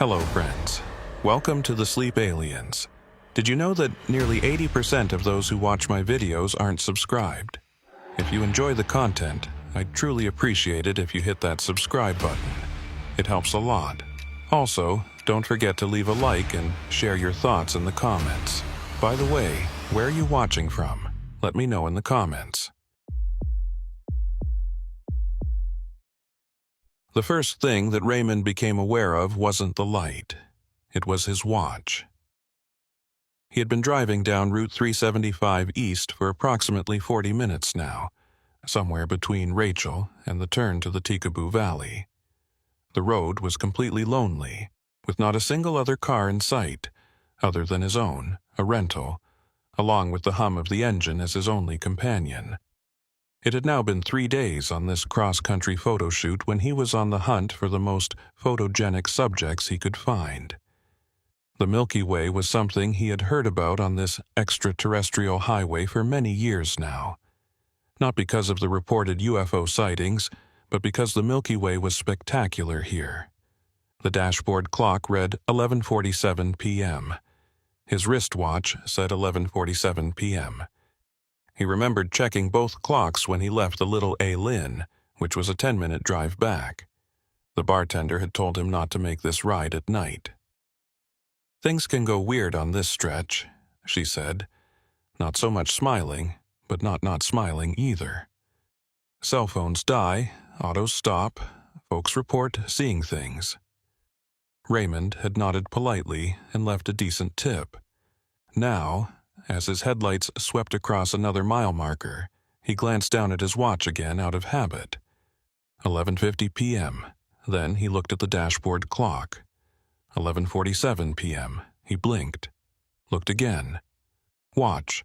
Hello, friends. Welcome to the Sleep Aliens. Did you know that nearly 80% of those who watch my videos aren't subscribed? If you enjoy the content, I'd truly appreciate it if you hit that subscribe button. It helps a lot. Also, don't forget to leave a like and share your thoughts in the comments. By the way, where are you watching from? Let me know in the comments. The first thing that Raymond became aware of wasn't the light. It was his watch. He had been driving down Route 375 East for approximately 40 minutes now, somewhere between Rachel and the turn to the Tikaboo Valley. The road was completely lonely, with not a single other car in sight, other than his own, a rental, along with the hum of the engine as his only companion. It had now been 3 days on this cross-country photo shoot when he was on the hunt for the most photogenic subjects he could find. The Milky Way was something he had heard about on this extraterrestrial highway for many years now. Not because of the reported UFO sightings, but because the Milky Way was spectacular here. The dashboard clock read 11:47 p.m. His wristwatch said 11:47 p.m. He remembered checking both clocks when he left the Little A-Lynn, which was a 10-minute drive back. The bartender had told him not to make this ride at night. "Things can go weird on this stretch," she said. Not so much smiling, but not smiling either. Cell phones die, autos stop, folks report seeing things. Raymond had nodded politely and left a decent tip. Now, as his headlights swept across another mile marker, he glanced down at his watch again out of habit. 11:50 p.m. Then he looked at the dashboard clock. 11:47 p.m. He blinked. Looked again. Watch.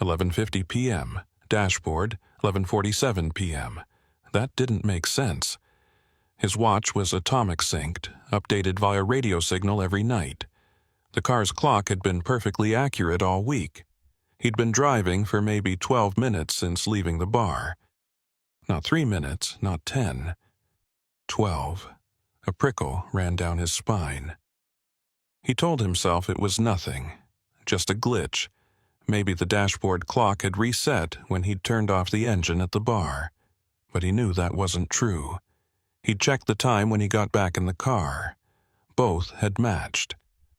11:50 p.m. Dashboard. 11:47 p.m. That didn't make sense. His watch was atomic synced, updated via radio signal every night. The car's clock had been perfectly accurate all week. He'd been driving for maybe 12 minutes since leaving the bar. Not 3 minutes, not 10. 12. A prickle ran down his spine. He told himself it was nothing, just a glitch. Maybe the dashboard clock had reset when he'd turned off the engine at the bar. But he knew that wasn't true. He'd checked the time when he got back in the car. Both had matched.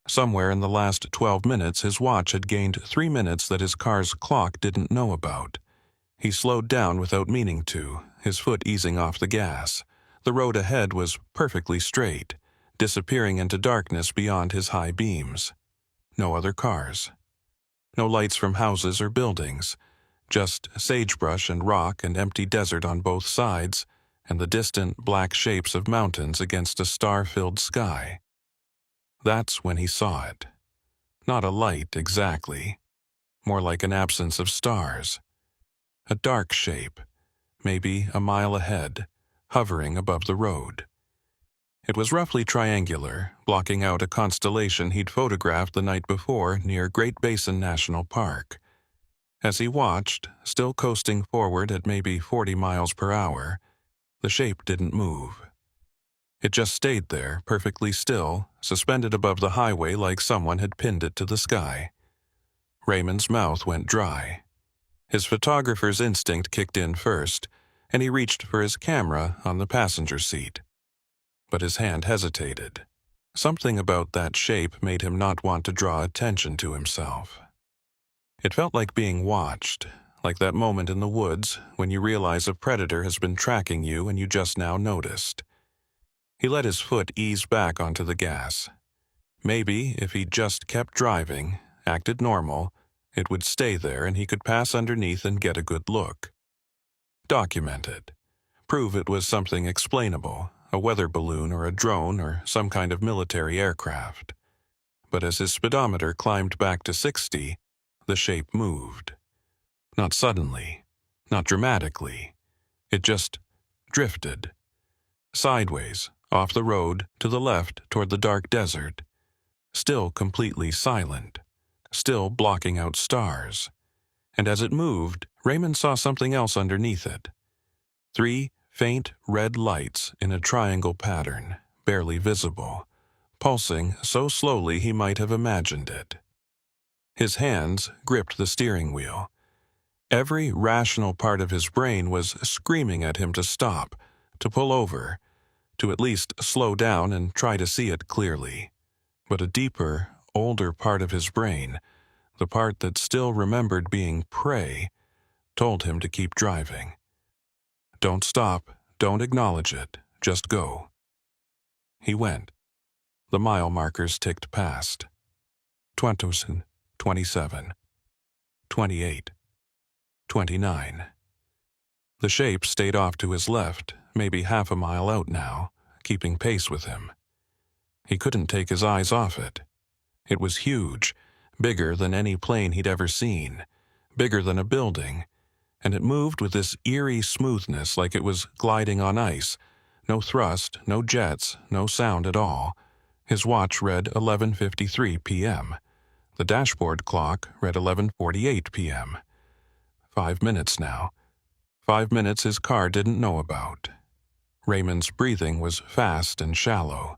Somewhere in the last 12 minutes, his watch had gained 3 minutes that his car's clock didn't know about. He slowed down without meaning to, his foot easing off the gas. The road ahead was perfectly straight, disappearing into darkness beyond his high beams. No other cars. No lights from houses or buildings. Just sagebrush and rock and empty desert on both sides, and the distant black shapes of mountains against a star-filled sky. That's when he saw it. Not a light exactly. More like an absence of stars. A dark shape, maybe a mile ahead, hovering above the road. It was roughly triangular, blocking out a constellation he'd photographed the night before near Great Basin National Park. As he watched, still coasting forward at maybe 40 miles per hour, the shape didn't move. It just stayed there, perfectly still, suspended above the highway like someone had pinned it to the sky. Raymond's mouth went dry. His photographer's instinct kicked in first, and he reached for his camera on the passenger seat. But his hand hesitated. Something about that shape made him not want to draw attention to himself. It felt like being watched, like that moment in the woods when you realize a predator has been tracking you and you just now noticed. He let his foot ease back onto the gas. Maybe if he just kept driving, acted normal, it would stay there and he could pass underneath and get a good look. Document it. Prove it was something explainable, a weather balloon or a drone or some kind of military aircraft. But as his speedometer climbed back to 60, the shape moved. Not suddenly, not dramatically. It just drifted. Sideways, off the road, to the left toward the dark desert. Still completely silent. Still blocking out stars. And as it moved, Raymond saw something else underneath it. 3 faint red lights in a triangle pattern, barely visible, pulsing so slowly he might have imagined it. His hands gripped the steering wheel. Every rational part of his brain was screaming at him to stop, to pull over, to at least slow down and try to see it clearly. But a deeper, older part of his brain, the part that still remembered being prey, told him to keep driving. Don't stop, don't acknowledge it, just go. He went. The mile markers ticked past. 20, 27, 28, 29. The shape stayed off to his left, maybe half a mile out now, keeping pace with him. He couldn't take his eyes off it. It was huge, bigger than any plane he'd ever seen, bigger than a building, and it moved with this eerie smoothness like it was gliding on ice. No thrust, no jets, no sound at all. His watch read 11:53 p.m. The dashboard clock read 11:48 p.m. 5 minutes now. 5 minutes his car didn't know about. Raymond's breathing was fast and shallow.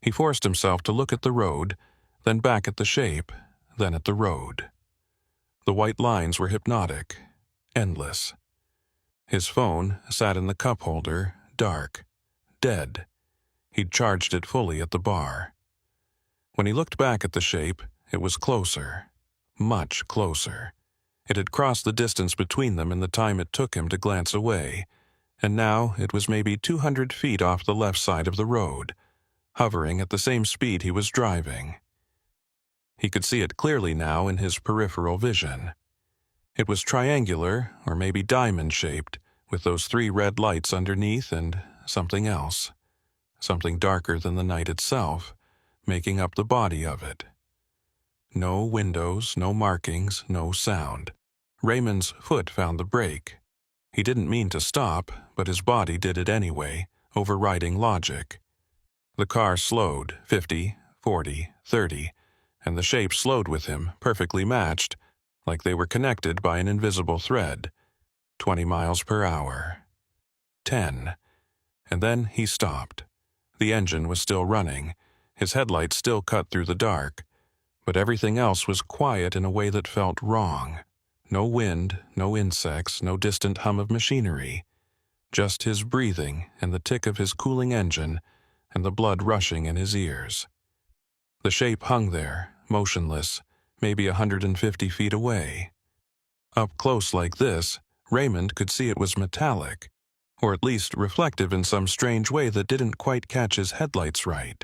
He forced himself to look at the road, then back at the shape, then at the road. The white lines were hypnotic, endless. His phone sat in the cup holder, dark, dead. He'd charged it fully at the bar. When he looked back at the shape, it was closer, much closer. It had crossed the distance between them in the time it took him to glance away, and now it was maybe 200 feet off the left side of the road, hovering at the same speed he was driving. He could see it clearly now in his peripheral vision. It was triangular, or maybe diamond-shaped, with those 3 red lights underneath and something else, something darker than the night itself, making up the body of it. No windows, no markings, no sound. Raymond's foot found the brake. He didn't mean to stop, but his body did it anyway, overriding logic. The car slowed, 50, 40, 30, and the shape slowed with him, perfectly matched, like they were connected by an invisible thread. 20 miles per hour. 10. And then he stopped. The engine was still running, his headlights still cut through the dark, but everything else was quiet in a way that felt wrong. No wind, no insects, no distant hum of machinery. Just his breathing and the tick of his cooling engine and the blood rushing in his ears. The shape hung there, motionless, maybe 150 feet away. Up close like this, Raymond could see it was metallic, or at least reflective in some strange way that didn't quite catch his headlights right.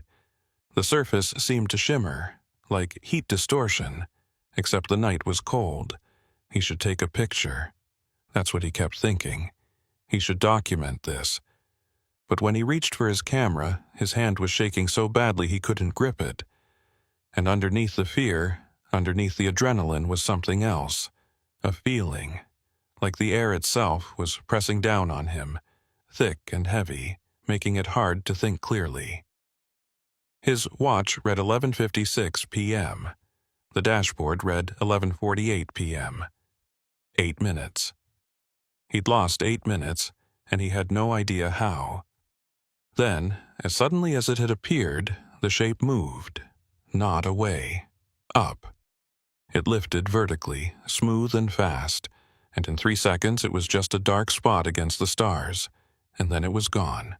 The surface seemed to shimmer, like heat distortion, except the night was cold. He should take a picture. That's what he kept thinking. He should document this. But when he reached for his camera, his hand was shaking so badly he couldn't grip it. And underneath the fear, underneath the adrenaline was something else, a feeling, like the air itself was pressing down on him, thick and heavy, making it hard to think clearly. His watch read 11:56 p.m. The dashboard read 11:48 p.m. 8 minutes. He'd lost 8 minutes, and he had no idea how. Then, as suddenly as it had appeared, the shape moved, not away, up. It lifted vertically, smooth and fast, and in 3 seconds it was just a dark spot against the stars, and then it was gone.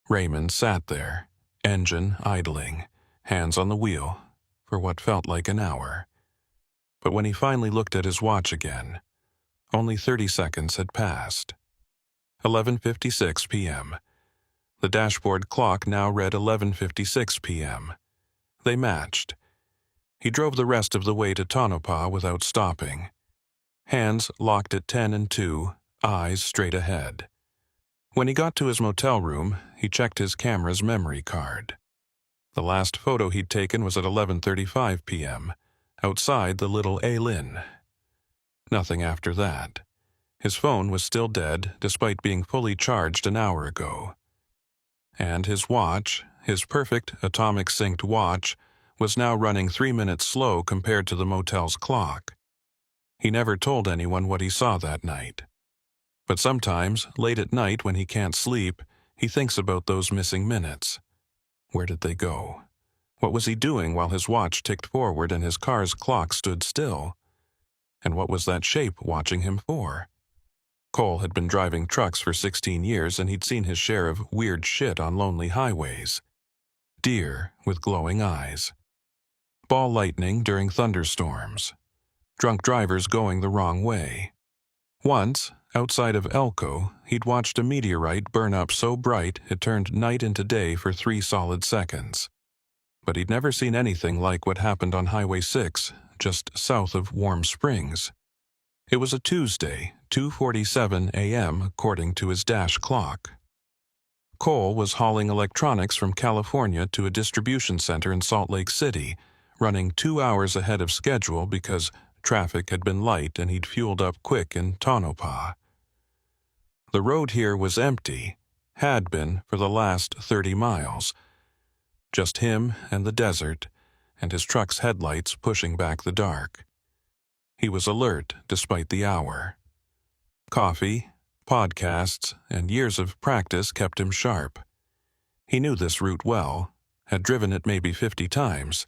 Raymond sat there, engine idling, hands on the wheel, for what felt like an hour. But when he finally looked at his watch again, only 30 seconds had passed. 11:56 p.m. The dashboard clock now read 11:56 p.m. They matched. He drove the rest of the way to Tonopah without stopping. Hands locked at 10 and 2, eyes straight ahead. When he got to his motel room, he checked his camera's memory card. The last photo he'd taken was at 11:35 p.m., outside the little Inn. Nothing after that. His phone was still dead, despite being fully charged an hour ago. And his watch, his perfect atomic-synced watch, was now running 3 minutes slow compared to the motel's clock. He never told anyone what he saw that night. But sometimes, late at night when he can't sleep, he thinks about those missing minutes. Where did they go? What was he doing while his watch ticked forward and his car's clock stood still? And what was that shape watching him for? Cole had been driving trucks for 16 years and he'd seen his share of weird shit on lonely highways. Deer with glowing eyes. Ball lightning during thunderstorms. Drunk drivers going the wrong way. Once, outside of Elko, he'd watched a meteorite burn up so bright it turned night into day for 3 solid seconds. But he'd never seen anything like what happened on Highway 6, just south of Warm Springs. It was a Tuesday, 2:47 a.m. according to his dash clock. Cole was hauling electronics from California to a distribution center in Salt Lake City, running 2 hours ahead of schedule because traffic had been light and he'd fueled up quick in Tonopah. The road here was empty, had been for the last 30 miles. Just him and the desert, and his truck's headlights pushing back the dark. He was alert despite the hour. Coffee, podcasts, and years of practice kept him sharp. He knew this route well, had driven it maybe 50 times.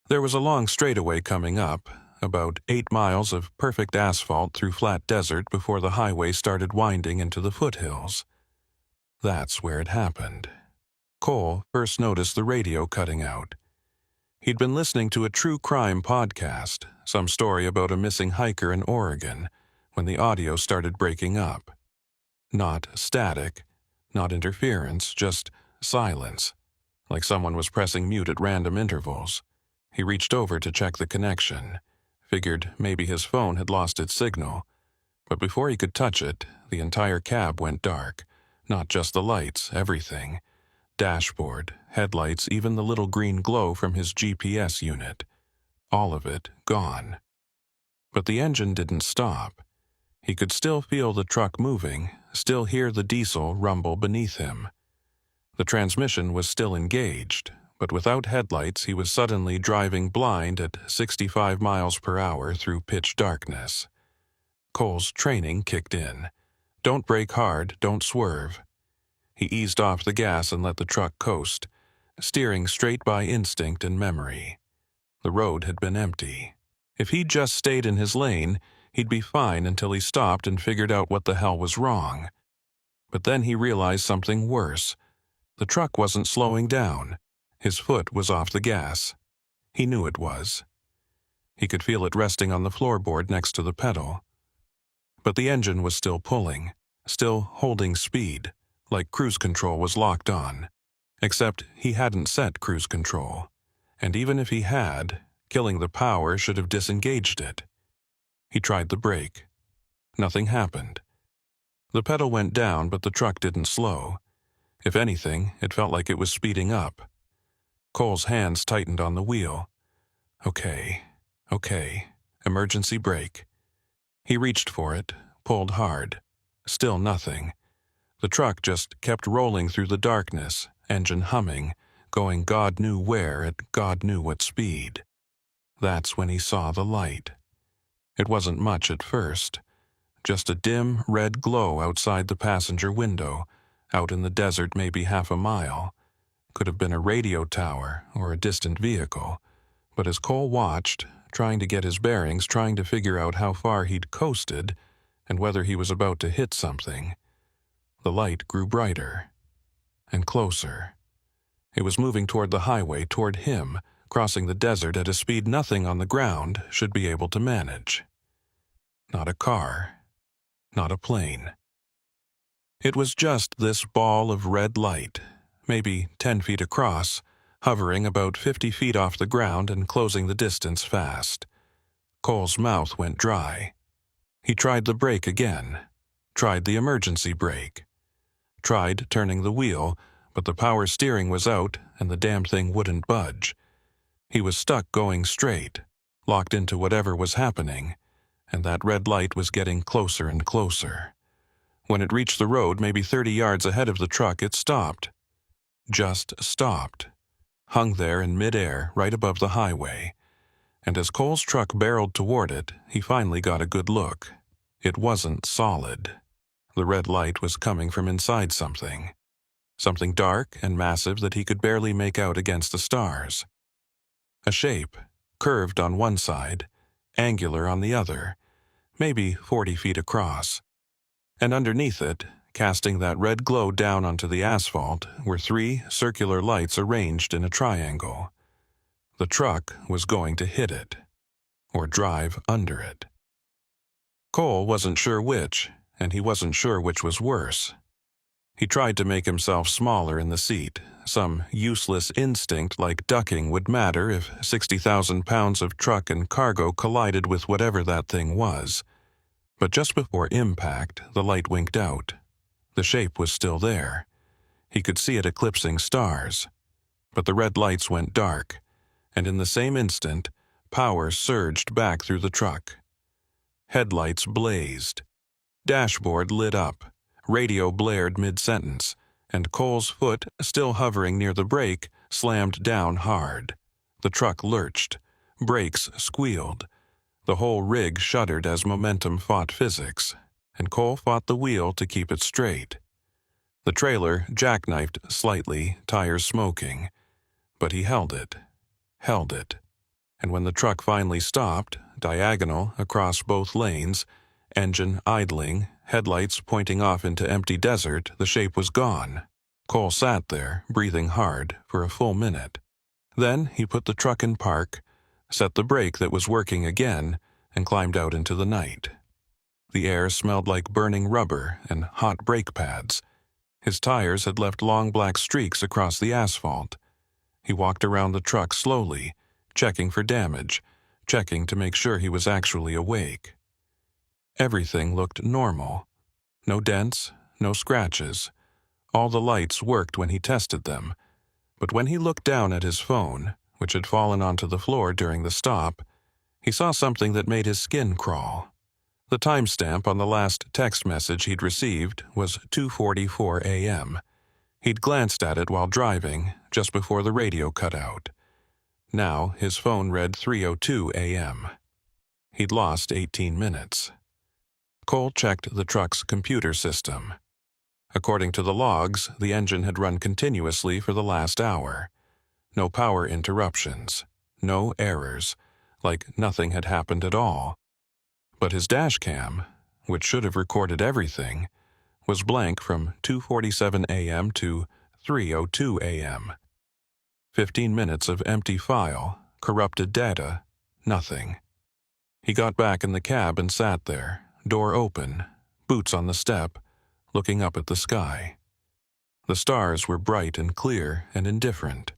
There was a long straightaway coming up, about 8 miles of perfect asphalt through flat desert before the highway started winding into the foothills. That's where it happened. Cole first noticed the radio cutting out. He'd been listening to a true crime podcast, some story about a missing hiker in Oregon, when the audio started breaking up. Not static, not interference, just silence, like someone was pressing mute at random intervals. He reached over to check the connection, figured maybe his phone had lost its signal, but before he could touch it, the entire cab went dark, not just the lights, everything. Dashboard, headlights, even the little green glow from his GPS unit. All of it gone. But the engine didn't stop. He could still feel the truck moving, still hear the diesel rumble beneath him. The transmission was still engaged, but without headlights he was suddenly driving blind at 65 miles per hour through pitch darkness. Cole's training kicked in. Don't brake hard, don't swerve. He eased off the gas and let the truck coast, steering straight by instinct and memory. The road had been empty. If he'd just stayed in his lane, he'd be fine until he stopped and figured out what the hell was wrong. But then he realized something worse. The truck wasn't slowing down. His foot was off the gas. He knew it was. He could feel it resting on the floorboard next to the pedal. But the engine was still pulling, still holding speed, like cruise control was locked on. Except he hadn't set cruise control. And even if he had, killing the power should have disengaged it. He tried the brake. Nothing happened. The pedal went down, but the truck didn't slow. If anything, it felt like it was speeding up. Cole's hands tightened on the wheel. Okay. Emergency brake. He reached for it, pulled hard. Still nothing. The truck just kept rolling through the darkness, engine humming, going God knew where at God knew what speed. That's when he saw the light. It wasn't much at first. Just a dim red glow outside the passenger window, out in the desert maybe half a mile. Could have been a radio tower or a distant vehicle. But as Cole watched, trying to get his bearings, trying to figure out how far he'd coasted, and whether he was about to hit something, the light grew brighter and closer. It was moving toward the highway, toward him, crossing the desert at a speed nothing on the ground should be able to manage. Not a car, not a plane. It was just this ball of red light, maybe 10 feet across, hovering about 50 feet off the ground and closing the distance fast. Cole's mouth went dry. He tried the brake again, tried the emergency brake, tried turning the wheel, but the power steering was out and the damn thing wouldn't budge. He was stuck going straight, locked into whatever was happening, and that red light was getting closer and closer. When it reached the road, maybe 30 yards ahead of the truck, it stopped. Just stopped. Hung there in midair, right above the highway. And as Cole's truck barreled toward it, he finally got a good look. It wasn't solid. The red light was coming from inside something. something dark and massive that he could barely make out against the stars. A shape, curved on one side, angular on the other, maybe 40 feet across. And underneath it, casting that red glow down onto the asphalt, were 3 circular lights arranged in a triangle. The truck was going to hit it, or drive under it. Cole wasn't sure which, and he wasn't sure which was worse. He tried to make himself smaller in the seat. Some useless instinct like ducking would matter if 60,000 pounds of truck and cargo collided with whatever that thing was. But just before impact, the light winked out. The shape was still there. He could see it eclipsing stars. But the red lights went dark, and in the same instant, power surged back through the truck. Headlights blazed. Dashboard lit up. Radio blared mid-sentence, and Cole's foot, still hovering near the brake, slammed down hard. The truck lurched. Brakes squealed. The whole rig shuddered as momentum fought physics, and Cole fought the wheel to keep it straight. The trailer jackknifed slightly, tires smoking, but he held it, and when the truck finally stopped, diagonal across both lanes, engine idling, headlights pointing off into empty desert, the shape was gone. Cole sat there, breathing hard, for a full minute. Then he put the truck in park, set the brake that was working again, and climbed out into the night. The air smelled like burning rubber and hot brake pads. His tires had left long black streaks across the asphalt. He walked around the truck slowly, checking for damage, checking to make sure he was actually awake. Everything looked normal. No dents, no scratches. All the lights worked when he tested them. But when he looked down at his phone, which had fallen onto the floor during the stop, he saw something that made his skin crawl. The timestamp on the last text message he'd received was 2:44 a.m. He'd glanced at it while driving, just before the radio cut out. Now his phone read 3:02 a.m. He'd lost 18 minutes. Cole checked the truck's computer system. According to the logs, the engine had run continuously for the last hour. No power interruptions, no errors, like nothing had happened at all. But his dash cam, which should have recorded everything, was blank from 2:47 a.m. to 3:02 a.m. 15 minutes of empty file, corrupted data, nothing. He got back in the cab and sat there, door open, boots on the step, looking up at the sky. The stars were bright and clear and indifferent.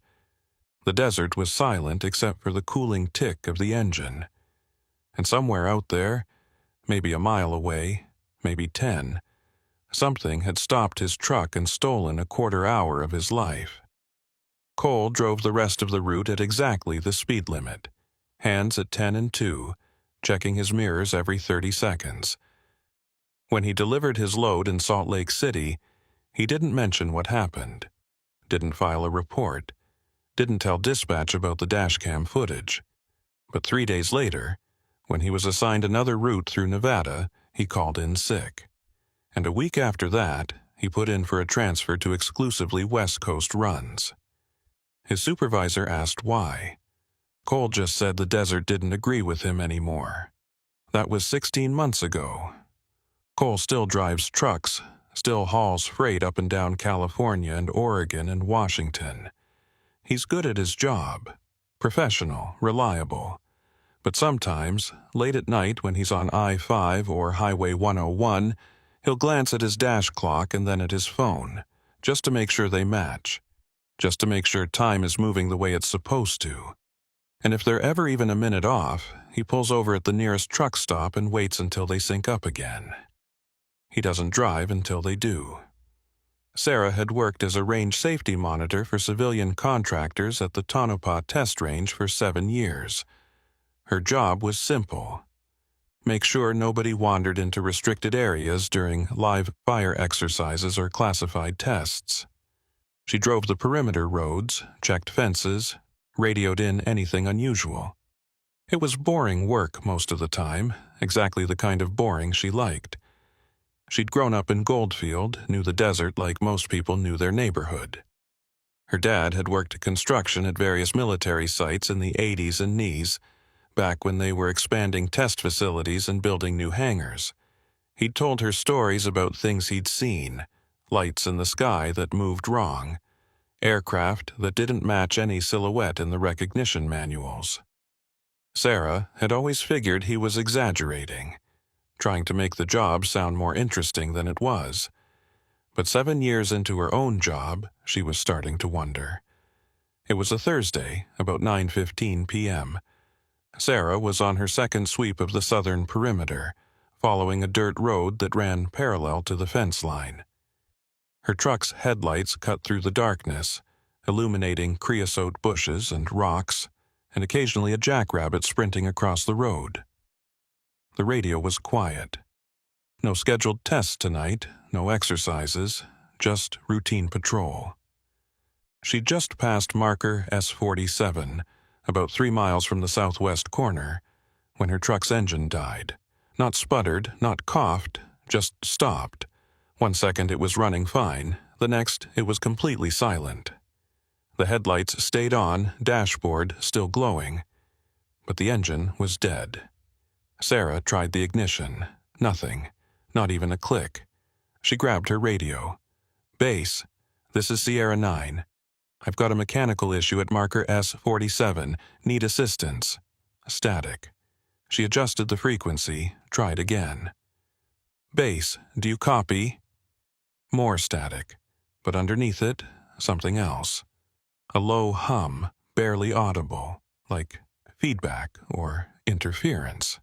The desert was silent except for the cooling tick of the engine. And somewhere out there, maybe a mile away, maybe 10, something had stopped his truck and stolen a quarter hour of his life. Cole drove the rest of the route at exactly the speed limit, hands at 10 and 2, checking his mirrors every 30 seconds. When he delivered his load in Salt Lake City, he didn't mention what happened, didn't file a report, didn't tell dispatch about the dashcam footage. But 3 days later, when he was assigned another route through Nevada, he called in sick. And a week after that, he put in for a transfer to exclusively West Coast runs. His supervisor asked why. Cole just said the desert didn't agree with him anymore. That was 16 months ago. Cole still drives trucks, still hauls freight up and down California and Oregon and Washington. He's good at his job, professional, reliable. But sometimes, late at night when he's on I-5 or Highway 101, he'll glance at his dash clock and then at his phone, just to make sure they match, just to make sure time is moving the way it's supposed to. And if they're ever even a minute off, he pulls over at the nearest truck stop and waits until they sync up again. He doesn't drive until they do. Sarah had worked as a range safety monitor for civilian contractors at the Tonopah Test Range for 7 years. Her job was simple. Make sure nobody wandered into restricted areas during live fire exercises or classified tests. She drove the perimeter roads, checked fences, radioed in anything unusual. It was boring work most of the time, exactly the kind of boring she liked. She'd grown up in Goldfield, knew the desert like most people knew their neighborhood. Her dad had worked construction at various military sites in the 80s and 90s, back when they were expanding test facilities and building new hangars. He'd told her stories about things he'd seen, lights in the sky that moved wrong, aircraft that didn't match any silhouette in the recognition manuals. Sarah had always figured he was exaggerating, trying to make the job sound more interesting than it was. But 7 years into her own job, she was starting to wonder. It was a Thursday, about 9:15 p.m. Sarah was on her second sweep of the southern perimeter, following a dirt road that ran parallel to the fence line. Her truck's headlights cut through the darkness, illuminating creosote bushes and rocks, and occasionally a jackrabbit sprinting across the road. The radio was quiet. No scheduled tests tonight, no exercises, just routine patrol. She'd just passed marker S47, about 3 miles from the southwest corner, when her truck's engine died. Not sputtered, not coughed, just stopped. 1 second it was running fine, the next it was completely silent. The headlights stayed on, dashboard still glowing, but the engine was dead. Sarah tried the ignition. Nothing. Not even a click. She grabbed her radio. "Base, this is Sierra 9. I've got a mechanical issue at marker S47. Need assistance." Static. She adjusted the frequency, tried again. "Base, do you copy?" More static, but underneath it, something else. A low hum, barely audible, like feedback or interference.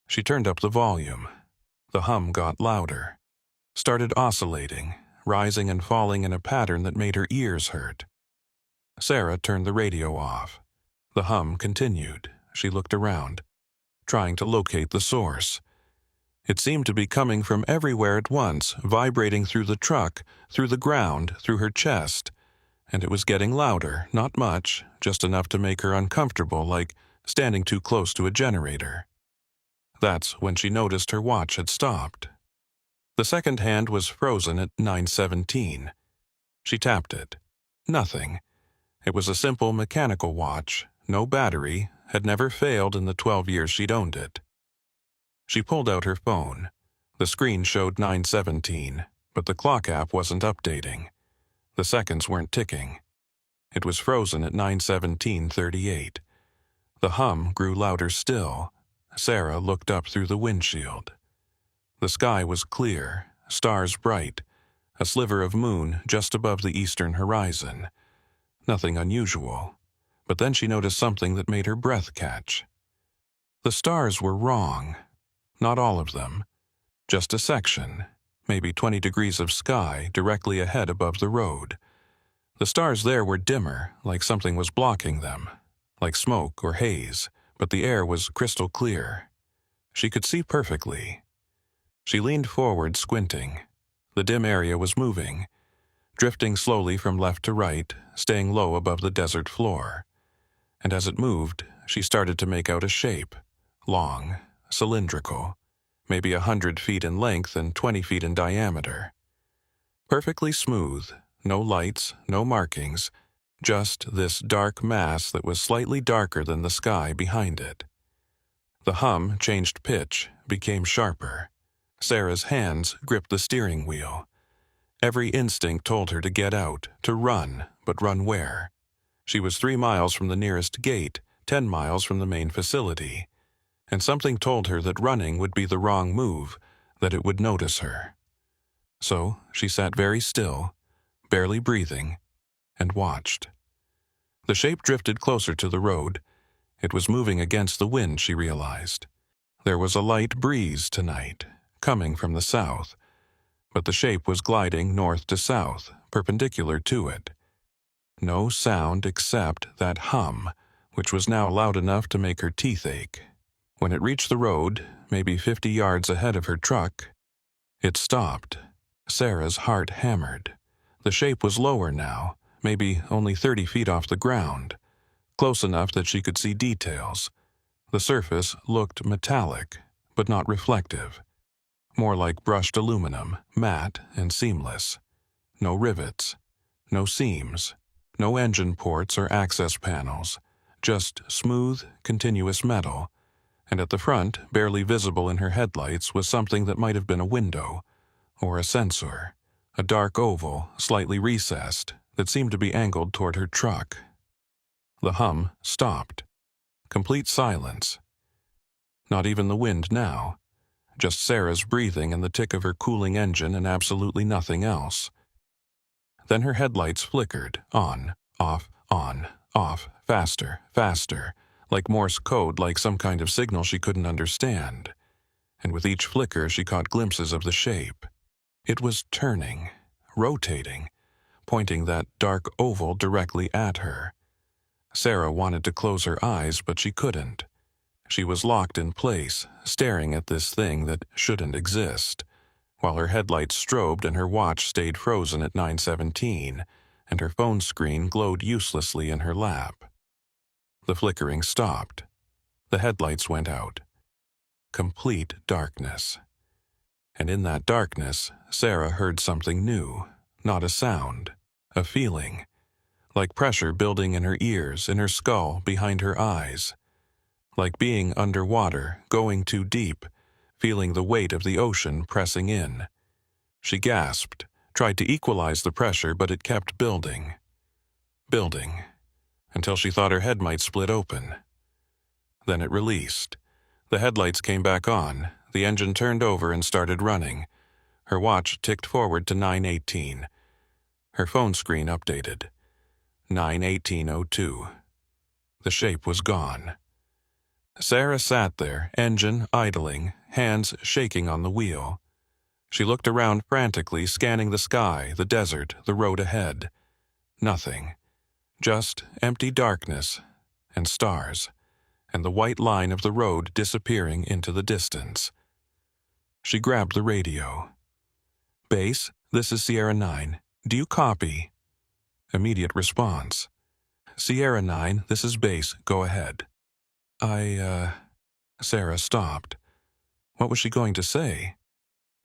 She turned up the volume. The hum got louder, started oscillating, rising and falling in a pattern that made her ears hurt. Sarah turned the radio off. The hum continued. She looked around, trying to locate the source. It seemed to be coming from everywhere at once, vibrating through the truck, through the ground, through her chest. And it was getting louder, not much, just enough to make her uncomfortable, like standing too close to a generator. That's when she noticed her watch had stopped. The second hand was frozen at 9:17. She tapped it. Nothing. It was a simple mechanical watch, no battery, had never failed in the 12 years she'd owned it. She pulled out her phone. The screen showed 9:17, but the clock app wasn't updating. The seconds weren't ticking. It was frozen at 9:17:38. The hum grew louder still. Sarah looked up through the windshield. The sky was clear, stars bright, a sliver of moon just above the eastern horizon. Nothing unusual, but then she noticed something that made her breath catch. The stars were wrong. Not all of them. Just a section, maybe 20 degrees of sky directly ahead above the road. The stars there were dimmer, like something was blocking them, like smoke or haze, but the air was crystal clear. She could see perfectly. She leaned forward, squinting. The dim area was moving, drifting slowly from left to right, staying low above the desert floor. And as it moved, she started to make out a shape, long, cylindrical, maybe 100 feet in length and 20 feet in diameter. Perfectly smooth, no lights, no markings, just this dark mass that was slightly darker than the sky behind it. The hum changed pitch, became sharper. Sarah's hands gripped the steering wheel. Every instinct told her to get out, to run, but run where? She was 3 miles from the nearest gate, 10 miles from the main facility. And something told her that running would be the wrong move, that it would notice her. So she sat very still, barely breathing, and watched. The shape drifted closer to the road. It was moving against the wind, she realized. There was a light breeze tonight, coming from the south, but the shape was gliding north to south, perpendicular to it. No sound except that hum, which was now loud enough to make her teeth ache. When it reached the road, maybe 50 yards ahead of her truck, it stopped. Sarah's heart hammered. The shape was lower now, maybe only 30 feet off the ground, close enough that she could see details. The surface looked metallic, but not reflective. more like brushed aluminum, matte and seamless. No rivets, no seams, no engine ports or access panels, just smooth, continuous metal, and at the front, barely visible in her headlights, was something that might have been a window or a sensor, a dark oval, slightly recessed, that seemed to be angled toward her truck. The hum stopped. Complete silence. Not even the wind now. Just Sarah's breathing and the tick of her cooling engine and absolutely nothing else. Then her headlights flickered, on, off, faster, faster, like Morse code, like some kind of signal she couldn't understand. And with each flicker she caught glimpses of the shape. It was turning, rotating, pointing that dark oval directly at her. Sarah wanted to close her eyes, but she couldn't. She was locked in place, staring at this thing that shouldn't exist, while her headlights strobed and her watch stayed frozen at 9:17, and her phone screen glowed uselessly in her lap. The flickering stopped. The headlights went out. Complete darkness. And in that darkness, Sarah heard something new, not a sound, a feeling, like pressure building in her ears, in her skull, behind her eyes. Like being underwater, going too deep, feeling the weight of the ocean pressing in. She gasped, tried to equalize the pressure, but it kept building, until she thought her head might split open. Then it released. The headlights came back on, the engine turned over and started running. Her watch ticked forward to 9:18. Her phone screen updated. 9:18:02. The shape was gone. Sarah sat there, engine idling, hands shaking on the wheel. She looked around frantically, scanning the sky, the desert, the road ahead. Nothing. Just empty darkness and stars, and the white line of the road disappearing into the distance. She grabbed the radio. "Base, this is Sierra 9. Do you copy?" Immediate response. "Sierra 9, this is Base. Go ahead." Sarah stopped. What was she going to say?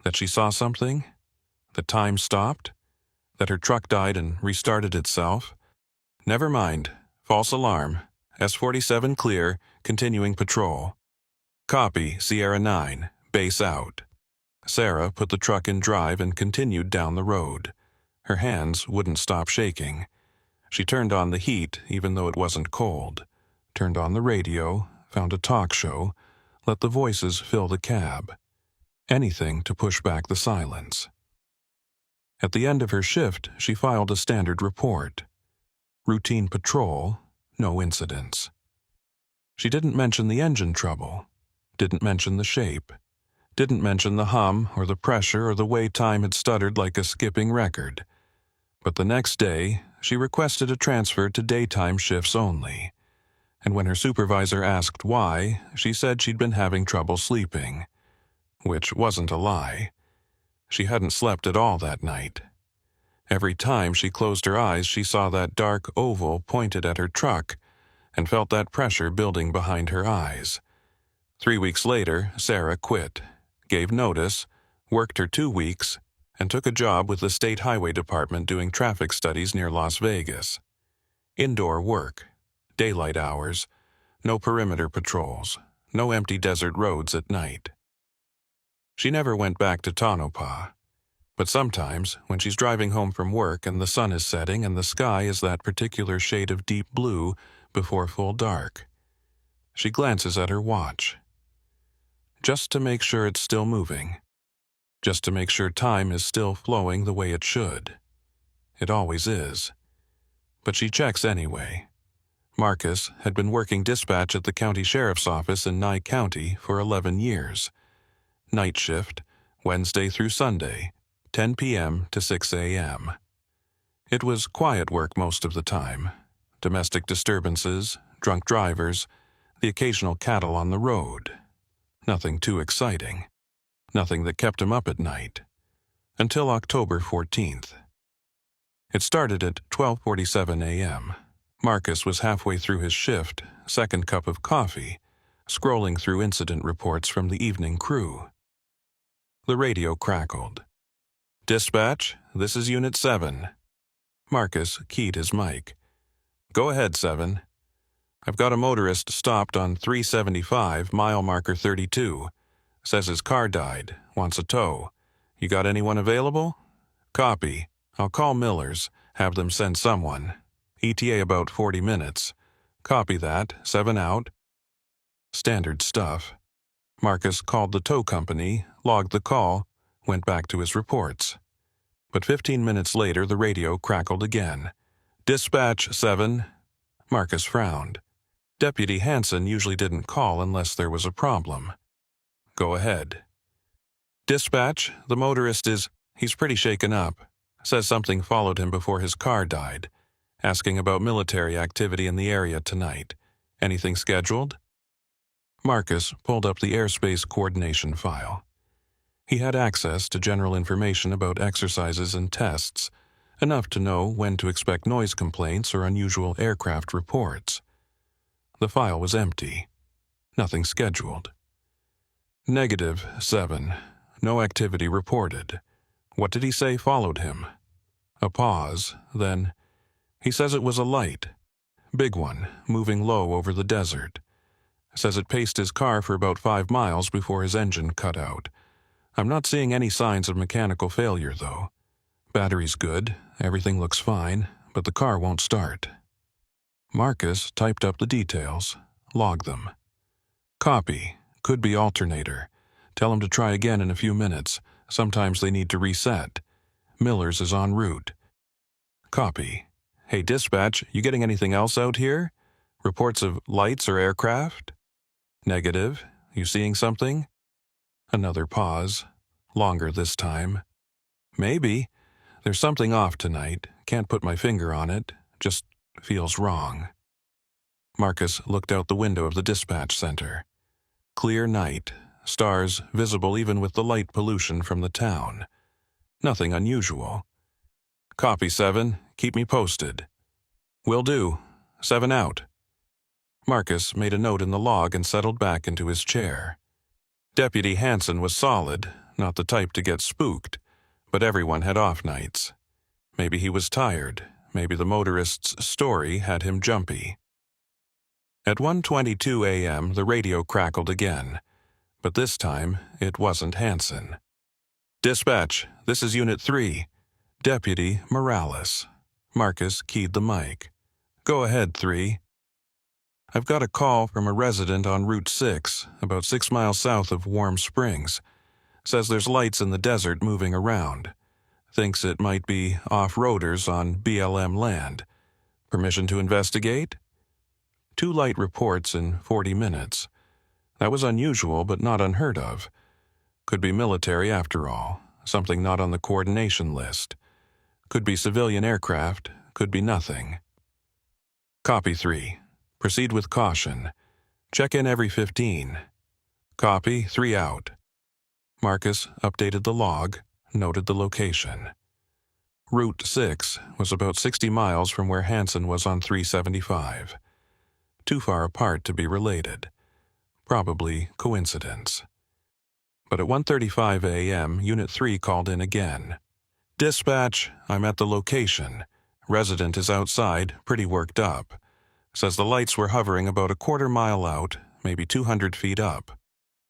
That she saw something? That time stopped? That her truck died and restarted itself? Never mind. False alarm. S-47 clear, continuing patrol. Copy, Sierra 9. Base out. Sarah put the truck in drive and continued down the road. Her hands wouldn't stop shaking. She turned on the heat, even though it wasn't cold. Turned on the radio, found a talk show, let the voices fill the cab. Anything to push back the silence. At the end of her shift, she filed a standard report. Routine patrol, no incidents. She didn't mention the engine trouble, didn't mention the shape, didn't mention the hum or the pressure or the way time had stuttered like a skipping record. But the next day, she requested a transfer to daytime shifts only. And when her supervisor asked why, she said she'd been having trouble sleeping. Which wasn't a lie. She hadn't slept at all that night. Every time she closed her eyes, she saw that dark oval pointed at her truck and felt that pressure building behind her eyes. 3 weeks later, Sarah quit, gave notice, worked her 2 weeks, and took a job with the State Highway Department doing traffic studies near Las Vegas. Indoor work, daylight hours, no perimeter patrols, no empty desert roads at night. She never went back to Tonopah. But sometimes, when she's driving home from work and the sun is setting and the sky is that particular shade of deep blue before full dark, she glances at her watch. Just to make sure it's still moving. Just to make sure time is still flowing the way it should. It always is. But she checks anyway. Marcus had been working dispatch at the county sheriff's office in Nye County for 11 years. Night shift, Wednesday through Sunday, 10 p.m. to 6 a.m. It was quiet work most of the time. Domestic disturbances, drunk drivers, the occasional cattle on the road. Nothing too exciting. Nothing that kept him up at night. Until October 14th. It started at 12:47 a.m. Marcus was halfway through his shift, second cup of coffee, scrolling through incident reports from the evening crew. The radio crackled. "Dispatch, this is Unit 7. Marcus keyed his mic. "Go ahead, 7. I've got a motorist stopped on 375, mile marker 32. Says his car died, wants a tow. You got anyone available?" "Copy. I'll call Miller's, have them send someone. ETA about 40 minutes. Copy that, 7 out." Standard stuff. Marcus called the tow company, logged the call, went back to his reports. But 15 minutes later, the radio crackled again. "Dispatch, 7. Marcus frowned. Deputy Hansen usually didn't call unless there was a problem. "Go ahead." "Dispatch, the motorist he's pretty shaken up. Says something followed him before his car died. Asking about military activity in the area tonight. Anything scheduled?" Marcus pulled up the airspace coordination file. He had access to general information about exercises and tests, enough to know when to expect noise complaints or unusual aircraft reports. The file was empty. Nothing scheduled. -7. No activity reported. What did he say followed him? A pause, then, he says it was a light. Big one, moving low over the desert. Says it paced his car for about 5 miles before his engine cut out. I'm not seeing any signs of mechanical failure, though. Battery's good, everything looks fine, but the car won't start. Marcus typed up the details, logged them. "Copy. Could be alternator. Tell him to try again in a few minutes. Sometimes they need to reset. Miller's is en route." "Copy. Hey, dispatch, you getting anything else out here? Reports of lights or aircraft?" "Negative. You seeing something?" Another pause. Longer this time. "Maybe. There's something off tonight. Can't put my finger on it. Just feels wrong." Marcus looked out the window of the dispatch center. Clear night. Stars visible even with the light pollution from the town. Nothing unusual. "Copy, 7. Keep me posted." "Will do. 7 out." Marcus made a note in the log and settled back into his chair. Deputy Hansen was solid, not the type to get spooked, but everyone had off nights. Maybe he was tired. Maybe the motorist's story had him jumpy. At 1:22 a.m., the radio crackled again, but this time it wasn't Hansen. "Dispatch, this is Unit 3. Deputy Morales." Marcus keyed the mic. "Go ahead, 3. I've got a call from a resident on Route 6, about 6 miles south of Warm Springs. Says there's lights in the desert moving around. Thinks it might be off-roaders on BLM land. Permission to investigate?" 2 light reports in 40 minutes. That was unusual, but not unheard of. Could be military after all, something not on the coordination list. Could be civilian aircraft, could be nothing. "Copy, 3. Proceed with caution. Check in every 15. Copy, 3 out." Marcus updated the log, noted the location. Route 6 was about 60 miles from where Hansen was on 375. Too far apart to be related. Probably coincidence. But at 1:35 a.m., Unit 3 called in again. "Dispatch, I'm at the location. Resident is outside, pretty worked up. Says the lights were hovering about a quarter mile out, maybe 200 feet up.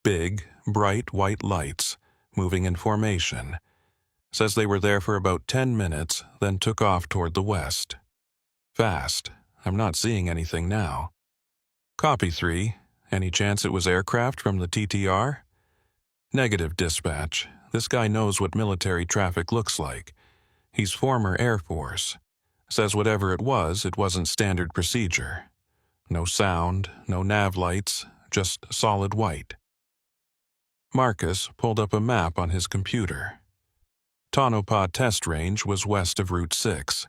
Big, bright white lights, moving in formation. Says they were there for about 10 minutes, then took off toward the west. Fast. I'm not seeing anything now." "Copy, 3. Any chance it was aircraft from the TTR?" "Negative, dispatch. This guy knows what military traffic looks like. He's former Air Force. Says whatever it wasn't standard procedure. No sound, no nav lights, just solid white." Marcus pulled up a map on his computer. Tonopah Test Range was west of Route 6,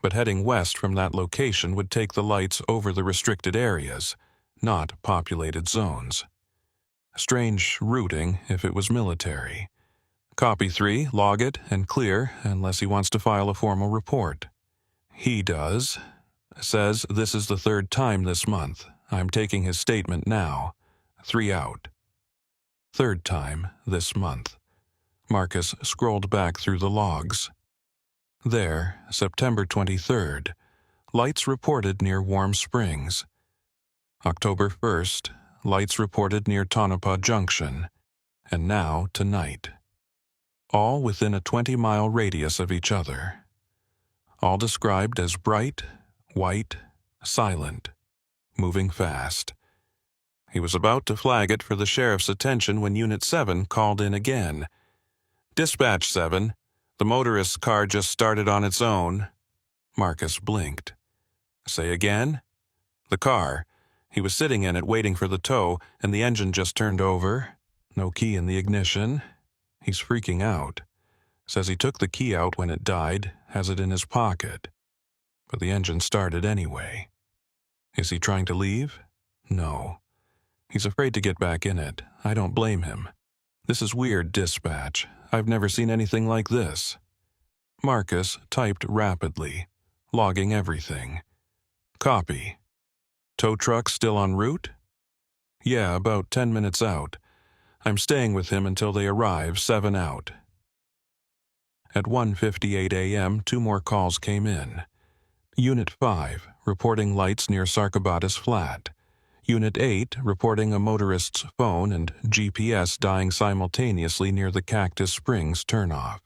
but heading west from that location would take the lights over the restricted areas, not populated zones. Strange routing if it was military. "Copy, 3, log it, and clear unless he wants to file a formal report." "He does. Says this is the 3rd time this month. I'm taking his statement now. 3 out." 3rd time this month. Marcus scrolled back through the logs. There, September 23rd, lights reported near Warm Springs. October 1st, lights reported near Tonopah Junction. And now tonight. All within a 20-mile radius of each other. All described as bright, white, silent, moving fast. He was about to flag it for the sheriff's attention when Unit 7 called in again. "Dispatch 7, the motorist's car just started on its own." Marcus blinked. "Say again?" "The car. He was sitting in it waiting for the tow, and the engine just turned over. No key in the ignition. He's freaking out. Says he took the key out when it died, has it in his pocket. But the engine started anyway. Is he trying to leave? No. He's afraid to get back in it. I don't blame him. This is weird, dispatch. I've never seen anything like this." Marcus typed rapidly, logging everything. "Copy. Tow truck still en route?" "Yeah, about 10 minutes out. I'm staying with him until they arrive, 7 out." At 1:58 a.m., 2 more calls came in. Unit 5, reporting lights near Sarcobatis Flat. Unit 8, reporting a motorist's phone and GPS dying simultaneously near the Cactus Springs turnoff.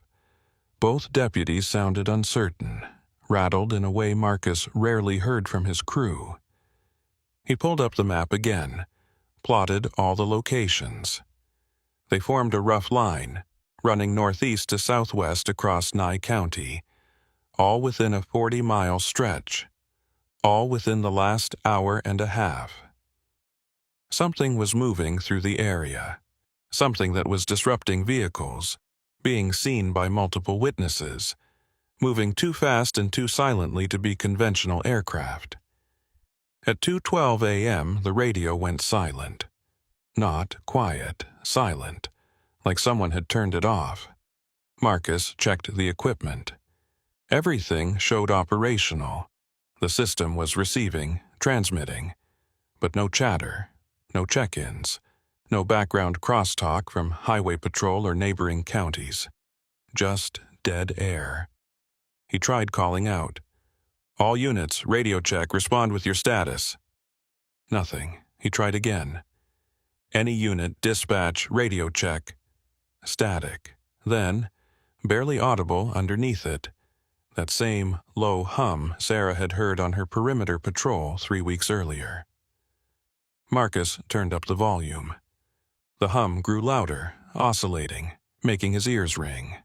Both deputies sounded uncertain, rattled in a way Marcus rarely heard from his crew. He pulled up the map again, plotted all the locations. They formed a rough line, running northeast to southwest across Nye County, all within a 40-mile stretch, all within the last hour and a half. Something was moving through the area, something that was disrupting vehicles, being seen by multiple witnesses, moving too fast and too silently to be conventional aircraft. At 2:12 a.m., the radio went silent. Not quiet, silent, like someone had turned it off. Marcus checked the equipment. Everything showed operational. The system was receiving, transmitting, but no chatter, no check-ins, no background crosstalk from highway patrol or neighboring counties. Just dead air. He tried calling out. "All units, radio check, respond with your status." Nothing. He tried again. "Any unit, dispatch, radio check." Static. Then, barely audible underneath it, that same low hum Sarah had heard on her perimeter patrol 3 weeks earlier. Marcus turned up the volume. The hum grew louder, oscillating, making his ears ring.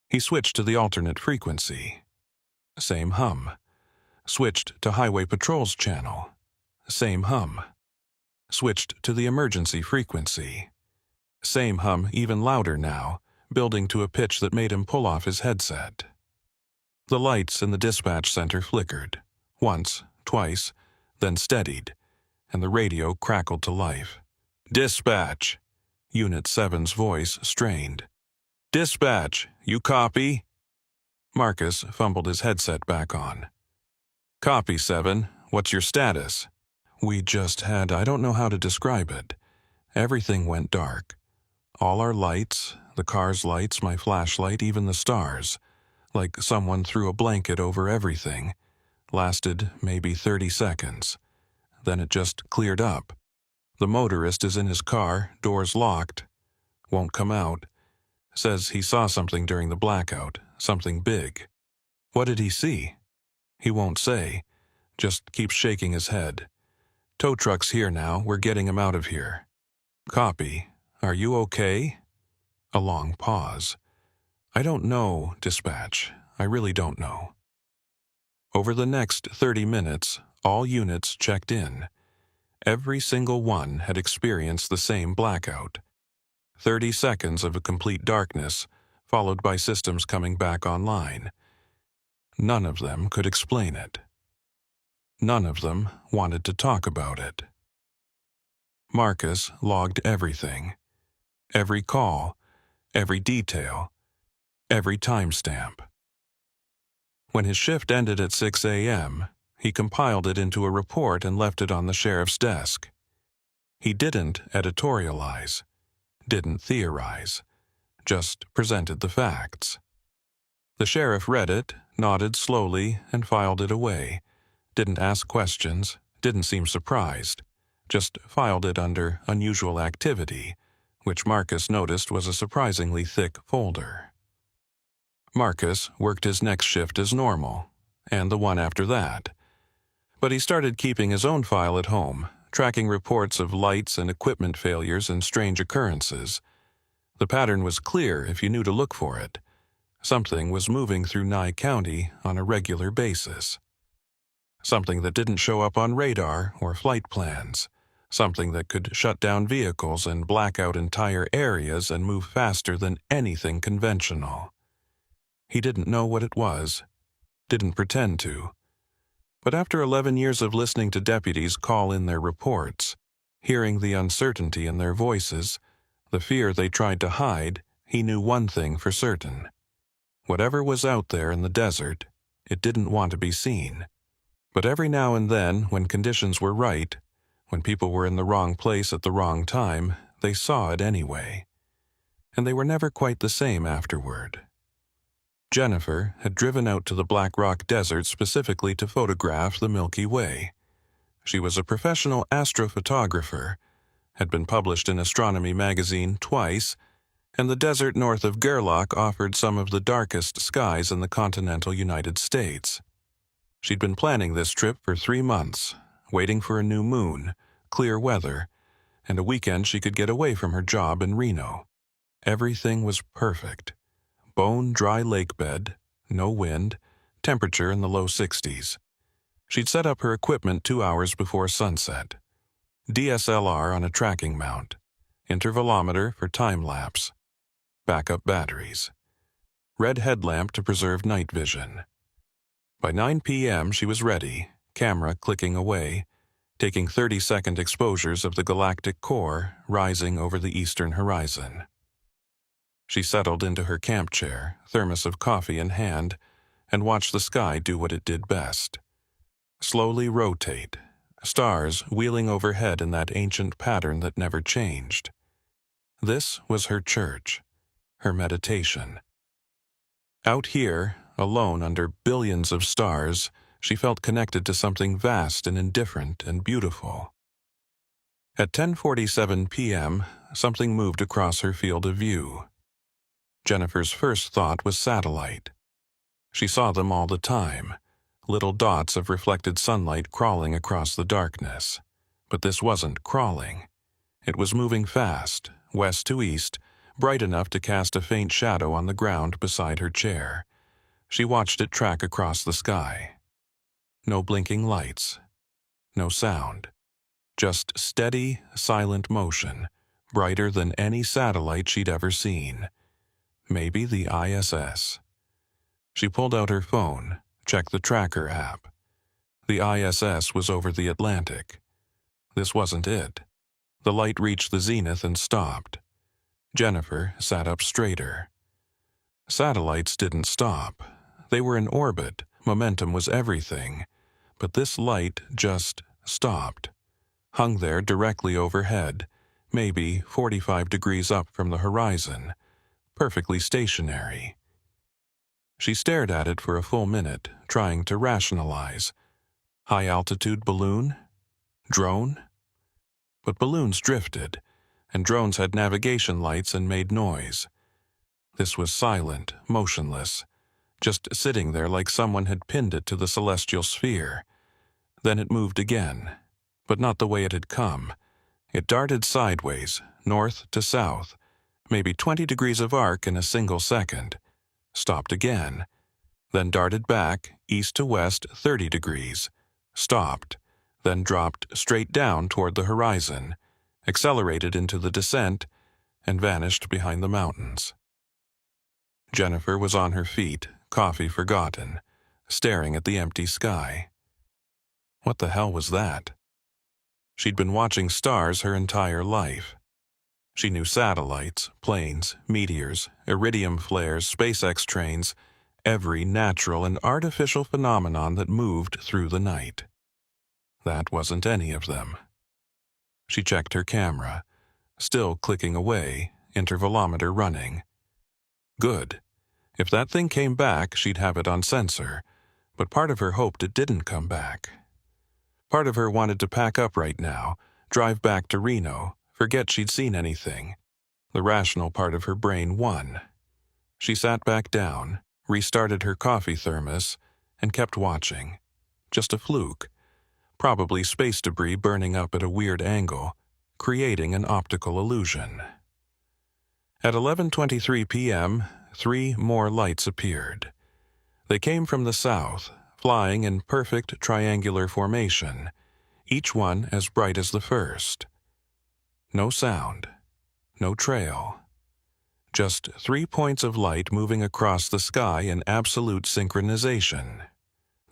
He switched to the alternate frequency. Same hum. Switched to Highway Patrol's channel. Same hum. Switched to the emergency frequency. Same hum, even louder now, building to a pitch that made him pull off his headset. The lights in the dispatch center flickered, once, twice, then steadied, and the radio crackled to life. "Dispatch!" Unit 7's voice strained. "Dispatch, you copy?" Marcus fumbled his headset back on. "Copy, 7. What's your status?" "We just had, I don't know how to describe it. Everything went dark. All our lights, the car's lights, my flashlight, even the stars. Like someone threw a blanket over everything. Lasted maybe 30 seconds. Then it just cleared up. The motorist is in his car, doors locked. Won't come out. Says he saw something during the blackout, something big." "What did he see?" "He won't say. Just keeps shaking his head. Tow truck's here now, we're getting him out of here." "Copy. Are you okay?" A long pause. "I don't know, dispatch. I really don't know." Over the next 30 minutes, all units checked in. Every single one had experienced the same blackout. 30 seconds of a complete darkness, followed by systems coming back online. None of them could explain it. None of them wanted to talk about it. Marcus logged everything. Every call, every detail, every timestamp. When his shift ended at 6 a.m., he compiled it into a report and left it on the sheriff's desk. He didn't editorialize, didn't theorize, just presented the facts. The sheriff read it, nodded slowly, and filed it away. Didn't ask questions, didn't seem surprised, just filed it under unusual activity, which Marcus noticed was a surprisingly thick folder. Marcus worked his next shift as normal, and the one after that. But he started keeping his own file at home, tracking reports of lights and equipment failures and strange occurrences. The pattern was clear if you knew to look for it. Something was moving through Nye County on a regular basis. Something that didn't show up on radar or flight plans. Something that could shut down vehicles and black out entire areas and move faster than anything conventional. He didn't know what it was, didn't pretend to. But after 11 years of listening to deputies call in their reports, hearing the uncertainty in their voices, the fear they tried to hide, he knew one thing for certain. Whatever was out there in the desert, it didn't want to be seen. But every now and then, when conditions were right, when people were in the wrong place at the wrong time, they saw it anyway. And they were never quite the same afterward. Jennifer had driven out to the Black Rock Desert specifically to photograph the Milky Way. She was a professional astrophotographer, had been published in Astronomy magazine twice, and the desert north of Gerlach offered some of the darkest skies in the continental United States. She'd been planning this trip for 3 months, waiting for a new moon, clear weather, and a weekend she could get away from her job in Reno. Everything was perfect. Bone-dry lakebed, no wind, temperature in the low 60s. She'd set up her equipment 2 hours before sunset. DSLR on a tracking mount, intervalometer for time-lapse, backup batteries, red headlamp to preserve night vision. By 9 p.m. she was ready, camera clicking away, taking 30-second exposures of the galactic core rising over the eastern horizon. She settled into her camp chair, thermos of coffee in hand, and watched the sky do what it did best. Slowly rotate, stars wheeling overhead in that ancient pattern that never changed. This was her church, her meditation. Out here, alone under billions of stars, she felt connected to something vast and indifferent and beautiful. At 10:47 p.m., something moved across her field of view. Jennifer's first thought was satellite. She saw them all the time, little dots of reflected sunlight crawling across the darkness. But this wasn't crawling. It was moving fast, west to east, bright enough to cast a faint shadow on the ground beside her chair. She watched it track across the sky. No blinking lights, no sound. Just steady, silent motion, brighter than any satellite she'd ever seen. Maybe the ISS. She pulled out her phone, checked the tracker app. The ISS was over the Atlantic. This wasn't it. The light reached the zenith and stopped. Jennifer sat up straighter. Satellites didn't stop. They were in orbit. Momentum was everything. But this light just stopped. Hung there directly overhead, maybe 45 degrees up from the horizon. Perfectly stationary. She stared at it for a full minute, trying to rationalize. High-altitude balloon? Drone? But balloons drifted, and drones had navigation lights and made noise. This was silent, motionless, just sitting there like someone had pinned it to the celestial sphere. Then it moved again, but not the way it had come. It darted sideways, north to south, maybe 20 degrees of arc in a single second, stopped again, then darted back, east to west 30 degrees, stopped, then dropped straight down toward the horizon, accelerated into the descent, and vanished behind the mountains. Jennifer was on her feet, coffee forgotten, staring at the empty sky. What the hell was that? She'd been watching stars her entire life. She knew satellites, planes, meteors, iridium flares, SpaceX trains, every natural and artificial phenomenon that moved through the night. That wasn't any of them. She checked her camera, still clicking away, intervalometer running. Good. If that thing came back, she'd have it on sensor, but part of her hoped it didn't come back. Part of her wanted to pack up right now, drive back to Reno, forget she'd seen anything. The rational part of her brain won. She sat back down, restarted her coffee thermos, and kept watching. Just a fluke. Probably space debris burning up at a weird angle, creating an optical illusion. At 11:23 p.m., 3 more lights appeared. They came from the south, flying in perfect triangular formation, each one as bright as the first. No sound, no trail. Just 3 points of light moving across the sky in absolute synchronization.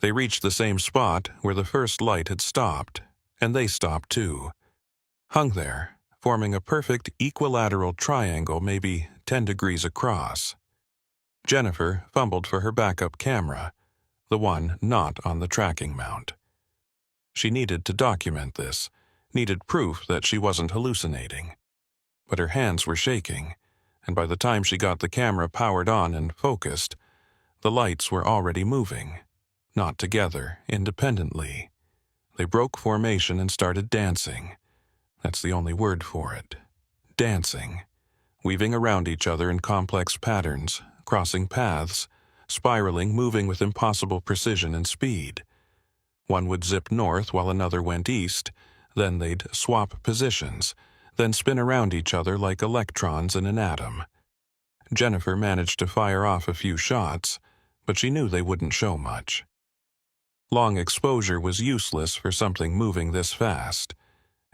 They reached the same spot where the first light had stopped, and they stopped too. Hung there, forming a perfect equilateral triangle maybe 10 degrees across. Jennifer fumbled for her backup camera, the one not on the tracking mount. She needed to document this, needed proof that she wasn't hallucinating. But her hands were shaking, and by the time she got the camera powered on and focused, the lights were already moving. Not together, independently. They broke formation and started dancing. That's the only word for it. Dancing. Weaving around each other in complex patterns, crossing paths, spiraling, moving with impossible precision and speed. One would zip north while another went east, then they'd swap positions, then spin around each other like electrons in an atom. Jennifer managed to fire off a few shots, but she knew they wouldn't show much. Long exposure was useless for something moving this fast,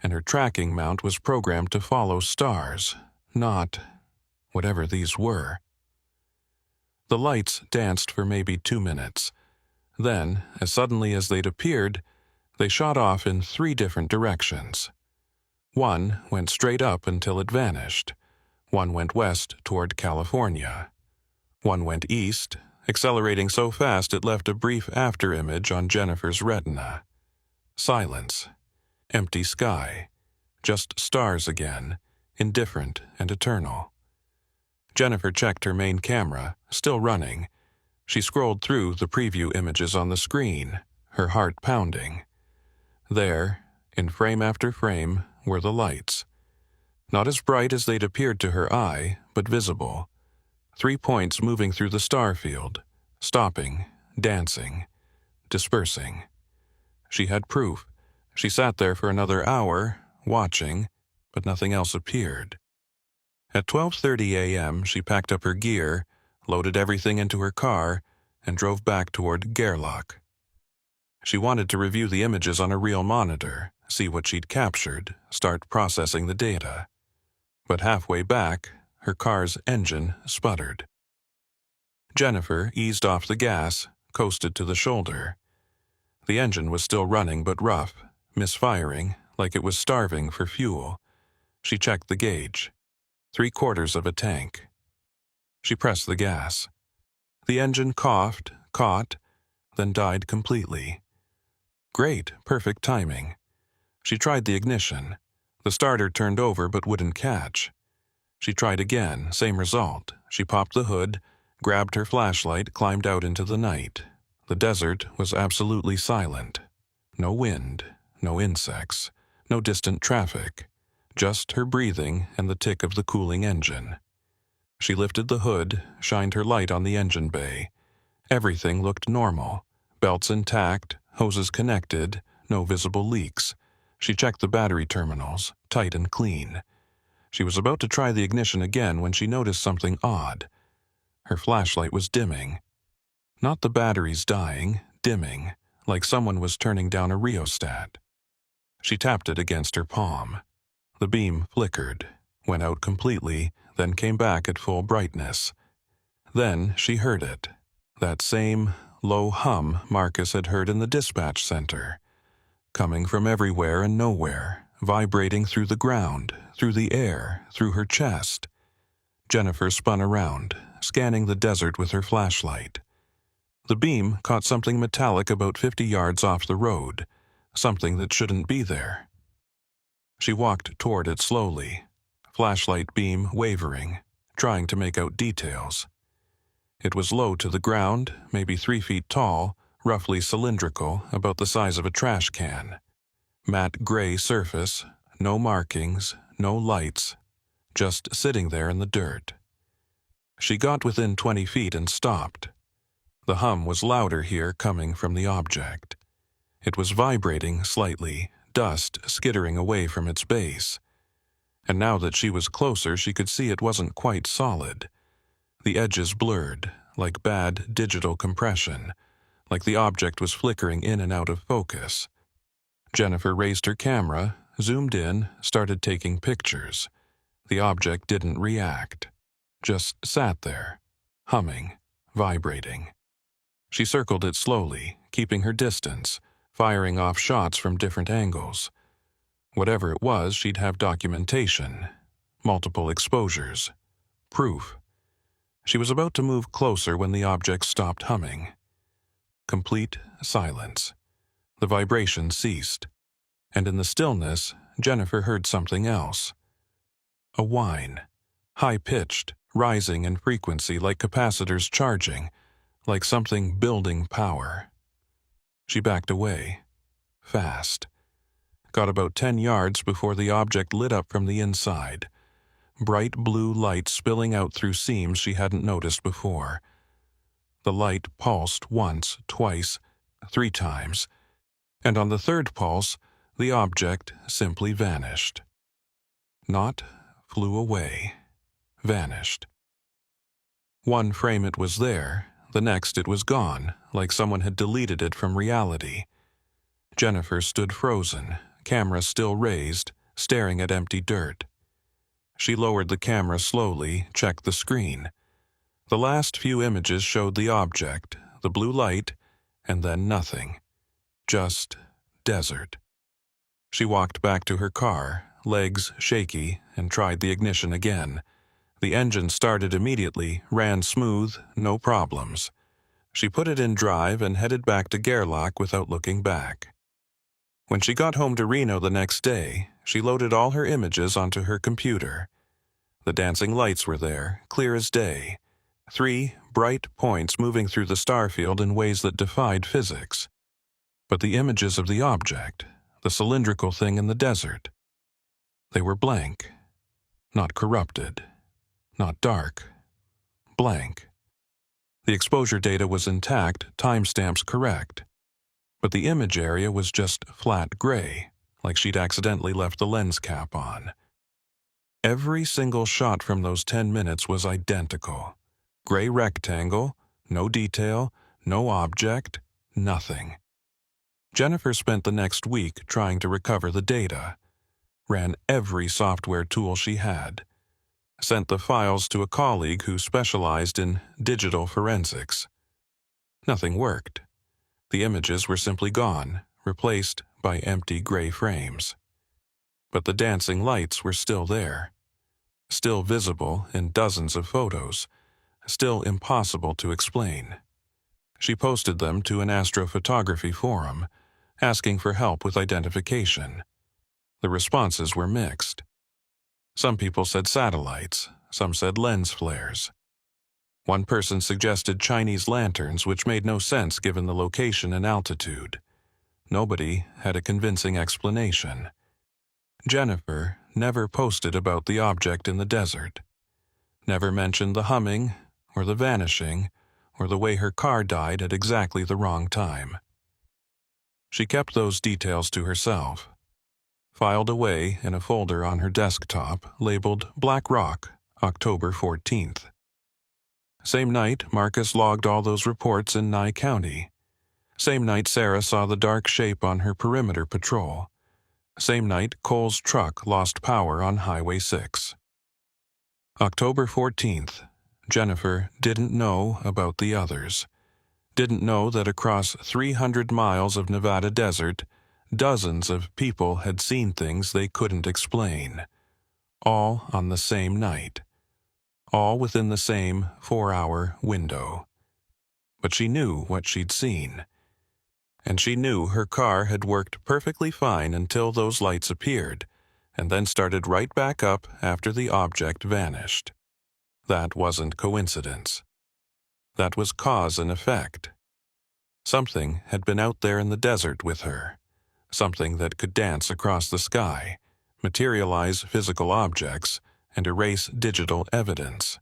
and her tracking mount was programmed to follow stars, not whatever these were. The lights danced for maybe 2 minutes. Then, as suddenly as they'd appeared, they shot off in 3 different directions. One went straight up until it vanished. One went west toward California. One went east, accelerating so fast it left a brief afterimage on Jennifer's retina. Silence. Empty sky. Just stars again, indifferent and eternal. Jennifer checked her main camera, still running. She scrolled through the preview images on the screen, her heart pounding. There, in frame after frame, were the lights. Not as bright as they'd appeared to her eye, but visible. 3 points moving through the star field, stopping, dancing, dispersing. She had proof. She sat there for another hour, watching, but nothing else appeared. At 12:30 a.m., she packed up her gear, loaded everything into her car, and drove back toward Gerlach. She wanted to review the images on a real monitor, see what she'd captured, start processing the data. But halfway back, her car's engine sputtered. Jennifer eased off the gas, coasted to the shoulder. The engine was still running but rough, misfiring, like it was starving for fuel. She checked the gauge. 3/4 of a tank. She pressed the gas. The engine coughed, caught, then died completely. Great, perfect timing. She tried the ignition. The starter turned over but wouldn't catch. She tried again, same result. She popped the hood, grabbed her flashlight, climbed out into the night. The desert was absolutely silent. No wind, no insects, no distant traffic. Just her breathing and the tick of the cooling engine. She lifted the hood, shined her light on the engine bay. Everything looked normal. Belts intact, hoses connected, no visible leaks. She checked the battery terminals, tight and clean. She was about to try the ignition again when she noticed something odd. Her flashlight was dimming. Not the batteries dying, dimming, like someone was turning down a rheostat. She tapped it against her palm. The beam flickered, went out completely, then came back at full brightness. Then she heard it. That same low hum Marcus had heard in the dispatch center. Coming from everywhere and nowhere, vibrating through the ground, through the air, through her chest. Jennifer spun around, scanning the desert with her flashlight. The beam caught something metallic about 50 yards off the road, something that shouldn't be there. She walked toward it slowly, flashlight beam wavering, trying to make out details. It was low to the ground, maybe 3 feet tall, roughly cylindrical, about the size of a trash can. Matte gray surface, no markings, no lights, just sitting there in the dirt. She got within 20 feet and stopped. The hum was louder here, coming from the object. It was vibrating slightly, dust skittering away from its base. And now that she was closer, she could see it wasn't quite solid. The edges blurred, like bad digital compression, like the object was flickering in and out of focus. Jennifer raised her camera, zoomed in, started taking pictures. The object didn't react, just sat there, humming, vibrating. She circled it slowly, keeping her distance, firing off shots from different angles. Whatever it was, she'd have documentation, multiple exposures, proof. She was about to move closer when the object stopped humming. Complete silence. The vibration ceased, and in the stillness, Jennifer heard something else. A whine, high-pitched, rising in frequency like capacitors charging, like something building power. She backed away, fast. Got about 10 yards before the object lit up from the inside. Bright blue light spilling out through seams she hadn't noticed before. The light pulsed once, twice, 3 times, and on the third pulse, the object simply vanished. Not flew away, vanished. One frame it was there, the next it was gone, like someone had deleted it from reality. Jennifer stood frozen, camera still raised, staring at empty dirt. She lowered the camera slowly, checked the screen. The last few images showed the object, the blue light, and then nothing. Just desert. She walked back to her car, legs shaky, and tried the ignition again. The engine started immediately, ran smooth, no problems. She put it in drive and headed back to Gerlach without looking back. When she got home to Reno the next day, she loaded all her images onto her computer. The dancing lights were there, clear as day. 3 bright points moving through the starfield in ways that defied physics. But the images of the object, the cylindrical thing in the desert, they were blank, not corrupted, not dark, blank. The exposure data was intact, timestamps correct. But the image area was just flat gray, like she'd accidentally left the lens cap on. Every single shot from those 10 minutes was identical. Gray rectangle, no detail, no object, nothing. Jennifer spent the next week trying to recover the data. Ran every software tool she had. Sent the files to a colleague who specialized in digital forensics. Nothing worked. The images were simply gone, replaced by empty gray frames. But the dancing lights were still there. Still visible in dozens of photos. Still impossible to explain. She posted them to an astrophotography forum, asking for help with identification. The responses were mixed. Some people said satellites, some said lens flares. One person suggested Chinese lanterns, which made no sense given the location and altitude. Nobody had a convincing explanation. Jennifer never posted about the object in the desert. Never mentioned the humming, or the vanishing, or the way her car died at exactly the wrong time. She kept those details to herself. Filed away in a folder on her desktop labeled Black Rock, October 14th. Same night, Marcus logged all those reports in Nye County. Same night, Sarah saw the dark shape on her perimeter patrol. Same night, Cole's truck lost power on Highway 6. October 14th. Jennifer didn't know about the others. Didn't know that across 300 miles of Nevada desert, dozens of people had seen things they couldn't explain. All on the same night. All within the same 4-hour window. But she knew what she'd seen. And she knew her car had worked perfectly fine until those lights appeared, and then started right back up after the object vanished. That wasn't coincidence. That was cause and effect. Something had been out there in the desert with her. Something that could dance across the sky, materialize physical objects, and erase digital evidence.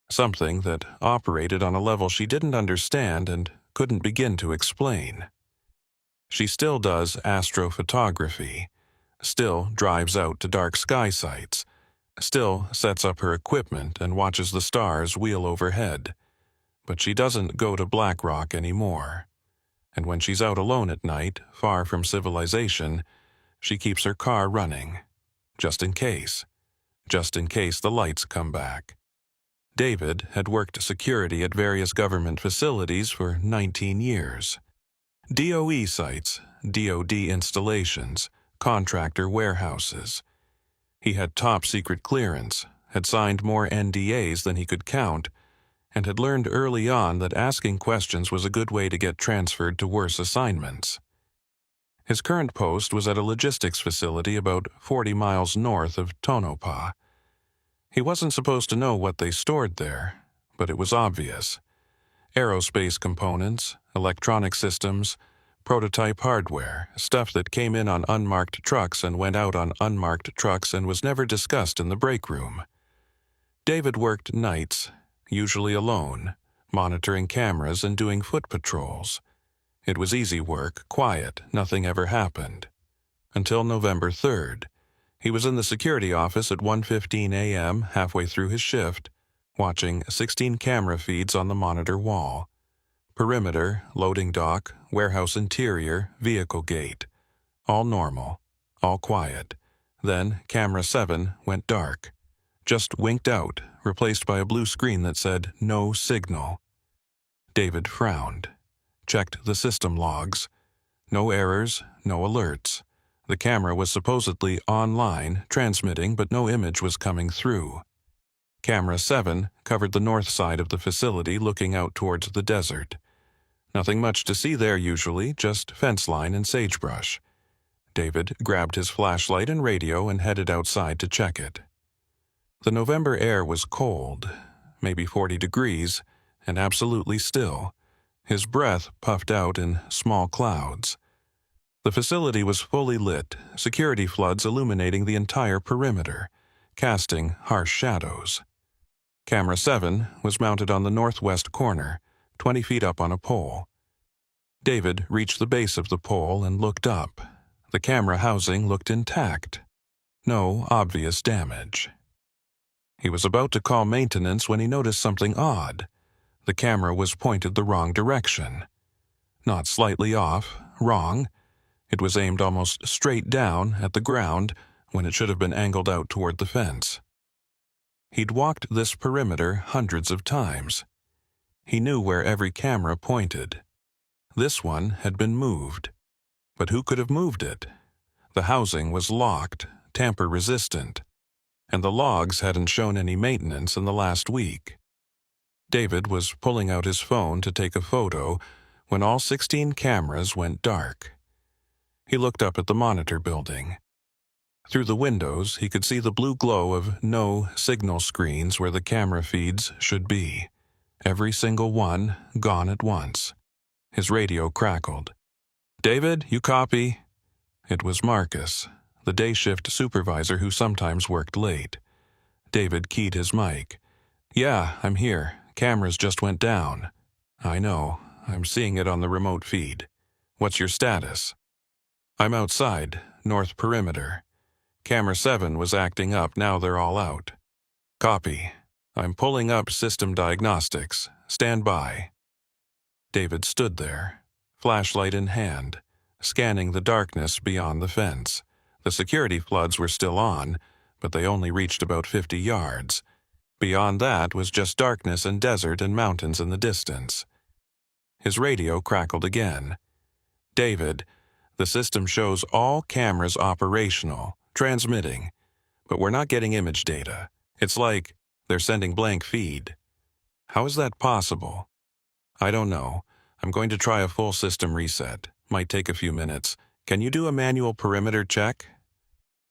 Something that operated on a level she didn't understand and couldn't begin to explain. She still does astrophotography, still drives out to dark sky sites, still sets up her equipment and watches the stars wheel overhead. But she doesn't go to Black Rock anymore. And when she's out alone at night, far from civilization, she keeps her car running. Just in case. Just in case the lights come back. David had worked security at various government facilities for 19 years. DOE sites, DOD installations, contractor warehouses. He had top-secret clearance, had signed more NDAs than he could count, and had learned early on that asking questions was a good way to get transferred to worse assignments. His current post was at a logistics facility about 40 miles north of Tonopah. He wasn't supposed to know what they stored there, but it was obvious. Aerospace components, electronic systems, prototype hardware, stuff that came in on unmarked trucks and went out on unmarked trucks and was never discussed in the break room. David worked nights, usually alone, monitoring cameras and doing foot patrols. It was easy work, quiet, nothing ever happened. Until November 3rd. He was in the security office at 1:15 a.m., halfway through his shift, watching 16 camera feeds on the monitor wall. Perimeter, loading dock, warehouse interior, vehicle gate. All normal, all quiet. Then camera 7 went dark. Just winked out, replaced by a blue screen that said, "No signal." David frowned. Checked the system logs. No errors, no alerts. The camera was supposedly online, transmitting, but no image was coming through. Camera 7 covered the north side of the facility, looking out towards the desert. Nothing much to see there usually, just fence line and sagebrush. David grabbed his flashlight and radio and headed outside to check it. The November air was cold, maybe 40 degrees, and absolutely still. His breath puffed out in small clouds. The facility was fully lit, security floods illuminating the entire perimeter, casting harsh shadows. Camera 7 was mounted on the northwest corner, 20 feet up on a pole. David reached the base of the pole and looked up. The camera housing looked intact. No obvious damage. He was about to call maintenance when he noticed something odd. The camera was pointed the wrong direction. Not slightly off, wrong. It was aimed almost straight down at the ground when it should have been angled out toward the fence. He'd walked this perimeter hundreds of times. He knew where every camera pointed. This one had been moved. But who could have moved it? The housing was locked, tamper-resistant, and the logs hadn't shown any maintenance in the last week. David was pulling out his phone to take a photo when all 16 cameras went dark. He looked up at the monitor building. Through the windows, he could see the blue glow of no signal screens where the camera feeds should be. Every single one gone at once. His radio crackled. "David, you copy?" It was Marcus, the day shift supervisor who sometimes worked late. David keyed his mic. "Yeah, I'm here. Cameras just went down." "I know. I'm seeing it on the remote feed. What's your status?" "I'm outside, north perimeter. Camera 7 was acting up, now they're all out." "Copy. I'm pulling up system diagnostics. Stand by." David stood there, flashlight in hand, scanning the darkness beyond the fence. The security floods were still on, but they only reached about 50 yards. Beyond that was just darkness and desert and mountains in the distance. His radio crackled again. "David, the system shows all cameras operational, transmitting, but we're not getting image data. It's like they're sending blank feed." "How is that possible?" "I don't know. I'm going to try a full system reset. Might take a few minutes. Can you do a manual perimeter check?"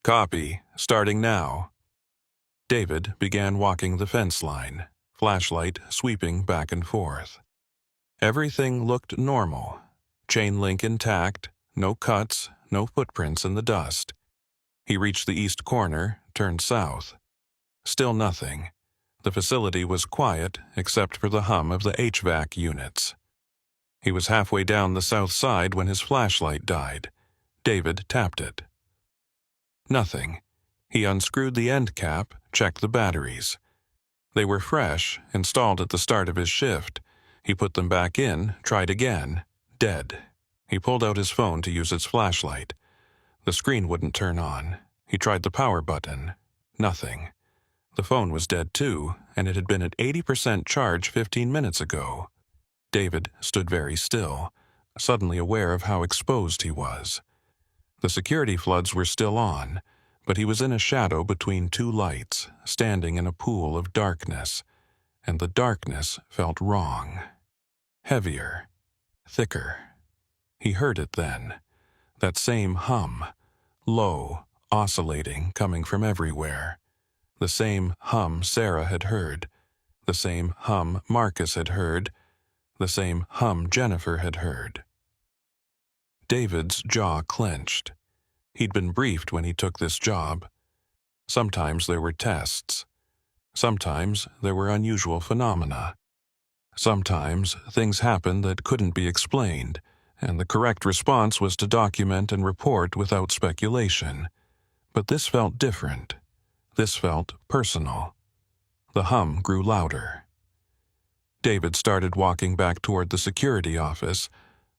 "Copy. Starting now." David began walking the fence line, flashlight sweeping back and forth. Everything looked normal. Chain link intact, no cuts, no footprints in the dust. He reached the east corner, turned south. Still nothing. The facility was quiet except for the hum of the HVAC units. He was halfway down the south side when his flashlight died. David tapped it. Nothing. He unscrewed the end cap, checked the batteries. They were fresh, installed at the start of his shift. He put them back in, tried again. Dead. He pulled out his phone to use its flashlight. The screen wouldn't turn on. He tried the power button. Nothing. The phone was dead too, and it had been at 80% charge 15 minutes ago. David stood very still, suddenly aware of how exposed he was. The security floods were still on, but he was in a shadow between two lights, standing in a pool of darkness, and the darkness felt wrong. Heavier. Thicker. He heard it then. That same hum. Low, oscillating, coming from everywhere. The same hum Sarah had heard. The same hum Marcus had heard. The same hum Jennifer had heard. David's jaw clenched. He'd been briefed when he took this job. Sometimes there were tests. Sometimes there were unusual phenomena. Sometimes things happened that couldn't be explained, and the correct response was to document and report without speculation. But this felt different. This felt personal. The hum grew louder. David started walking back toward the security office,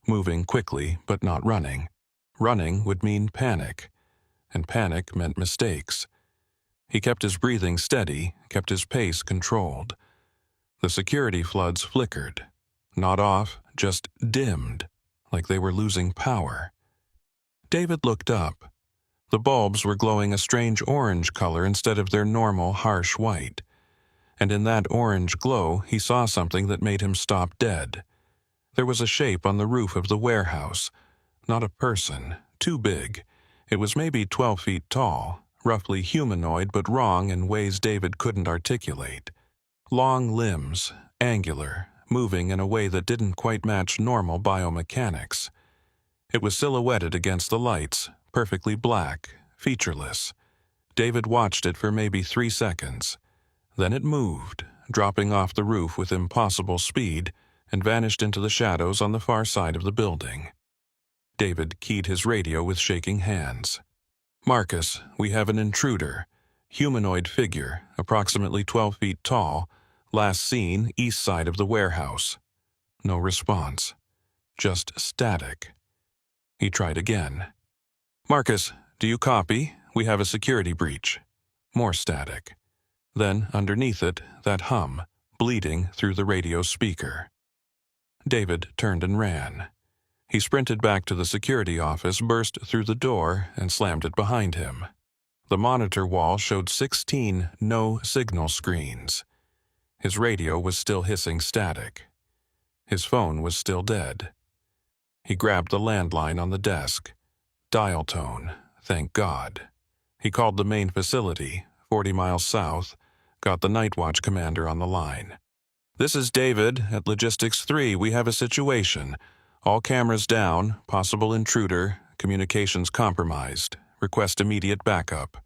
moving quickly but not running. Running would mean panic, and panic meant mistakes. He kept his breathing steady, kept his pace controlled. The security floods flickered. Not off, just dimmed, like they were losing power. David looked up. The bulbs were glowing a strange orange color instead of their normal harsh white. And in that orange glow he saw something that made him stop dead. There was a shape on the roof of the warehouse. Not a person, too big. It was maybe 12 feet tall, roughly humanoid but wrong in ways David couldn't articulate. Long limbs, angular, moving in a way that didn't quite match normal biomechanics. It was silhouetted against the lights, perfectly black, featureless. David watched it for maybe 3 seconds. Then it moved, dropping off the roof with impossible speed, and vanished into the shadows on the far side of the building. David keyed his radio with shaking hands. "Marcus, we have an intruder. Humanoid figure, approximately 12 feet tall, last seen east side of the warehouse." No response. Just static. He tried again. "Marcus, do you copy? We have a security breach." More static. Then, underneath it, that hum, bleeding through the radio speaker. David turned and ran. He sprinted back to the security office, burst through the door, and slammed it behind him. The monitor wall showed 16 no-signal screens. His radio was still hissing static. His phone was still dead. He grabbed the landline on the desk. Dial tone, thank God. He called the main facility, 40 miles south, got the night watch commander on the line. "This is David at Logistics 3. We have a situation. All cameras down, possible intruder, communications compromised. Request immediate backup."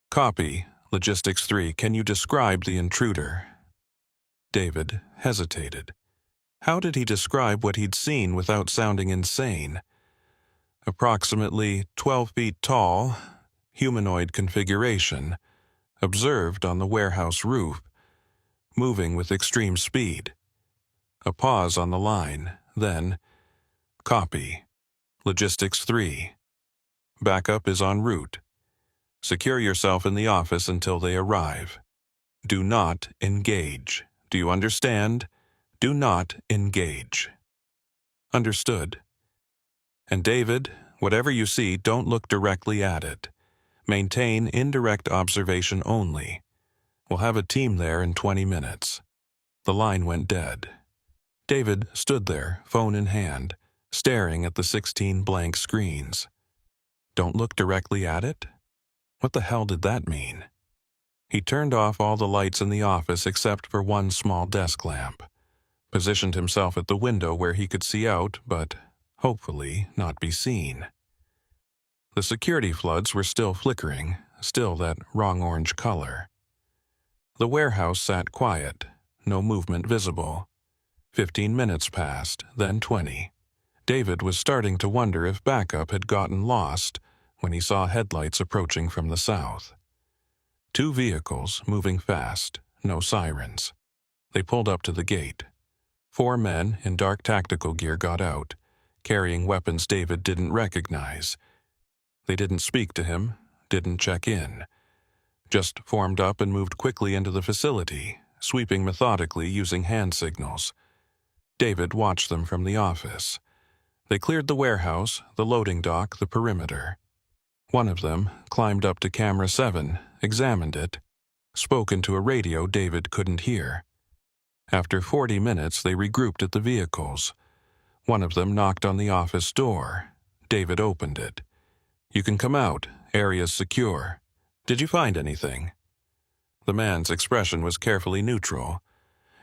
"Copy. Logistics 3, can you describe the intruder?" David hesitated. How did he describe what he'd seen without sounding insane? Approximately 12 feet tall, humanoid configuration, observed on the warehouse roof, moving with extreme speed. A pause on the line, then, "Copy. Logistics 3. Backup is en route. Secure yourself in the office until they arrive. Do not engage. Do you understand? Do not engage." Understood. "And David, whatever you see, don't look directly at it. Maintain indirect observation only. We'll have a team there in 20 minutes. The line went dead. David stood there, phone in hand, staring at the 16 blank screens. Don't look directly at it? What the hell did that mean? He turned off all the lights in the office except for one small desk lamp, positioned himself at the window where he could see out, but, hopefully, not be seen. The security floods were still flickering, still that wrong orange color. The warehouse sat quiet, no movement visible. 15 minutes passed, then 20. David was starting to wonder if backup had gotten lost when he saw headlights approaching from the south. 2 vehicles, moving fast, no sirens. They pulled up to the gate. 4 men in dark tactical gear got out, carrying weapons David didn't recognize. They didn't speak to him, didn't check in. Just formed up and moved quickly into the facility, sweeping methodically using hand signals. David watched them from the office. They cleared the warehouse, the loading dock, the perimeter. One of them climbed up to camera 7, examined it, spoke into a radio David couldn't hear. After 40 minutes, they regrouped at the vehicles. One of them knocked on the office door. David opened it. "You can come out. Area's secure. Did you find anything?" The man's expression was carefully neutral.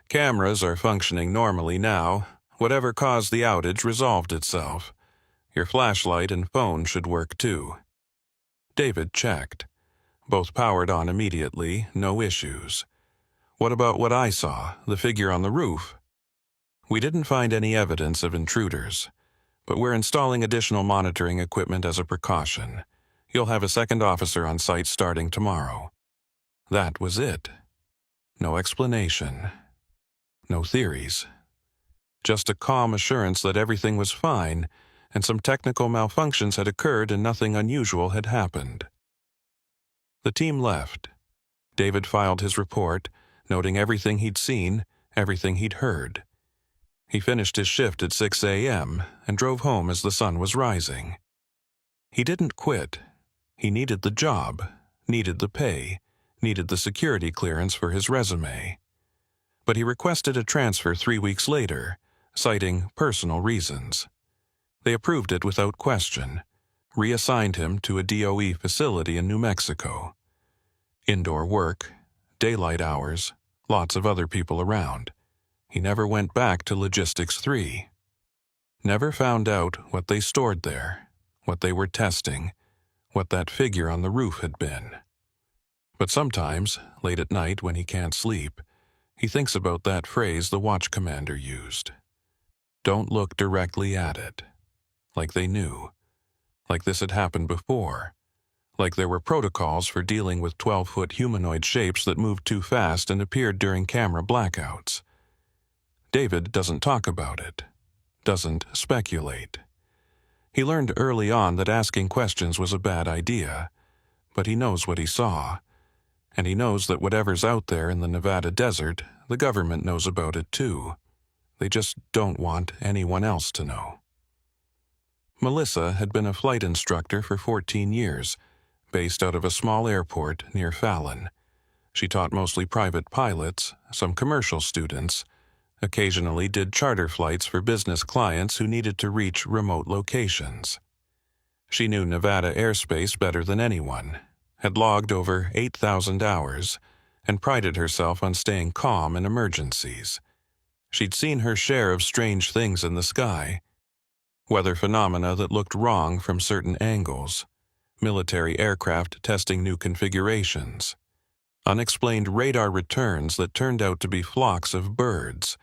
"Cameras are functioning normally now. Whatever caused the outage resolved itself. Your flashlight and phone should work too." David checked. Both powered on immediately, no issues. "What about what I saw, the figure on the roof?" "We didn't find any evidence of intruders, but we're installing additional monitoring equipment as a precaution. You'll have a second officer on site starting tomorrow." That was it. No explanation. No theories. Just a calm assurance that everything was fine and some technical malfunctions had occurred and nothing unusual had happened. The team left. David filed his report, noting everything he'd seen, everything he'd heard. He finished his shift at 6 a.m. and drove home as the sun was rising. He didn't quit. He needed the job, needed the pay, needed the security clearance for his resume. But he requested a transfer 3 weeks later, citing personal reasons. They approved it without question, reassigned him to a DOE facility in New Mexico. Indoor work, daylight hours, lots of other people around. He never went back to Logistics 3. Never found out what they stored there, what they were testing, what that figure on the roof had been. But sometimes, late at night when he can't sleep, he thinks about that phrase the watch commander used. Don't look directly at it. Like they knew. Like this had happened before. Like there were protocols for dealing with 12-foot humanoid shapes that moved too fast and appeared during camera blackouts. David doesn't talk about it. Doesn't speculate. He learned early on that asking questions was a bad idea, but he knows what he saw. And he knows that whatever's out there in the Nevada desert, the government knows about it too. They just don't want anyone else to know. Melissa had been a flight instructor for 14 years, based out of a small airport near Fallon. She taught mostly private pilots, some commercial students, occasionally did charter flights for business clients who needed to reach remote locations. She knew Nevada airspace better than anyone, had logged over 8,000 hours, and prided herself on staying calm in emergencies. She'd seen her share of strange things in the sky, weather phenomena that looked wrong from certain angles, military aircraft testing new configurations, unexplained radar returns that turned out to be flocks of birds,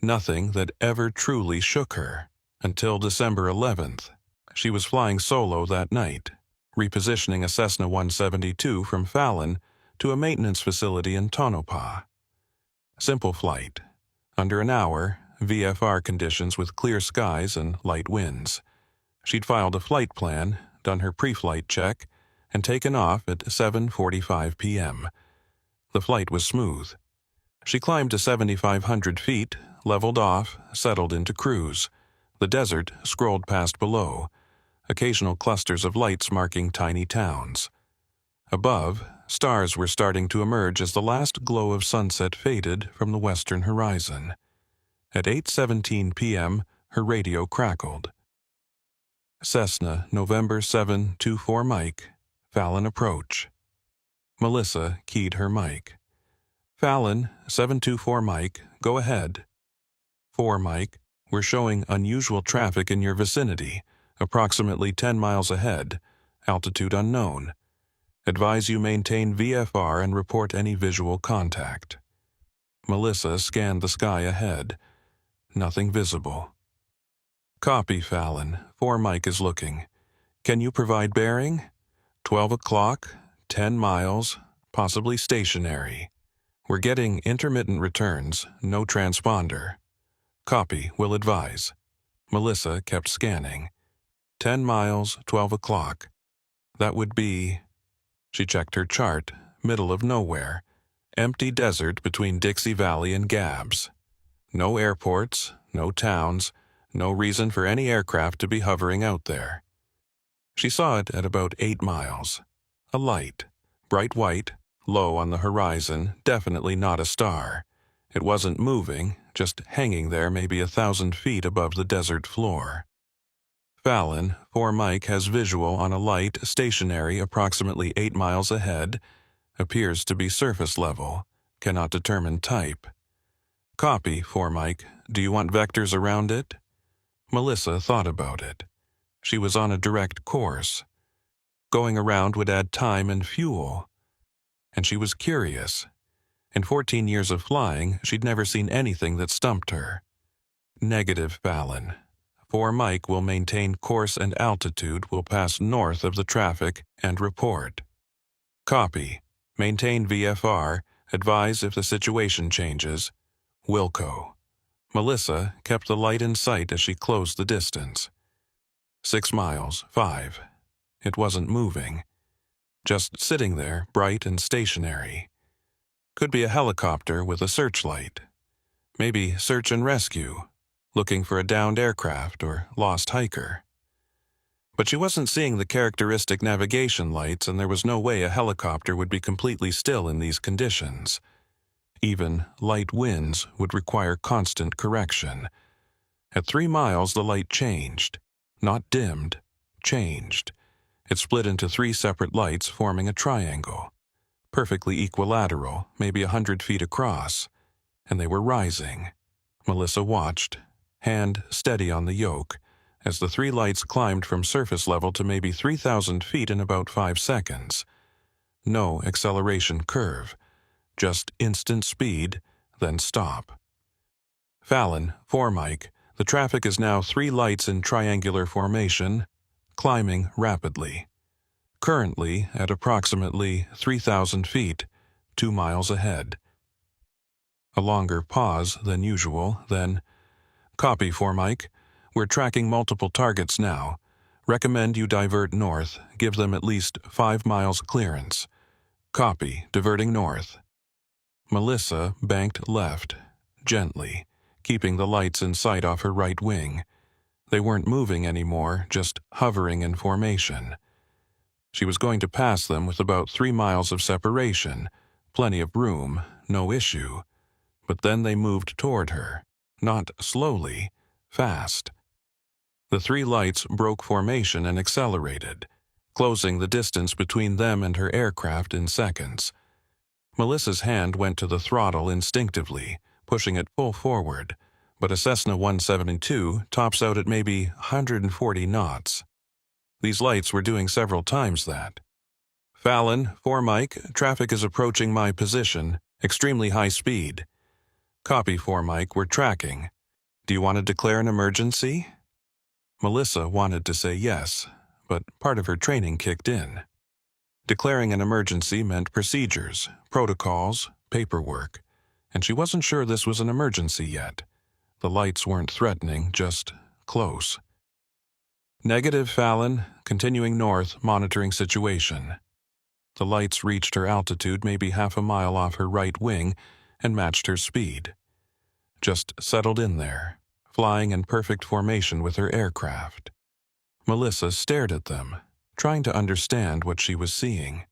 nothing that ever truly shook her, until December 11th. She was flying solo that night, repositioning a Cessna 172 from Fallon to a maintenance facility in Tonopah. Simple flight. Under an hour, VFR conditions with clear skies and light winds. She'd filed a flight plan, done her pre-flight check, and taken off at 7:45 p.m. The flight was smooth. She climbed to 7,500 feet, leveled off, settled into cruise. The desert scrolled past below, occasional clusters of lights marking tiny towns. Above, stars were starting to emerge as the last glow of sunset faded from the western horizon. At 8:17 p.m., her radio crackled. Cessna, November 724 Mike, Fallon approach. Melissa keyed her mic. Fallon, 724 Mike, go ahead. 4 Mike, we're showing unusual traffic in your vicinity, approximately 10 miles ahead, altitude unknown. Advise you maintain VFR and report any visual contact. Melissa scanned the sky ahead. Nothing visible. Copy, Fallon. 4 Mike is looking. Can you provide bearing? 12 o'clock, 10 miles, possibly stationary. We're getting intermittent returns, no transponder. Copy, will advise. Melissa kept scanning. 10 miles, 12 o'clock. That would be... She checked her chart, middle of nowhere. Empty desert between Dixie Valley and Gabbs. No airports, no towns, no reason for any aircraft to be hovering out there. She saw it at about 8 miles. A light, bright white, low on the horizon, definitely not a star. It wasn't moving, just hanging there maybe 1,000 feet above the desert floor. Fallon, 4 Mike has visual on a light stationary approximately 8 miles ahead, appears to be surface level, cannot determine type. Copy, 4 Mike, do you want vectors around it? Melissa thought about it. She was on a direct course. Going around would add time and fuel. And she was curious. In 14 years of flying, she'd never seen anything that stumped her. Negative, Fallon. 4 Mike will maintain course and altitude will pass north of the traffic and report. Copy. Maintain VFR. Advise if the situation changes. Wilco. Melissa kept the light in sight as she closed the distance. 6 miles, 5. It wasn't moving. Just sitting there, bright and stationary. Could be a helicopter with a searchlight. Maybe search and rescue, looking for a downed aircraft or lost hiker. But she wasn't seeing the characteristic navigation lights, and there was no way a helicopter would be completely still in these conditions. Even light winds would require constant correction. At 3 miles, the light changed. Not dimmed, changed. It split into 3 separate lights forming a triangle. Perfectly equilateral, maybe 100 feet across. And they were rising. Melissa watched, hand steady on the yoke, as the 3 lights climbed from surface level to maybe 3,000 feet in about 5 seconds. No acceleration curve, just instant speed, then stop. Fallon, 4 Mike, the traffic is now 3 lights in triangular formation, climbing rapidly. Currently at approximately 3,000 feet, 2 miles ahead. A longer pause than usual, then, copy, 4 Mike. We're tracking multiple targets now. Recommend you divert north, give them at least 5 miles clearance. Copy, diverting north. Melissa banked left, gently, keeping the lights in sight off her right wing. They weren't moving anymore, just hovering in formation. She was going to pass them with about 3 miles of separation, plenty of room, no issue. But then they moved toward her, not slowly, fast. The 3 lights broke formation and accelerated, closing the distance between them and her aircraft in seconds. Melissa's hand went to the throttle instinctively, pushing it full forward, but a Cessna 172 tops out at maybe 140 knots. These lights were doing several times that. Fallon, 4 Mike, traffic is approaching my position, extremely high speed. Copy, 4 Mike, we're tracking. Do you want to declare an emergency? Melissa wanted to say yes, but part of her training kicked in. Declaring an emergency meant procedures, protocols, paperwork, and she wasn't sure this was an emergency yet. The lights weren't threatening, just close. Negative, Fallon, continuing north, monitoring situation. The lights reached her altitude maybe half a mile off her right wing and matched her speed. Just settled in there, flying in perfect formation with her aircraft. Melissa stared at them, trying to understand what she was seeing.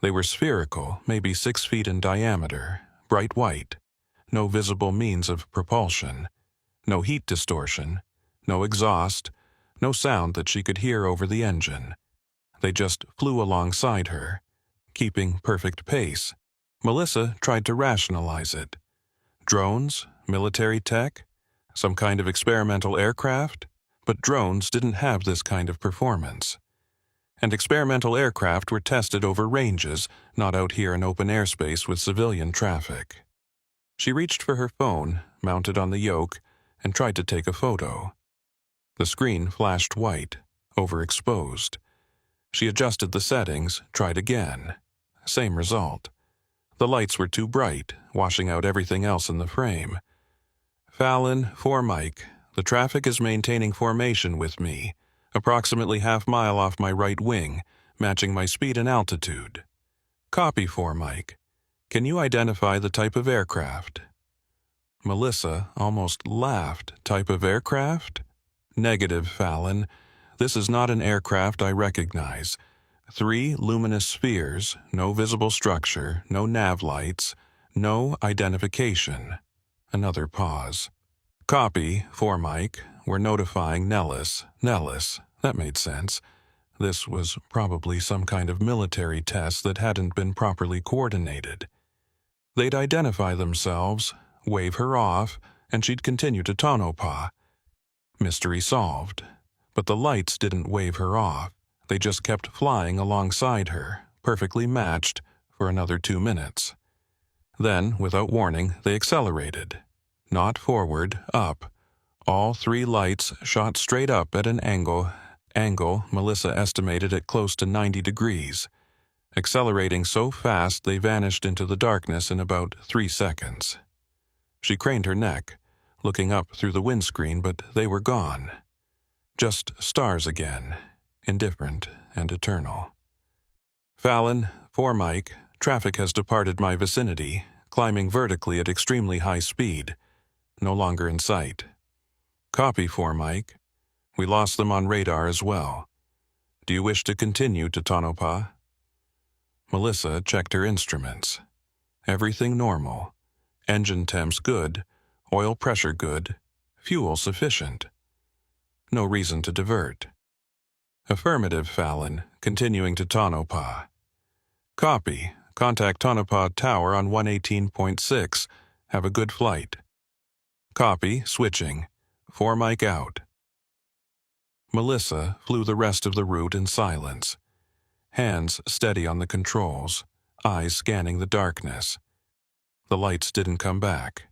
They were spherical, maybe 6 feet in diameter, bright white, no visible means of propulsion, no heat distortion, no exhaust, no sound that she could hear over the engine. They just flew alongside her, keeping perfect pace. Melissa tried to rationalize it. Drones? Military tech? Some kind of experimental aircraft? But drones didn't have this kind of performance. And experimental aircraft were tested over ranges, not out here in open airspace with civilian traffic. She reached for her phone, mounted on the yoke, and tried to take a photo. The screen flashed white, overexposed. She adjusted the settings, tried again. Same result. The lights were too bright, washing out everything else in the frame. Fallon, 4 Mike, the traffic is maintaining formation with me, approximately half-mile off my right wing, matching my speed and altitude. Copy, 4 Mike. Can you identify the type of aircraft? Melissa almost laughed. Type of aircraft? Negative, Fallon. This is not an aircraft I recognize. 3 luminous spheres, no visible structure, no nav lights, no identification. Another pause. Copy, 4 Mike. We're notifying Nellis. Nellis. That made sense. This was probably some kind of military test that hadn't been properly coordinated. They'd identify themselves, wave her off, and she'd continue to Tonopah. Mystery solved. But the lights didn't wave her off. They just kept flying alongside her, perfectly matched, for another 2 minutes. Then, without warning, they accelerated. Not forward, up. All 3 lights shot straight up at an angle Melissa estimated at close to 90 degrees. Accelerating so fast they vanished into the darkness in about 3 seconds. She craned her neck, looking up through the windscreen, but they were gone. Just stars again, indifferent and eternal. Fallon, 4 Mike, traffic has departed my vicinity, climbing vertically at extremely high speed. No longer in sight. Copy, 4 Mike. We lost them on radar as well. Do you wish to continue to Tonopah? Melissa checked her instruments. Everything normal. Engine temps good, oil pressure good, fuel sufficient. No reason to divert. Affirmative, Fallon, continuing to Tonopah. Copy. Contact Tonopah Tower on 118.6. Have a good flight. Copy. Switching. 4 Mike out. Melissa flew the rest of the route in silence. Hands steady on the controls, eyes scanning the darkness. The lights didn't come back.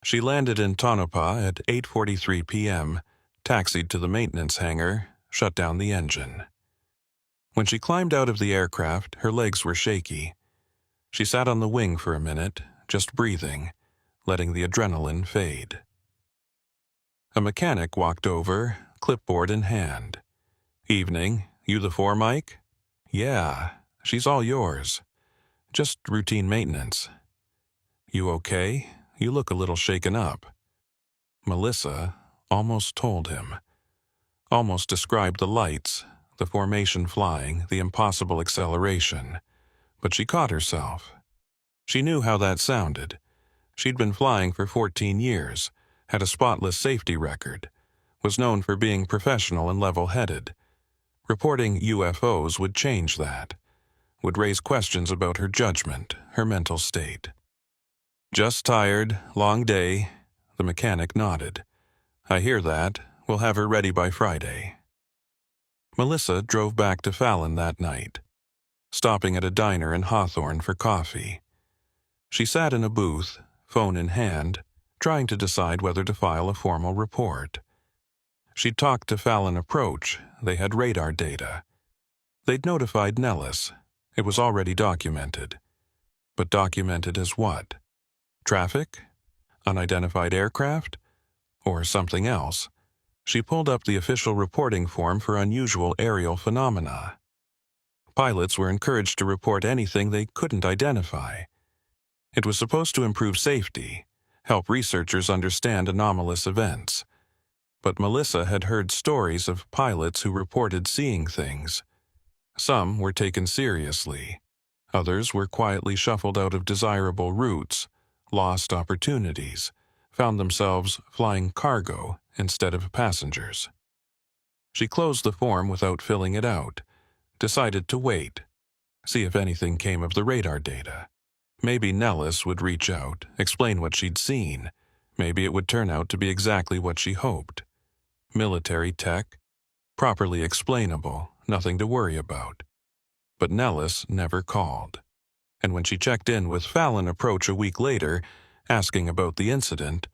She landed in Tonopah at 8:43 p.m., taxied to the maintenance hangar, shut down the engine. When she climbed out of the aircraft, her legs were shaky. She sat on the wing for a minute, just breathing, letting the adrenaline fade. A mechanic walked over, clipboard in hand. Evening, you the 4 Mike? Yeah, she's all yours. Just routine maintenance. You okay? You look a little shaken up. Melissa almost told him. Almost described the lights, the formation flying, the impossible acceleration. But she caught herself. She knew how that sounded. She'd been flying for 14 years, had a spotless safety record, was known for being professional and level-headed. Reporting UFOs would change that, would raise questions about her judgment, her mental state. Just tired, long day, the mechanic nodded. I hear that. We'll have her ready by Friday. Melissa drove back to Fallon that night, stopping at a diner in Hawthorne for coffee. She sat in a booth, phone in hand, trying to decide whether to file a formal report. She'd talked to Fallon Approach. They had radar data. They'd notified Nellis. It was already documented. But documented as what? Traffic? Unidentified aircraft? Or something else? She pulled up the official reporting form for unusual aerial phenomena. Pilots were encouraged to report anything they couldn't identify. It was supposed to improve safety, help researchers understand anomalous events. But Melissa had heard stories of pilots who reported seeing things. Some were taken seriously. Others were quietly shuffled out of desirable routes, lost opportunities, found themselves flying cargo instead of passengers. She closed the form without filling it out, decided to wait, see if anything came of the radar data. Maybe Nellis would reach out, explain what she'd seen. Maybe it would turn out to be exactly what she hoped. Military tech, properly explainable, nothing to worry about. But Nellis never called. And when she checked in with Fallon Approach a week later, asking about the incident,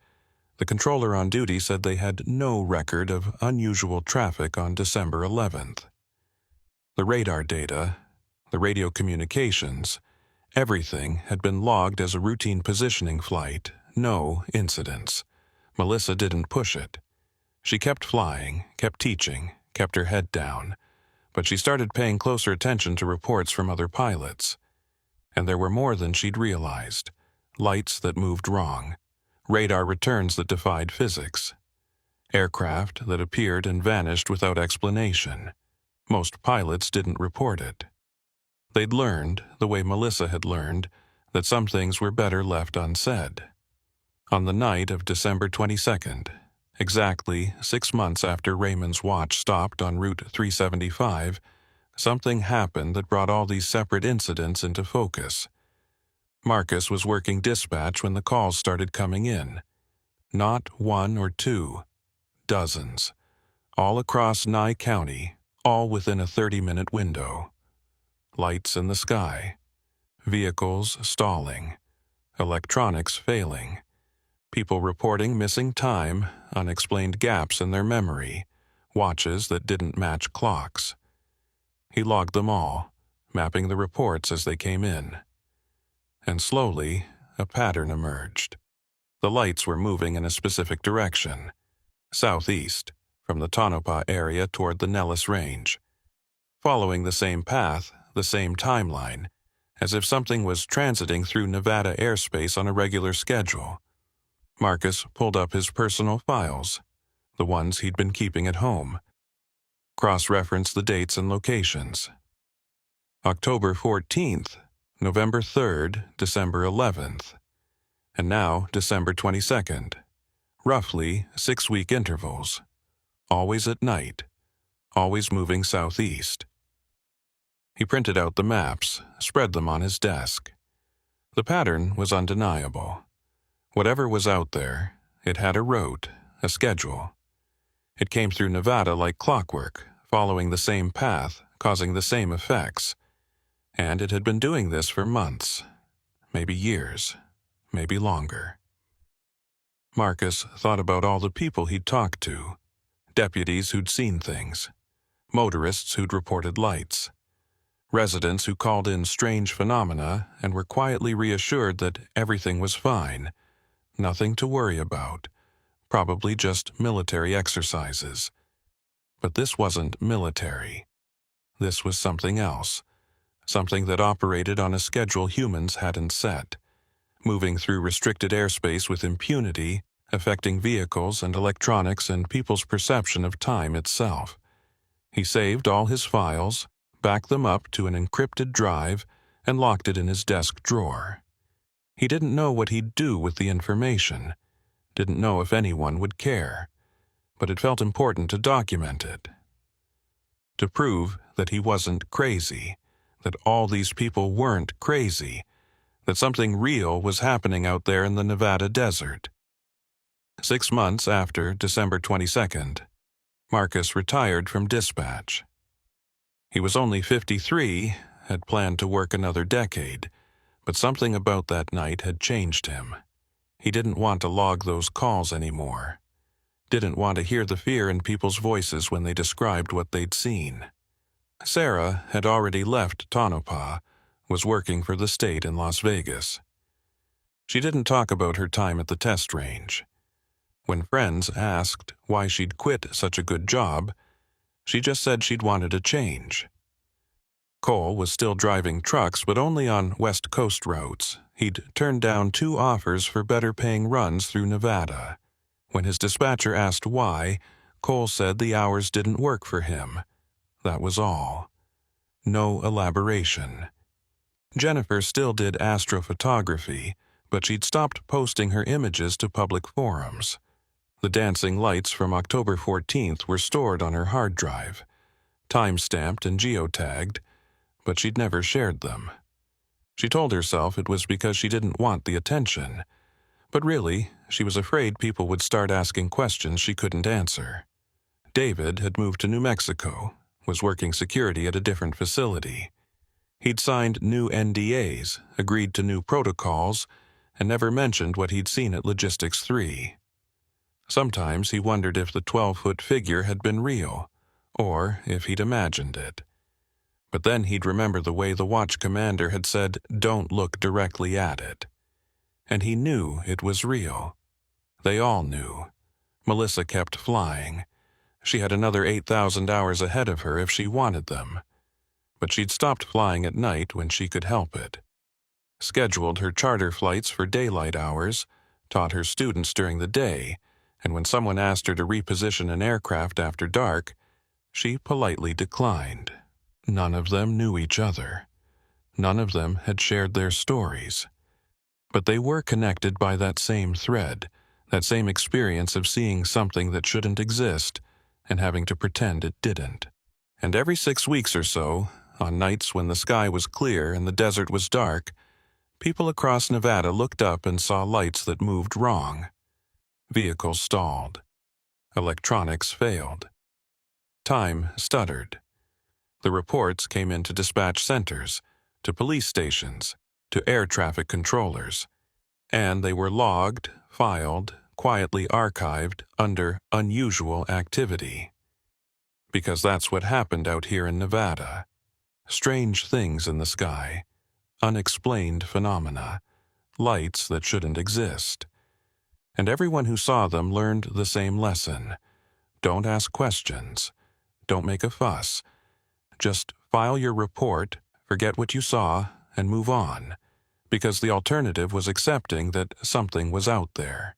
the controller on duty said they had no record of unusual traffic on December 11th. The radar data, the radio communications, everything had been logged as a routine positioning flight, no incidents. Melissa didn't push it. She kept flying, kept teaching, kept her head down, but she started paying closer attention to reports from other pilots. And there were more than she'd realized. Lights that moved wrong, radar returns that defied physics, aircraft that appeared and vanished without explanation. Most pilots didn't report it. They'd learned, the way Melissa had learned, that some things were better left unsaid. On the night of December 22nd, exactly 6 months after Raymond's watch stopped on Route 375, something happened that brought all these separate incidents into focus. Marcus was working dispatch when the calls started coming in. Not one or two, dozens. All across Nye County, all within a 30-minute window. Lights in the sky. Vehicles stalling. Electronics failing. People reporting missing time, unexplained gaps in their memory, watches that didn't match clocks. He logged them all, mapping the reports as they came in. And slowly, a pattern emerged. The lights were moving in a specific direction, southeast, from the Tonopah area toward the Nellis Range, following the same path, the same timeline, as if something was transiting through Nevada airspace on a regular schedule. Marcus pulled up his personal files, the ones he'd been keeping at home, cross-referenced the dates and locations. October 14th, November 3rd, December 11th, and now December 22nd, roughly 6-week intervals, always at night, always moving southeast. He printed out the maps, spread them on his desk. The pattern was undeniable. Whatever was out there, it had a route, a schedule. It came through Nevada like clockwork, following the same path, causing the same effects. And it had been doing this for months, maybe years, maybe longer. Marcus thought about all the people he'd talked to, deputies who'd seen things, motorists who'd reported lights, residents who called in strange phenomena and were quietly reassured that everything was fine, nothing to worry about, probably just military exercises. But this wasn't military. This was something else, something that operated on a schedule humans hadn't set, moving through restricted airspace with impunity, affecting vehicles and electronics and people's perception of time itself. He saved all his files, backed them up to an encrypted drive, and locked it in his desk drawer. He didn't know what he'd do with the information, didn't know if anyone would care, but it felt important to document it. To prove that he wasn't crazy, that all these people weren't crazy, that something real was happening out there in the Nevada desert. 6 months after December 22nd, Marcus retired from dispatch. He was only 53, had planned to work another decade, but something about that night had changed him. He didn't want to log those calls anymore. Didn't want to hear the fear in people's voices when they described what they'd seen. Sarah had already left Tonopah, was working for the state in Las Vegas. She didn't talk about her time at the test range. When friends asked why she'd quit such a good job, she just said she'd wanted a change. Cole was still driving trucks, but only on West Coast routes. He'd turned down 2 offers for better-paying runs through Nevada. When his dispatcher asked why, Cole said the hours didn't work for him. That was all. No elaboration. Jennifer still did astrophotography, but she'd stopped posting her images to public forums. The dancing lights from October 14th were stored on her hard drive, time-stamped and geotagged, but she'd never shared them. She told herself it was because she didn't want the attention, but really, she was afraid people would start asking questions she couldn't answer. David had moved to New Mexico, was working security at a different facility. He'd signed new NDAs, agreed to new protocols, and never mentioned what he'd seen at Logistics 3. Sometimes he wondered if the 12-foot figure had been real, or if he'd imagined it. But then he'd remember the way the watch commander had said, "Don't look directly at it." And he knew it was real. They all knew. Melissa kept flying. She had another 8,000 hours ahead of her if she wanted them. But she'd stopped flying at night when she could help it. Scheduled her charter flights for daylight hours, taught her students during the day, and when someone asked her to reposition an aircraft after dark, she politely declined. None of them knew each other. None of them had shared their stories. But they were connected by that same thread, that same experience of seeing something that shouldn't exist and having to pretend it didn't. And every 6 weeks or so, on nights when the sky was clear and the desert was dark, people across Nevada looked up and saw lights that moved wrong. Vehicles stalled. Electronics failed. Time stuttered. The reports came into dispatch centers, to police stations, to air traffic controllers, and they were logged, filed, quietly archived under unusual activity. Because that's what happened out here in Nevada. Strange things in the sky, unexplained phenomena, lights that shouldn't exist. And everyone who saw them learned the same lesson. Don't ask questions. Don't make a fuss. Just file your report, forget what you saw, and move on, because the alternative was accepting that something was out there.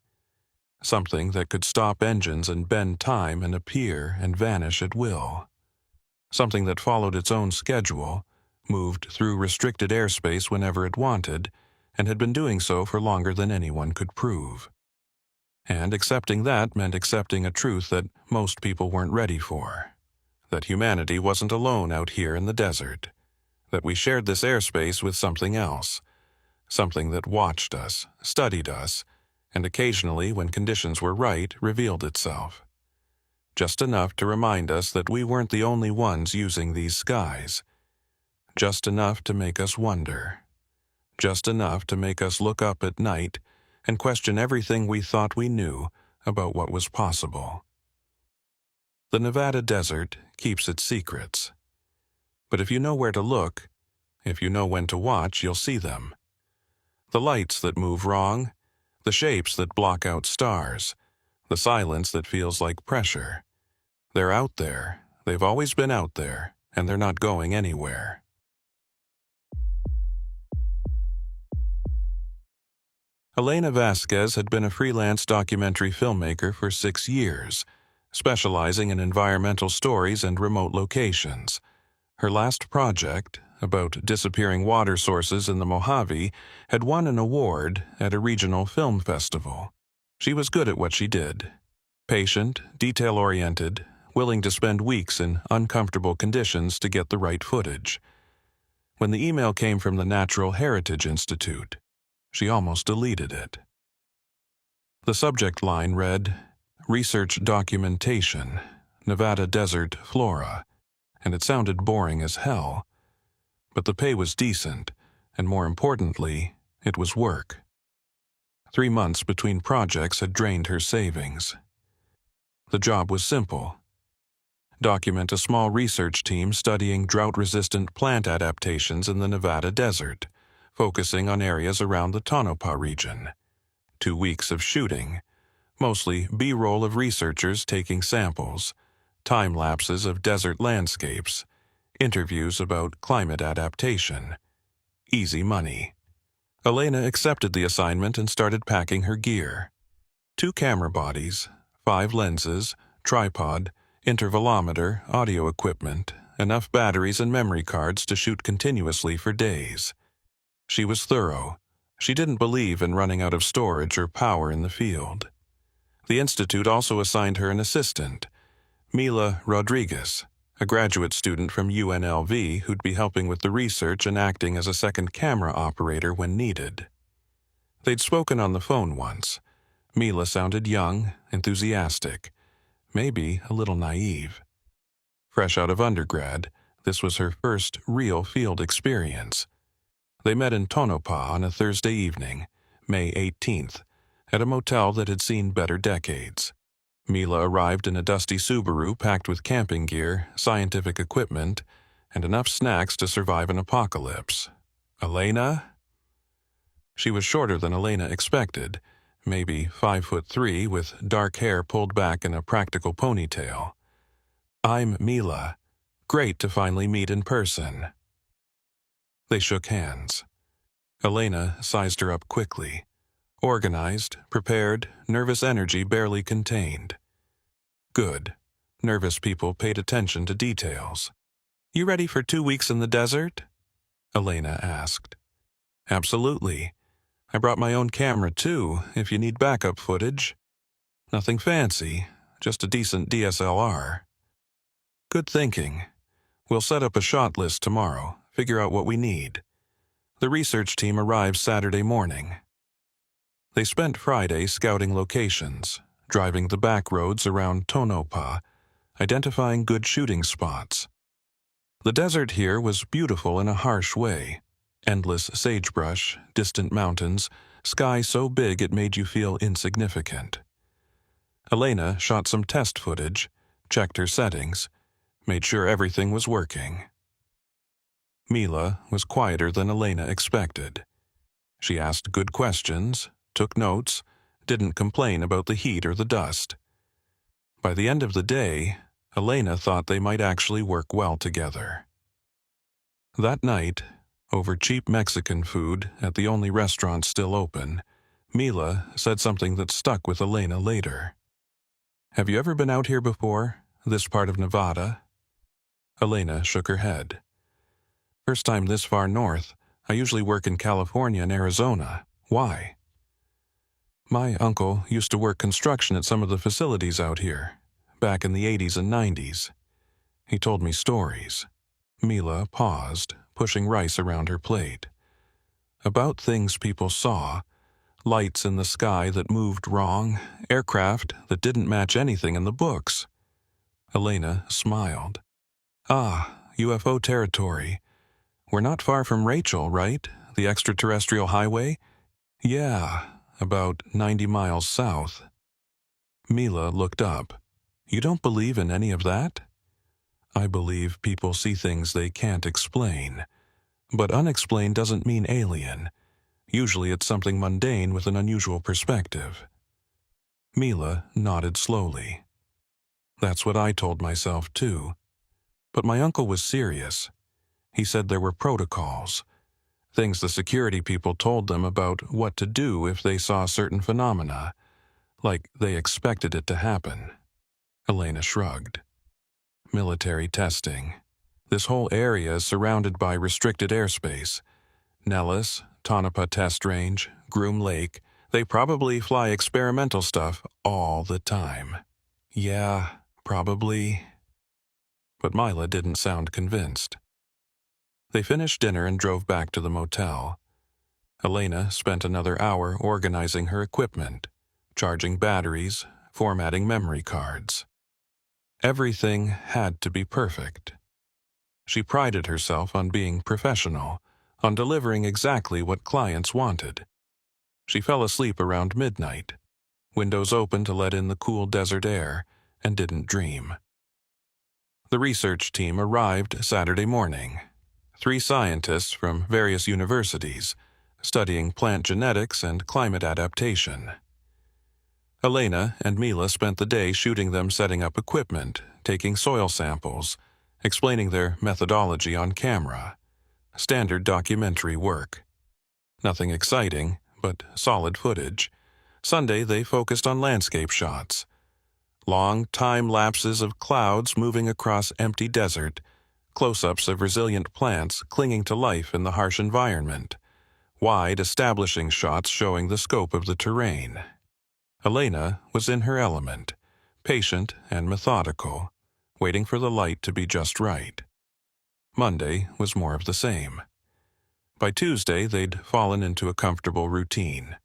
Something that could stop engines and bend time and appear and vanish at will. Something that followed its own schedule, moved through restricted airspace whenever it wanted, and had been doing so for longer than anyone could prove. And accepting that meant accepting a truth that most people weren't ready for. That humanity wasn't alone out here in the desert. That we shared this airspace with something else. Something that watched us, studied us, and occasionally, when conditions were right, revealed itself. Just enough to remind us that we weren't the only ones using these skies. Just enough to make us wonder. Just enough to make us look up at night and question everything we thought we knew about what was possible. The Nevada desert keeps its secrets. But if you know where to look, if you know when to watch, you'll see them. The lights that move wrong, the shapes that block out stars, the silence that feels like pressure. They're out there, they've always been out there, and they're not going anywhere. Elena Vasquez had been a freelance documentary filmmaker for 6 years, specializing in environmental stories and remote locations. Her last project, about disappearing water sources in the Mojave, had won an award at a regional film festival. She was good at what she did. Patient, detail-oriented, willing to spend weeks in uncomfortable conditions to get the right footage. When the email came from the Natural Heritage Institute, she almost deleted it. The subject line read, "Research Documentation, Nevada Desert Flora," and it sounded boring as hell. But the pay was decent, and more importantly, it was work. 3 months between projects had drained her savings. The job was simple. Document a small research team studying drought-resistant plant adaptations in the Nevada desert, focusing on areas around the Tonopah region. 2 weeks of shooting, mostly B-roll of researchers taking samples, time-lapses of desert landscapes, interviews about climate adaptation. Easy money. Elena accepted the assignment and started packing her gear. 2 camera bodies, 5 lenses, tripod, intervalometer, audio equipment, enough batteries and memory cards to shoot continuously for days. She was thorough. She didn't believe in running out of storage or power in the field. The Institute also assigned her an assistant, Mila Rodriguez, a graduate student from UNLV who'd be helping with the research and acting as a second camera operator when needed. They'd spoken on the phone once. Mila sounded young, enthusiastic, maybe a little naive. Fresh out of undergrad, this was her first real field experience. They met in Tonopah on a Thursday evening, May 18th, at a motel that had seen better decades. Mila arrived in a dusty Subaru packed with camping gear, scientific equipment, and enough snacks to survive an apocalypse. Elena? She was shorter than Elena expected, maybe 5'3" with dark hair pulled back in a practical ponytail. I'm Mila. Great to finally meet in person. They shook hands. Elena sized her up quickly. Organized, prepared, nervous energy barely contained. Good. Nervous people paid attention to details. You ready for 2 weeks in the desert? Elena asked. Absolutely. I brought my own camera too, if you need backup footage. Nothing fancy, just a decent DSLR. Good thinking. We'll set up a shot list tomorrow, figure out what we need. The research team arrives Saturday morning. They spent Friday scouting locations, driving the back roads around Tonopah, identifying good shooting spots. The desert here was beautiful in a harsh way. Endless sagebrush, distant mountains, sky so big it made you feel insignificant. Elena shot some test footage, checked her settings, made sure everything was working. Mila was quieter than Elena expected. She asked good questions, took notes, didn't complain about the heat or the dust. By the end of the day, Elena thought they might actually work well together. That night, over cheap Mexican food at the only restaurant still open, Mila said something that stuck with Elena later. Have you ever been out here before, this part of Nevada? Elena shook her head. First time this far north. I usually work in California and Arizona. Why? My uncle used to work construction at some of the facilities out here, back in the 80s and 90s. He told me stories. Mila paused, pushing rice around her plate. About things people saw, lights in the sky that moved wrong, aircraft that didn't match anything in the books. Elena smiled. Ah, UFO territory. We're not far from Rachel, right? The extraterrestrial highway? Yeah, about 90 miles south. Mila looked up. You don't believe in any of that? I believe people see things they can't explain. But unexplained doesn't mean alien. Usually it's something mundane with an unusual perspective. Mila nodded slowly. That's what I told myself too. But my uncle was serious. He said there were protocols, things the security people told them about what to do if they saw certain phenomena, like they expected it to happen. Elena shrugged. Military testing. This whole area is surrounded by restricted airspace. Nellis, Tonopah Test Range, Groom Lake, they probably fly experimental stuff all the time. Yeah, probably. But Mila didn't sound convinced. They finished dinner and drove back to the motel. Elena spent another hour organizing her equipment, charging batteries, formatting memory cards. Everything had to be perfect. She prided herself on being professional, on delivering exactly what clients wanted. She fell asleep around midnight, windows open to let in the cool desert air, and didn't dream. The research team arrived Saturday morning. 3 scientists from various universities, studying plant genetics and climate adaptation. Elena and Mila spent the day shooting them setting up equipment, taking soil samples, explaining their methodology on camera. Standard documentary work. Nothing exciting, but solid footage. Sunday they focused on landscape shots. Long time lapses of clouds moving across empty desert, close-ups of resilient plants clinging to life in the harsh environment, wide establishing shots showing the scope of the terrain. Elena was in her element, patient and methodical, waiting for the light to be just right. Monday was more of the same. By Tuesday, they'd fallen into a comfortable routine.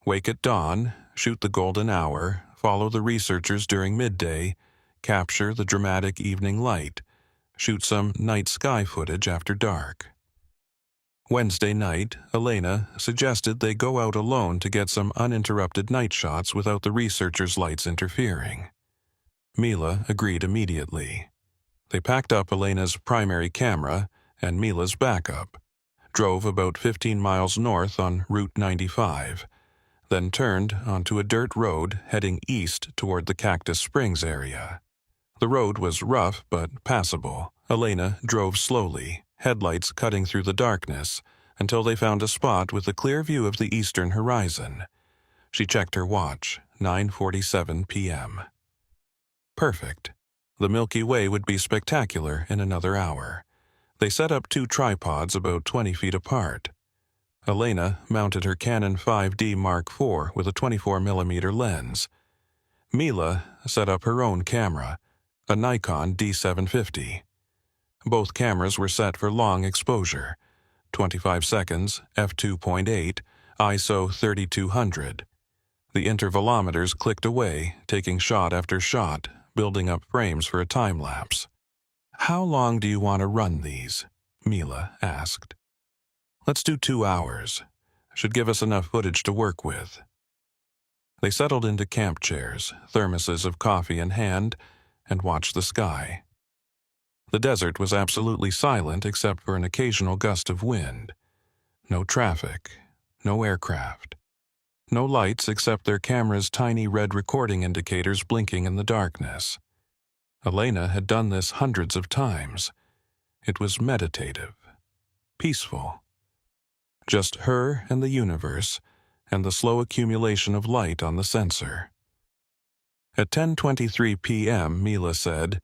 Wake at dawn, shoot the golden hour, follow the researchers during midday, capture the dramatic evening light, shoot some night sky footage after dark. Wednesday night, Elena suggested they go out alone to get some uninterrupted night shots without the researchers' lights interfering. Mila agreed immediately. They packed up Elena's primary camera and Mila's backup, drove about 15 miles north on Route 95, then turned onto a dirt road heading east toward the Cactus Springs area. The road was rough but passable. Elena drove slowly, headlights cutting through the darkness, until they found a spot with a clear view of the eastern horizon. She checked her watch, 9:47 p.m. Perfect. The Milky Way would be spectacular in another hour. They set up 2 tripods about 20 feet apart. Elena mounted her Canon 5D Mark IV with a 24mm lens. Mila set up her own camera, a Nikon D750. Both cameras were set for long exposure, 25 seconds, f2.8, ISO 3200. The intervalometers clicked away, taking shot after shot, building up frames for a time-lapse. "How long do you want to run these?" Mila asked. "Let's do 2 hours. Should give us enough footage to work with." They settled into camp chairs, thermoses of coffee in hand, and watched the sky. The desert was absolutely silent except for an occasional gust of wind. No traffic, no aircraft. No lights except their camera's tiny red recording indicators blinking in the darkness. Elena had done this hundreds of times. It was meditative, peaceful. Just her and the universe, and the slow accumulation of light on the sensor. At 10:23 p.m., Mila said,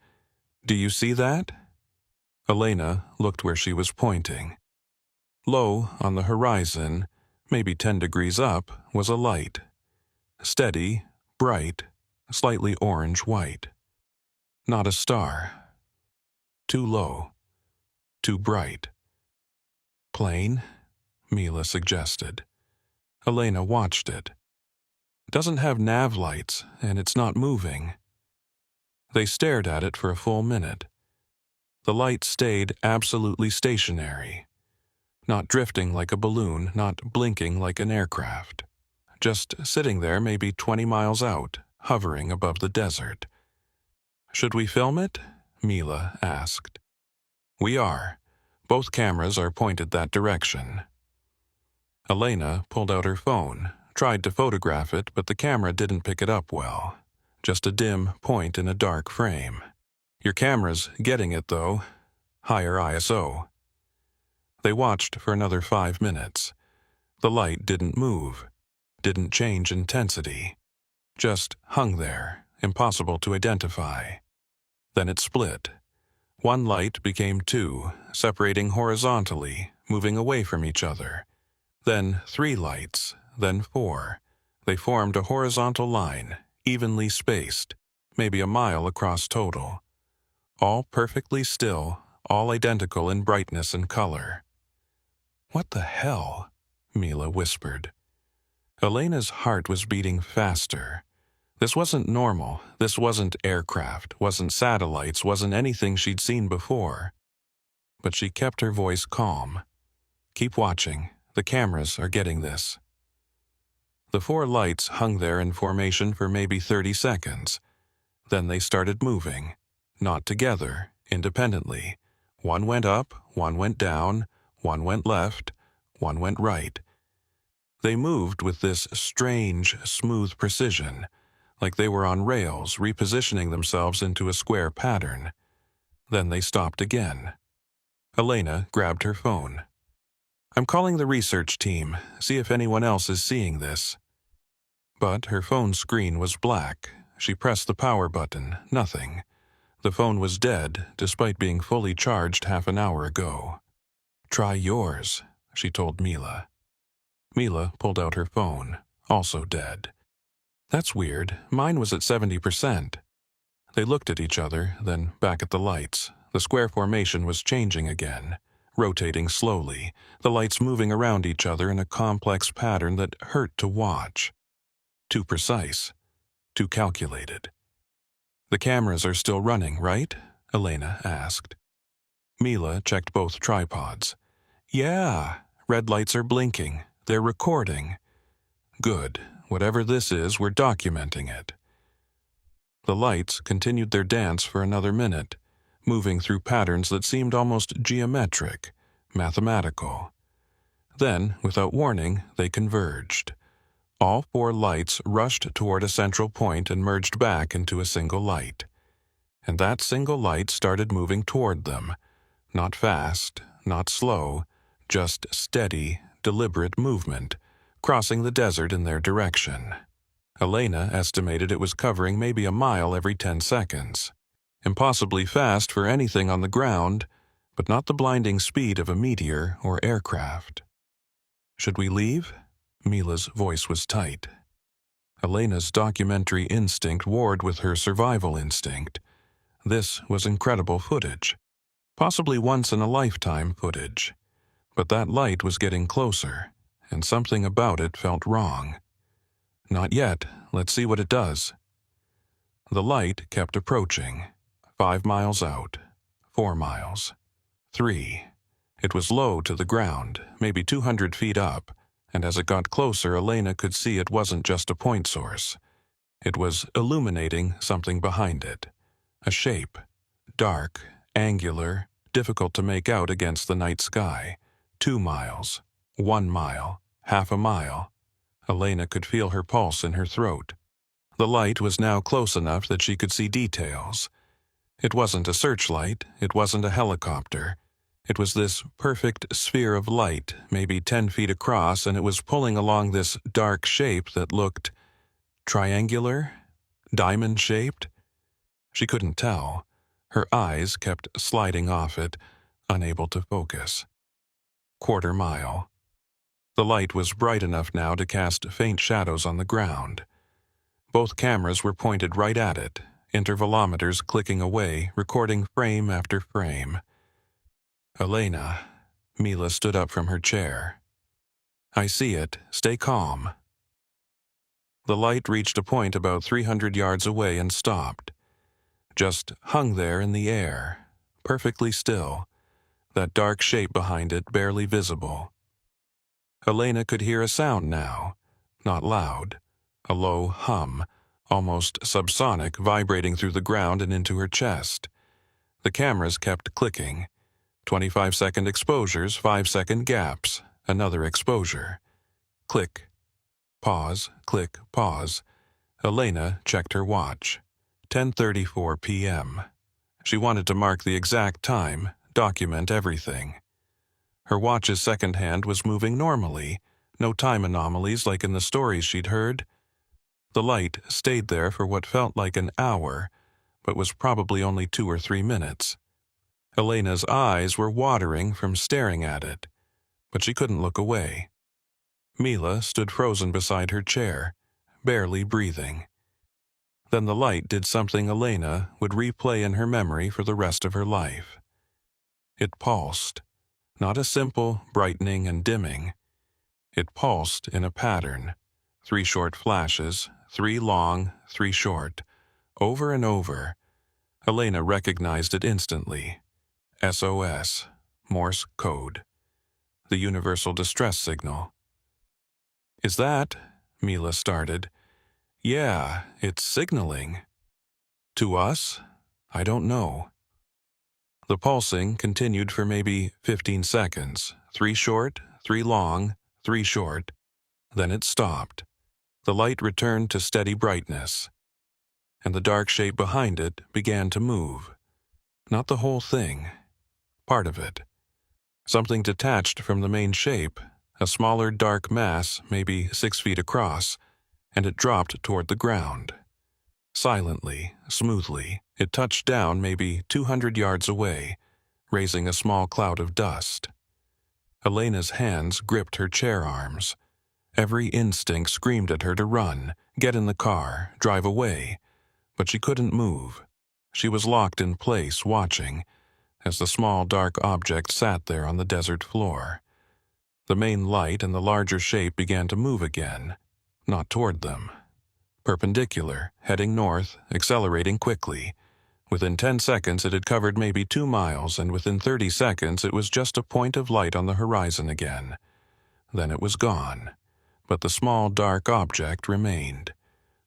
"Do you see that?" Elena looked where she was pointing. Low on the horizon, maybe 10 degrees up, was a light. Steady, bright, slightly orange-white. Not a star. Too low. Too bright. "Plane?" Mila suggested. Elena watched it. "Doesn't have nav lights, and it's not moving." They stared at it for a full minute. The light stayed absolutely stationary. Not drifting like a balloon, not blinking like an aircraft. Just sitting there maybe 20 miles out, hovering above the desert. "Should we film it?" Mila asked. "We are. Both cameras are pointed that direction." Elena pulled out her phone, tried to photograph it, but the camera didn't pick it up well. Just a dim point in a dark frame. "Your camera's getting it, though. Higher ISO." They watched for another 5 minutes. The light didn't move, didn't change intensity. Just hung there, impossible to identify. Then it split. One light became 2, separating horizontally, moving away from each other. Then 3 lights, then 4. They formed a horizontal line, evenly spaced, maybe a mile across total. All perfectly still, all identical in brightness and color. "What the hell?" Mila whispered. Elena's heart was beating faster. This wasn't normal. This wasn't aircraft, wasn't satellites, wasn't anything she'd seen before. But she kept her voice calm. "Keep watching. The cameras are getting this." The 4 lights hung there in formation for maybe 30 seconds. Then they started moving. Not together, independently. One went up, one went down, one went left, one went right. They moved with this strange, smooth precision, like they were on rails, repositioning themselves into a square pattern. Then they stopped again. Elena grabbed her phone. "I'm calling the research team, see if anyone else is seeing this." But her phone screen was black. She pressed the power button, nothing. The phone was dead, despite being fully charged half an hour ago. "Try yours," she told Mila. Mila pulled out her phone, also dead. "That's weird. Mine was at 70%. They looked at each other, then back at the lights. The square formation was changing again, rotating slowly, the lights moving around each other in a complex pattern that hurt to watch. Too precise, too calculated. "The cameras are still running, right?" Elena asked. Mila checked both tripods. "Yeah, red lights are blinking. They're recording." "Good. Whatever this is, we're documenting it." The lights continued their dance for another minute, moving through patterns that seemed almost geometric, mathematical. Then, without warning, they converged. All 4 lights rushed toward a central point and merged back into a single light. And that single light started moving toward them. Not fast, not slow, just steady, deliberate movement, crossing the desert in their direction. Elena estimated it was covering maybe a mile every 10 seconds. Impossibly fast for anything on the ground, but not the blinding speed of a meteor or aircraft. "Should we leave?" Mila's voice was tight. Elena's documentary instinct warred with her survival instinct. This was incredible footage. Possibly once-in-a-lifetime footage. But that light was getting closer, and something about it felt wrong. "Not yet. Let's see what it does." The light kept approaching. 5 miles out. 4 miles. 3. It was low to the ground, maybe 200 feet up, and as it got closer, Elena could see it wasn't just a point source. It was illuminating something behind it. A shape. Dark, angular, difficult to make out against the night sky. 2 miles. 1 mile. Half a mile. Elena could feel her pulse in her throat. The light was now close enough that she could see details. It wasn't a searchlight, it wasn't a helicopter. It was this perfect sphere of light, maybe 10 feet across, and it was pulling along this dark shape that looked triangular, diamond-shaped. She couldn't tell. Her eyes kept sliding off it, unable to focus. 1/4 mile. The light was bright enough now to cast faint shadows on the ground. Both cameras were pointed right at it, intervalometers clicking away, recording frame after frame. "Elena," Mila stood up from her chair. "I see it. Stay calm." The light reached a point about 300 yards away and stopped. Just hung there in the air, perfectly still, that dark shape behind it barely visible. Elena could hear a sound now, not loud, a low hum, almost subsonic, vibrating through the ground and into her chest. The cameras kept clicking. 25-second exposures, 5-second gaps, another exposure. Click. Pause, click, pause. Elena checked her watch. 10:34 p.m. She wanted to mark the exact time, document everything. Her watch's second hand was moving normally, no time anomalies like in the stories she'd heard. The light stayed there for what felt like an hour, but was probably only 2 or 3 minutes. Elena's eyes were watering from staring at it, but she couldn't look away. Mila stood frozen beside her chair, barely breathing. Then the light did something Elena would replay in her memory for the rest of her life. It pulsed, not a simple brightening and dimming. It pulsed in a pattern, 3 short flashes, 3 long, 3 short, over and over. Elena recognized it instantly. SOS, Morse code, the universal distress signal. "Is that?" Mila started. "Yeah, it's signaling." "To us? I don't know." The pulsing continued for maybe 15 seconds, 3 short, 3 long, 3 short. Then it stopped. The light returned to steady brightness, and the dark shape behind it began to move. Not the whole thing. Part of it. Something detached from the main shape, a smaller dark mass, maybe 6 feet across, and it dropped toward the ground. Silently, smoothly, it touched down maybe 200 yards away, raising a small cloud of dust. Elena's hands gripped her chair arms. Every instinct screamed at her to run, get in the car, drive away, but she couldn't move. She was locked in place, watching, as the small dark object sat there on the desert floor. The main light and the larger shape began to move again, not toward them. Perpendicular, heading north, accelerating quickly. Within 10 seconds it had covered maybe 2 miles, and within 30 seconds it was just a point of light on the horizon again. Then it was gone, but the small dark object remained.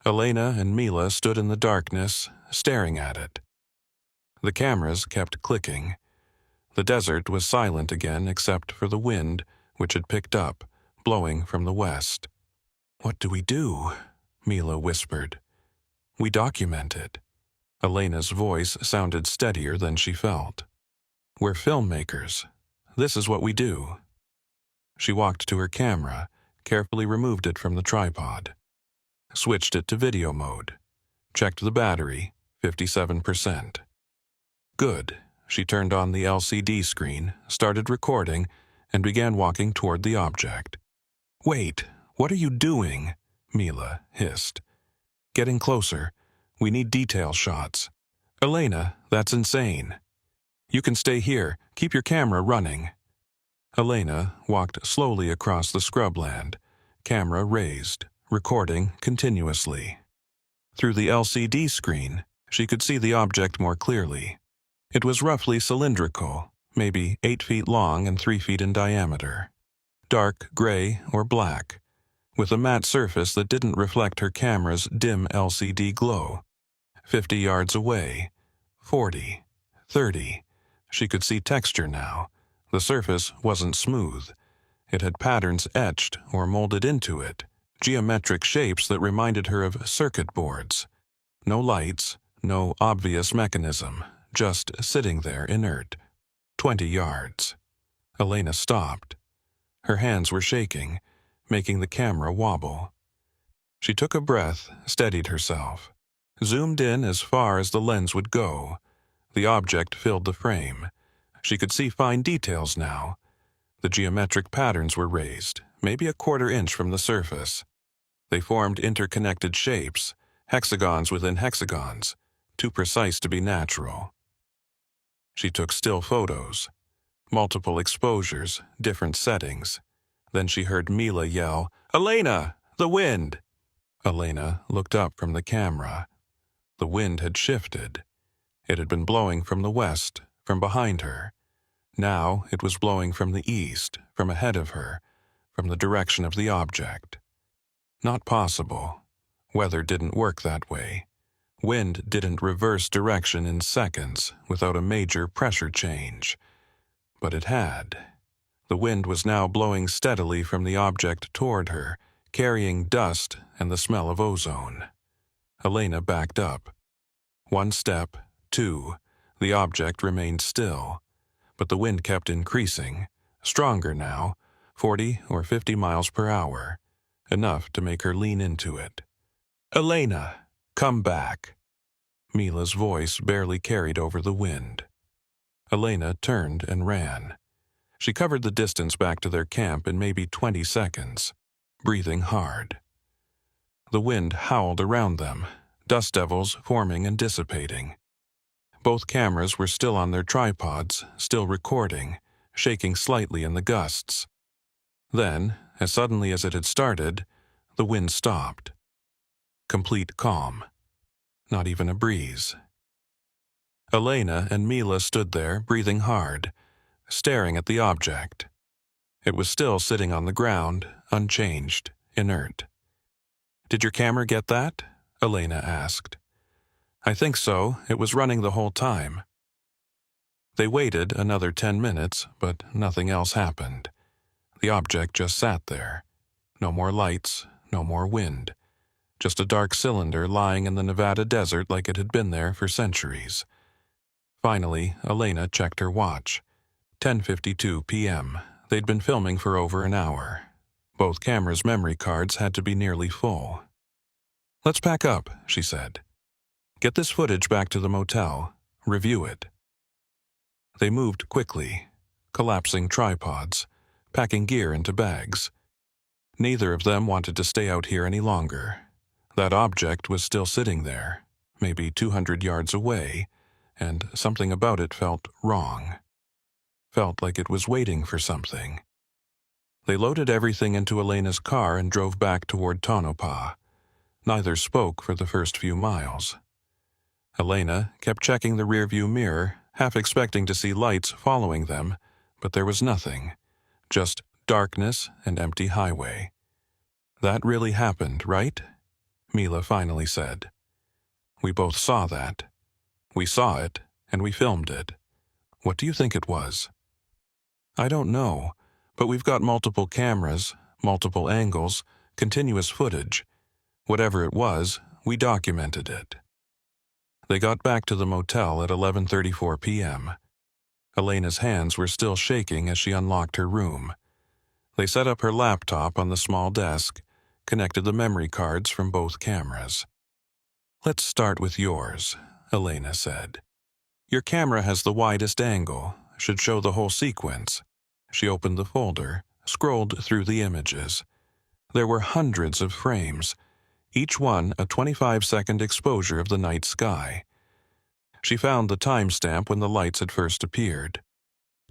Elena and Mila stood in the darkness, staring at it. The cameras kept clicking. The desert was silent again except for the wind, which had picked up, blowing from the west. "What do we do?" Mila whispered. "We document it." Elena's voice sounded steadier than she felt. "We're filmmakers. This is what we do." She walked to her camera, carefully removed it from the tripod. Switched it to video mode. Checked the battery, 57%. Good. She turned on the LCD screen, started recording, and began walking toward the object. "Wait, what are you doing?" Mila hissed. "Getting closer. We need detail shots." "Elena, that's insane." "You can stay here. Keep your camera running." Elena walked slowly across the scrubland, camera raised, recording continuously. Through the LCD screen, she could see the object more clearly. It was roughly cylindrical, maybe 8 feet long and 3 feet in diameter. Dark gray or black, with a matte surface that didn't reflect her camera's dim LCD glow. 50 yards away, 40, 30. She could see texture now. The surface wasn't smooth. It had patterns etched or molded into it, geometric shapes that reminded her of circuit boards. No lights, no obvious mechanism, just sitting there inert. 20 yards. Elena stopped. Her hands were shaking, making the camera wobble. She took a breath, steadied herself. Zoomed in as far as the lens would go. The object filled the frame. She could see fine details now. The geometric patterns were raised, maybe a quarter inch from the surface. They formed interconnected shapes, hexagons within hexagons, too precise to be natural. She took still photos, multiple exposures, different settings. Then she heard Mila yell, "Elena, the wind!" Elena looked up from the camera. The wind had shifted. It had been blowing from the west, from behind her. Now it was blowing from the east, from ahead of her, from the direction of the object. Not possible. Weather didn't work that way. Wind didn't reverse direction in seconds without a major pressure change. But it had. The wind was now blowing steadily from the object toward her, carrying dust and the smell of ozone. Elena backed up. 1 step, 2. The object remained still. But the wind kept increasing, stronger now, 40 or 50 miles per hour, enough to make her lean into it. "Elena, come back." Mila's voice barely carried over the wind. Elena turned and ran. She covered the distance back to their camp in maybe 20 seconds, breathing hard. The wind howled around them, dust devils forming and dissipating. Both cameras were still on their tripods, still recording, shaking slightly in the gusts. Then, as suddenly as it had started, the wind stopped. Complete calm. Not even a breeze. Elena and Mila stood there, breathing hard, staring at the object. It was still sitting on the ground, unchanged, inert. "Did your camera get that?" Elena asked. "I think so. It was running the whole time." They waited another 10 minutes, but nothing else happened. The object just sat there. No more lights, no more wind. Just a dark cylinder lying in the Nevada desert like it had been there for centuries. Finally, Elena checked her watch. 10:52 p.m. They'd been filming for over an hour. Both cameras' memory cards had to be nearly full. "Let's pack up," she said. "Get this footage back to the motel. Review it." They moved quickly, collapsing tripods, packing gear into bags. Neither of them wanted to stay out here any longer. That object was still sitting there, maybe 200 yards away, and something about it felt wrong. Felt like it was waiting for something. They loaded everything into Elena's car and drove back toward Tonopah. Neither spoke for the first few miles. Elena kept checking the rearview mirror, half expecting to see lights following them, but there was nothing, just darkness and empty highway. "That really happened, right?" Mila finally said. "We both saw that. We saw it, and we filmed it. What do you think it was?" "I don't know, but we've got multiple cameras, multiple angles, continuous footage. Whatever it was, we documented it." They got back to the motel at 11:34 p.m. Elena's hands were still shaking as she unlocked her room. They set up her laptop on the small desk, connected the memory cards from both cameras. "Let's start with yours," Elena said. "Your camera has the widest angle, should show the whole sequence." She opened the folder, scrolled through the images. There were hundreds of frames, each one a 25-second exposure of the night sky. She found the timestamp when the lights had first appeared.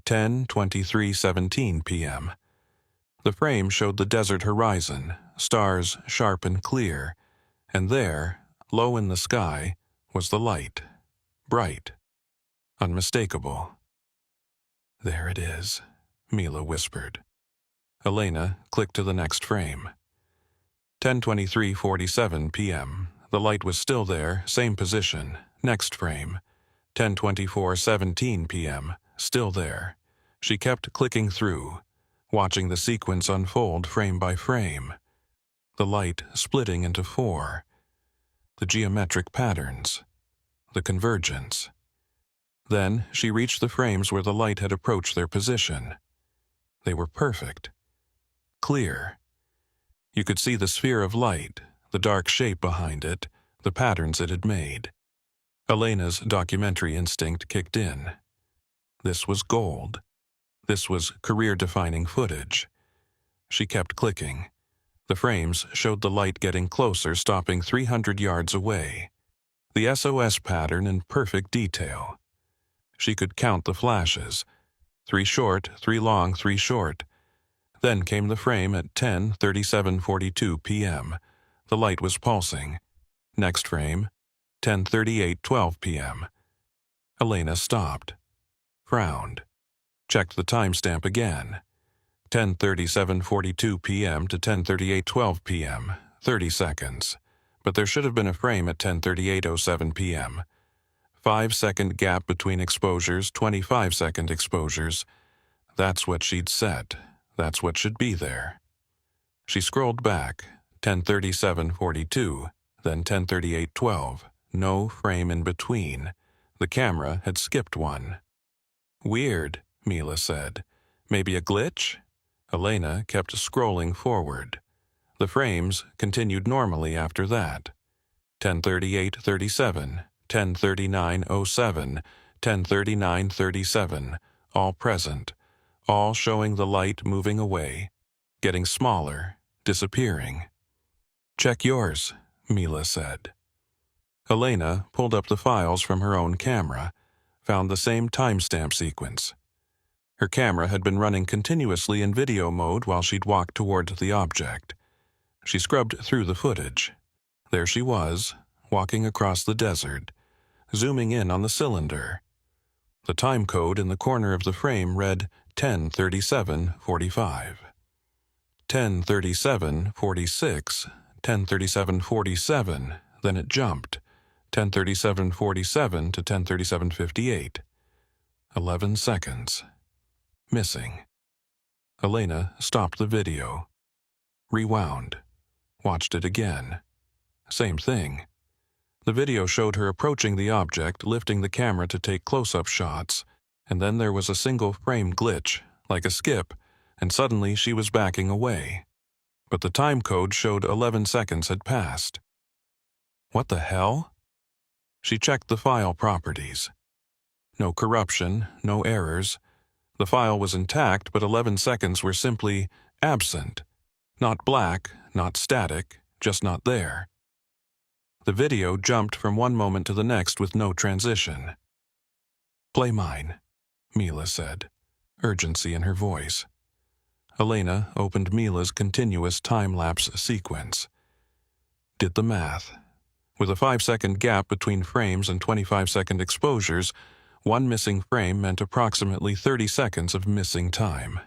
10:23:17 p.m. The frame showed the desert horizon, stars sharp and clear, and there, low in the sky, was the light, bright, unmistakable. "There it is," Mila whispered. Elena clicked to the next frame. 10:23:47 p.m. The light was still there, same position. Next frame. 10:24:17 p.m. Still there. She kept clicking through, watching the sequence unfold frame by frame. The light splitting into four. The geometric patterns. The convergence. Then she reached the frames where the light had approached their position. They were perfect. Clear. You could see the sphere of light, the dark shape behind it, the patterns it had made. Elena's documentary instinct kicked in. This was gold. This was career-defining footage. She kept clicking. The frames showed the light getting closer, stopping 300 yards away. The SOS pattern in perfect detail. She could count the flashes. 3 short, 3 long, 3 short. Then came the frame at 10:37:42 p.m. The light was pulsing. Next frame, 10:38:12 p.m. Elena stopped, frowned, checked the timestamp again. 10:37:42 p.m. to 10:38:12 p.m. 30 seconds. But there should have been a frame at 10:38:07 p.m. 5-second gap between exposures, 25-second exposures. That's what she'd set. That's what should be there. She scrolled back, 10:37:42, then 10:38:12. No frame in between. The camera had skipped one. "Weird," Mila said. "Maybe a glitch?" Elena kept scrolling forward. The frames continued normally after that. 10:38:37, 10:39:07, 10:39:37, all present. All showing the light moving away, getting smaller, disappearing. "Check yours," Mila said. Elena pulled up the files from her own camera, found the same timestamp sequence. Her camera had been running continuously in video mode while she'd walked toward the object. She scrubbed through the footage. There she was, walking across the desert, zooming in on the cylinder. The time code in the corner of the frame read 10:37:45. 10:37:46, 10:37:47, then it jumped. 10:37:47 to 10:37:58. 11 seconds. Missing. Elena stopped the video. Rewound. Watched it again. Same thing. The video showed her approaching the object, lifting the camera to take close-up shots, and then there was a single frame glitch, like a skip, and suddenly she was backing away. But the time code showed 11 seconds had passed. What the hell? She checked the file properties. No corruption, no errors. The file was intact, but 11 seconds were simply absent. Not black, not static, just not there. The video jumped from one moment to the next with no transition. "Play mine," Mila said, urgency in her voice. Elena opened Mila's continuous time-lapse sequence. Did the math. With a 5-second gap between frames and 25-second exposures, one missing frame meant approximately 30 seconds of missing time.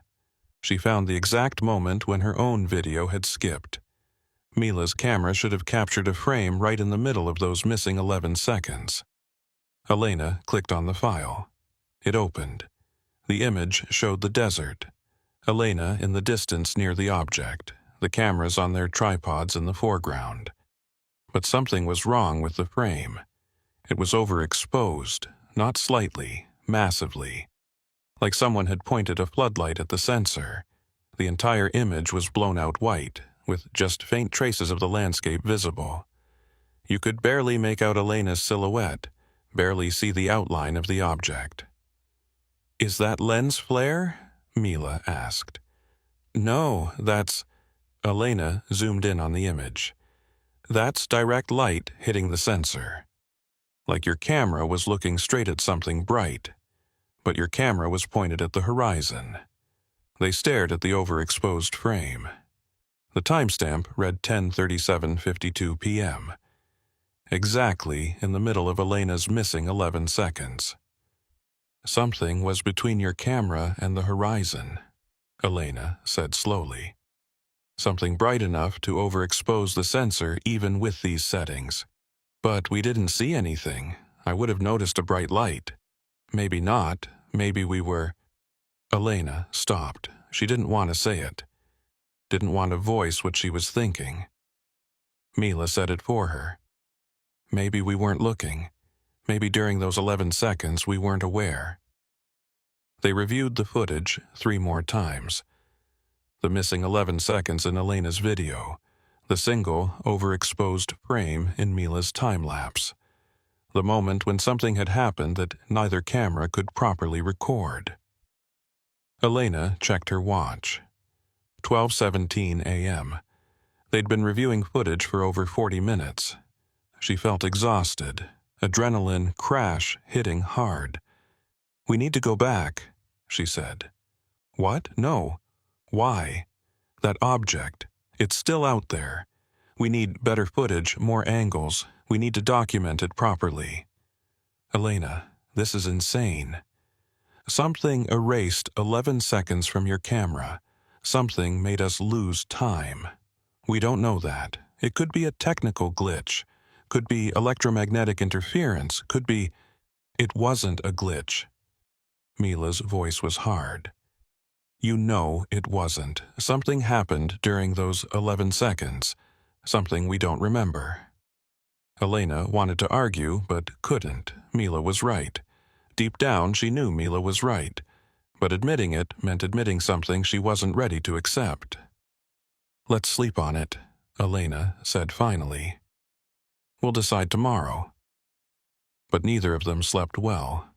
She found the exact moment when her own video had skipped. Mila's camera should have captured a frame right in the middle of those missing 11 seconds. Elena clicked on the file. It opened. The image showed the desert. Elena in the distance near the object, the cameras on their tripods in the foreground. But something was wrong with the frame. It was overexposed, not slightly, massively. Like someone had pointed a floodlight at the sensor. The entire image was blown out white, with just faint traces of the landscape visible. You could barely make out Elena's silhouette, barely see the outline of the object. "Is that lens flare?" Mila asked. "No, that's—" Elena zoomed in on the image. "That's direct light hitting the sensor. Like your camera was looking straight at something bright, but your camera was pointed at the horizon." They stared at the overexposed frame. The timestamp read 10:37:52 p.m., exactly in the middle of Elena's missing 11 seconds. "Something was between your camera and the horizon," Elena said slowly. "Something bright enough to overexpose the sensor even with these settings. But we didn't see anything. I would have noticed a bright light. Maybe not. Maybe we were—" Elena stopped. She didn't want to say it. Didn't want to voice what she was thinking. Mila said it for her. "Maybe we weren't looking. Maybe during those 11 seconds we weren't aware." They reviewed the footage 3 more times. The missing 11 seconds in Elena's video. The single, overexposed frame in Mila's time-lapse. The moment when something had happened that neither camera could properly record. Elena checked her watch. 12:17 a.m. They'd been reviewing footage for over 40 minutes. She felt exhausted, adrenaline crash hitting hard. "We need to go back," she said. "What? No. Why? That object. It's still out there. We need better footage, more angles. We need to document it properly." "Elena, this is insane. Something erased 11 seconds from your camera. Something made us lose time. We don't know that. It could be a technical glitch. Could be electromagnetic interference. Could be—" "It wasn't a glitch." Mila's voice was hard. "You know it wasn't. Something happened during those 11 seconds. Something we don't remember." Elena wanted to argue, but couldn't. Mila was right. Deep down, she knew Mila was right. But admitting it meant admitting something she wasn't ready to accept. "Let's sleep on it," Elena said finally. "We'll decide tomorrow." But neither of them slept well.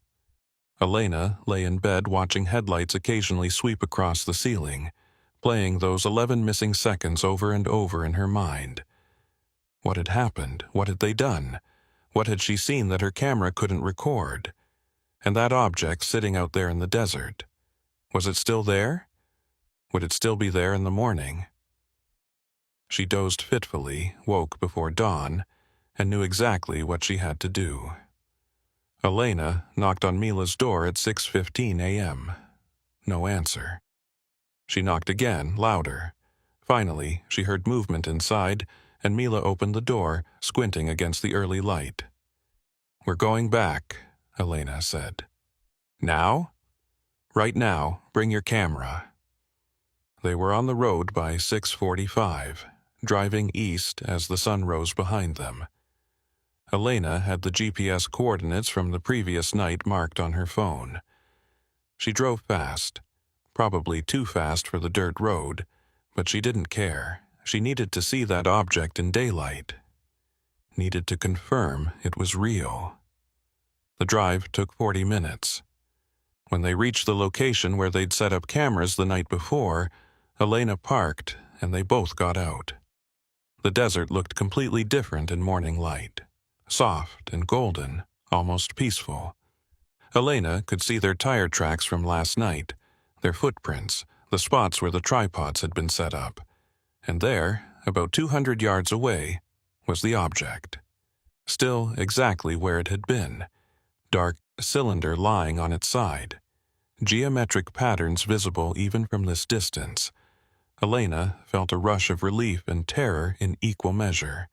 Elena lay in bed watching headlights occasionally sweep across the ceiling, playing those 11 missing seconds over and over in her mind. What had happened? What had they done? What had she seen that her camera couldn't record? And that object sitting out there in the desert. Was it still there? Would it still be there in the morning? She dozed fitfully, woke before dawn, and knew exactly what she had to do. Elena knocked on Mila's door at 6:15 a.m. No answer. She knocked again, louder. Finally, she heard movement inside, and Mila opened the door, squinting against the early light. "We're going back," Elena said. "Now?" "Right now. Bring your camera." They were on the road by 6:45, driving east as the sun rose behind them. Elena had the GPS coordinates from the previous night marked on her phone. She drove fast, probably too fast for the dirt road, but she didn't care. She needed to see that object in daylight. Needed to confirm it was real. The drive took 40 minutes. When they reached the location where they'd set up cameras the night before, Elena parked and they both got out. The desert looked completely different in morning light. Soft and golden, almost peaceful. Elena could see their tire tracks from last night, their footprints, the spots where the tripods had been set up. And there, about 200 yards away, was the object. Still exactly where it had been. Dark cylinder lying on its side. Geometric patterns visible even from this distance. Elena felt a rush of relief and terror in equal measure.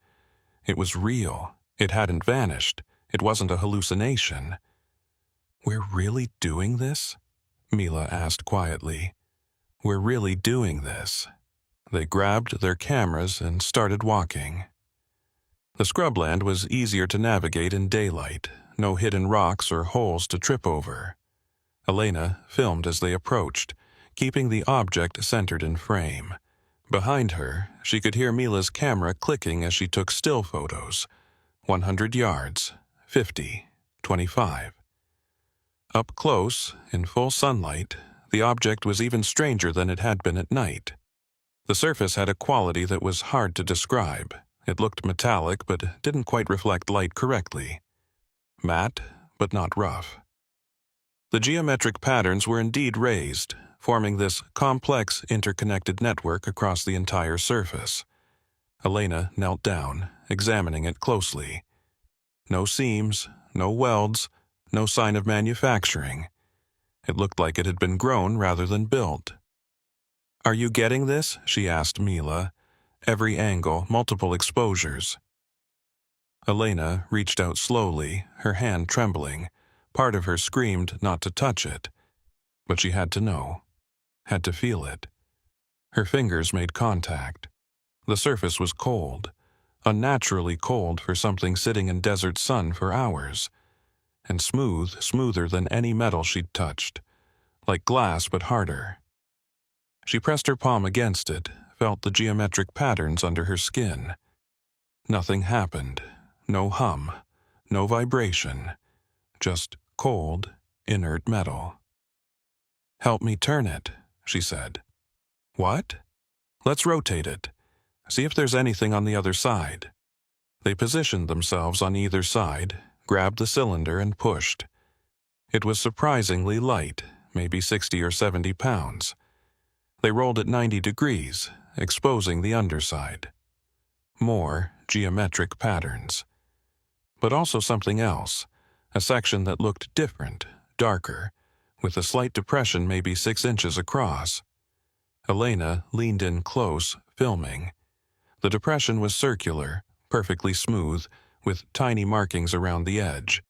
It was real. It hadn't vanished. It wasn't a hallucination. "We're really doing this?" Mila asked quietly. "We're really doing this." They grabbed their cameras and started walking. The scrubland was easier to navigate in daylight, no hidden rocks or holes to trip over. Elena filmed as they approached, keeping the object centered in frame. Behind her, she could hear Mila's camera clicking as she took still photos. 100 yards, 50, 25. Up close, in full sunlight, the object was even stranger than it had been at night. The surface had a quality that was hard to describe. It looked metallic but didn't quite reflect light correctly. Matte, but not rough. The geometric patterns were indeed raised, forming this complex interconnected network across the entire surface. Elena knelt down, examining it closely. No seams, no welds, no sign of manufacturing. It looked like it had been grown rather than built. "Are you getting this?" she asked Mila. Every angle, multiple exposures. Elena reached out slowly, her hand trembling. Part of her screamed not to touch it. But she had to know. Had to feel it. Her fingers made contact. The surface was cold. Unnaturally cold for something sitting in desert sun for hours. And smooth, smoother than any metal she'd touched. Like glass but harder. She pressed her palm against it, felt the geometric patterns under her skin. Nothing happened. No hum. No vibration. Just cold, inert metal. "Help me turn it," she said. "What?" "Let's rotate it. See if there's anything on the other side." They positioned themselves on either side, grabbed the cylinder and pushed. It was surprisingly light, maybe 60 or 70 pounds. They rolled at 90 degrees, exposing the underside. More geometric patterns. But also something else, a section that looked different, darker, with a slight depression maybe 6 inches across. Elena leaned in close, filming. The depression was circular, perfectly smooth, with tiny markings around the edge.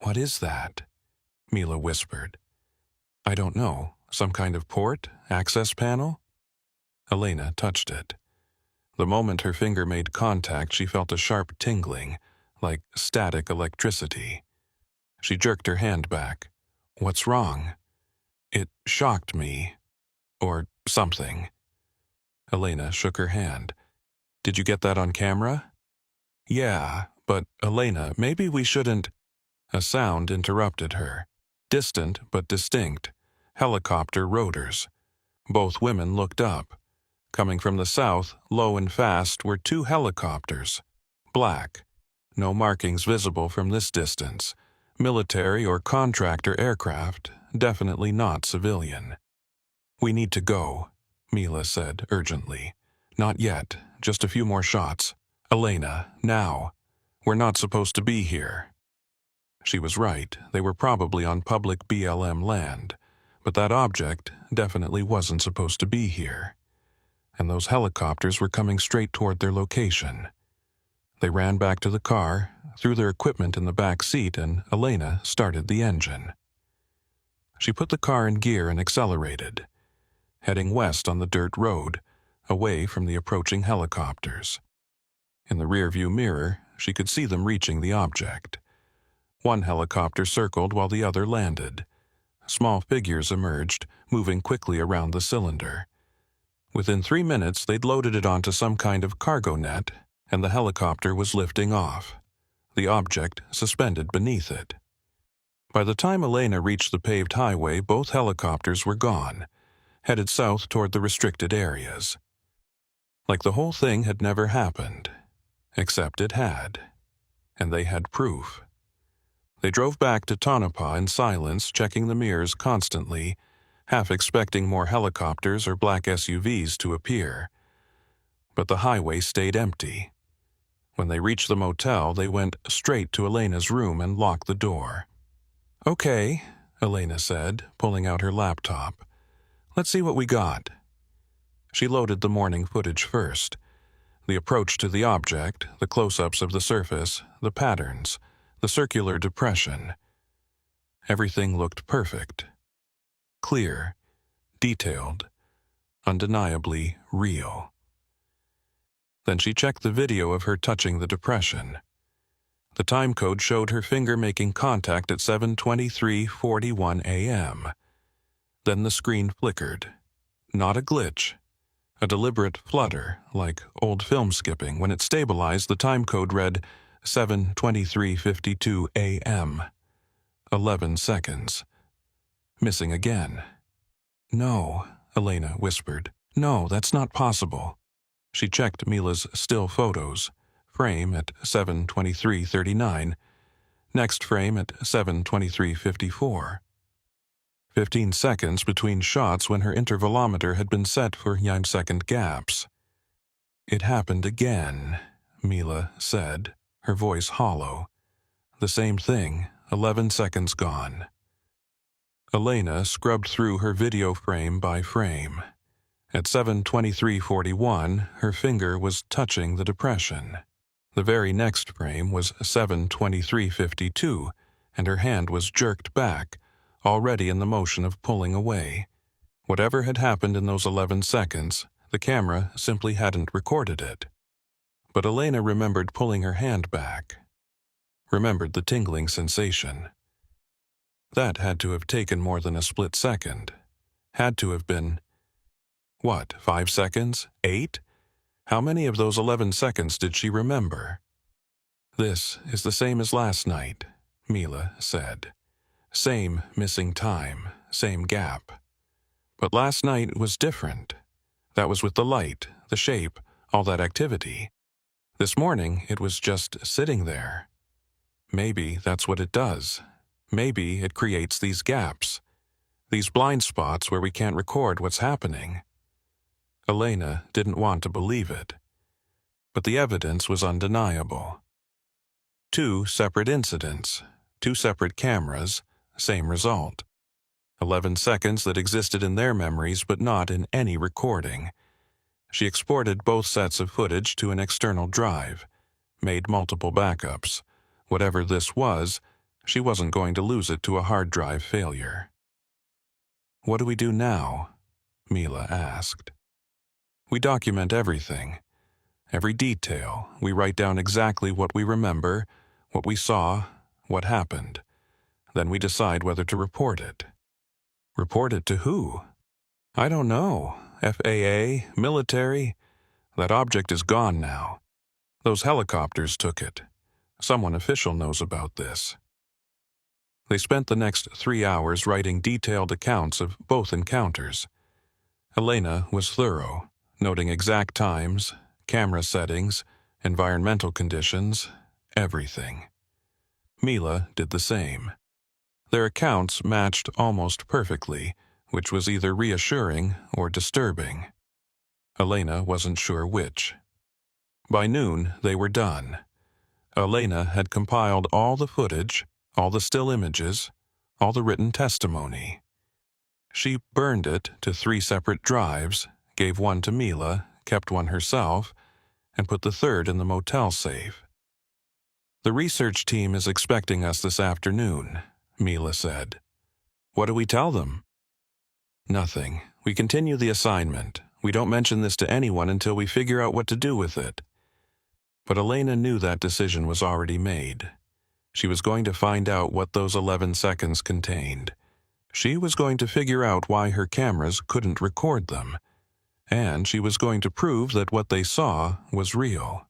"What is that?" Mila whispered. "I don't know. Some kind of port? Access panel?" Elena touched it. The moment her finger made contact, she felt a sharp tingling, like static electricity. She jerked her hand back. "What's wrong?" "It shocked me. Or something." Elena shook her hand. "Did you get that on camera?" "Yeah, but Elena, maybe we shouldn't—" A sound interrupted her. Distant but distinct. Helicopter rotors. Both women looked up. Coming from the south, low and fast, were 2 helicopters. Black. No markings visible from this distance. Military or contractor aircraft, definitely not civilian. "We need to go," Mila said urgently. "Not yet. Just a few more shots. Elena, now. We're not supposed to be here." She was right. They were probably on public BLM land. But that object definitely wasn't supposed to be here. And those helicopters were coming straight toward their location. They ran back to the car, threw their equipment in the back seat, and Elena started the engine. She put the car in gear and accelerated, heading west on the dirt road, away from the approaching helicopters. In the rearview mirror, she could see them reaching the object. One helicopter circled while the other landed. Small figures emerged, moving quickly around the cylinder. Within 3 minutes, they'd loaded it onto some kind of cargo net, and the helicopter was lifting off, the object suspended beneath it. By the time Elena reached the paved highway, both helicopters were gone, headed south toward the restricted areas. Like the whole thing had never happened, except it had, and they had proof. They drove back to Tonopah in silence, checking the mirrors constantly, half expecting more helicopters or black SUVs to appear. But the highway stayed empty. When they reached the motel, they went straight to Elena's room and locked the door. "Okay," Elena said, pulling out her laptop. "Let's see what we got." She loaded the morning footage first. The approach to the object, the close-ups of the surface, the patterns, the circular depression. Everything looked perfect. Clear, detailed, undeniably real. Then she checked the video of her touching the depression. The time code showed her finger making contact at 7:23:41 a.m. Then the screen flickered. Not a glitch. A deliberate flutter, like old film skipping. When it stabilized, the time code read 7:23:52 a.m. 11 seconds. Missing again. "No," Elena whispered. "No, that's not possible." She checked Mila's still photos. Frame at 7:23:39. Next frame at 7:23:54. 15 seconds between shots when her intervalometer had been set for 9-second gaps. "It happened again," Mila said, her voice hollow. "The same thing, 11 seconds gone." Elena scrubbed through her video frame by frame. At 7:23:41, her finger was touching the depression. The very next frame was 7:23:52, and her hand was jerked back, already in the motion of pulling away. Whatever had happened in those 11 seconds, the camera simply hadn't recorded it. But Elena remembered pulling her hand back. Remembered the tingling sensation. That had to have taken more than a split second. Had to have been, 5 seconds? 8? How many of those 11 seconds did she remember? "This is the same as last night," Mila said. "Same missing time, same gap. But last night was different. That was with the light, the shape, all that activity. This morning it was just sitting there. Maybe that's what it does. Maybe it creates these gaps, these blind spots where we can't record what's happening." Elena didn't want to believe it. But the evidence was undeniable. 2 separate incidents, 2 separate cameras, same result. 11 seconds that existed in their memories but not in any recording. She exported both sets of footage to an external drive, made multiple backups. Whatever this was, she wasn't going to lose it to a hard drive failure. "What do we do now?" Mila asked. "We document everything. Every detail. We write down exactly what we remember, what we saw, what happened. Then we decide whether to report it." "Report it to who?" "I don't know. FAA, military. That object is gone now. Those helicopters took it. Someone official knows about this." They spent the next 3 hours writing detailed accounts of both encounters. Elena was thorough, noting exact times, camera settings, environmental conditions, everything. Mila did the same. Their accounts matched almost perfectly, which was either reassuring or disturbing. Elena wasn't sure which. By noon, they were done. Elena had compiled all the footage, all the still images, all the written testimony. She burned it to 3 separate drives, gave one to Mila, kept one herself, and put the third in the motel safe. "The research team is expecting us this afternoon," Mila said. "What do we tell them?" "Nothing. We continue the assignment. We don't mention this to anyone until we figure out what to do with it." But Elena knew that decision was already made. She was going to find out what those 11 seconds contained. She was going to figure out why her cameras couldn't record them. And she was going to prove that what they saw was real.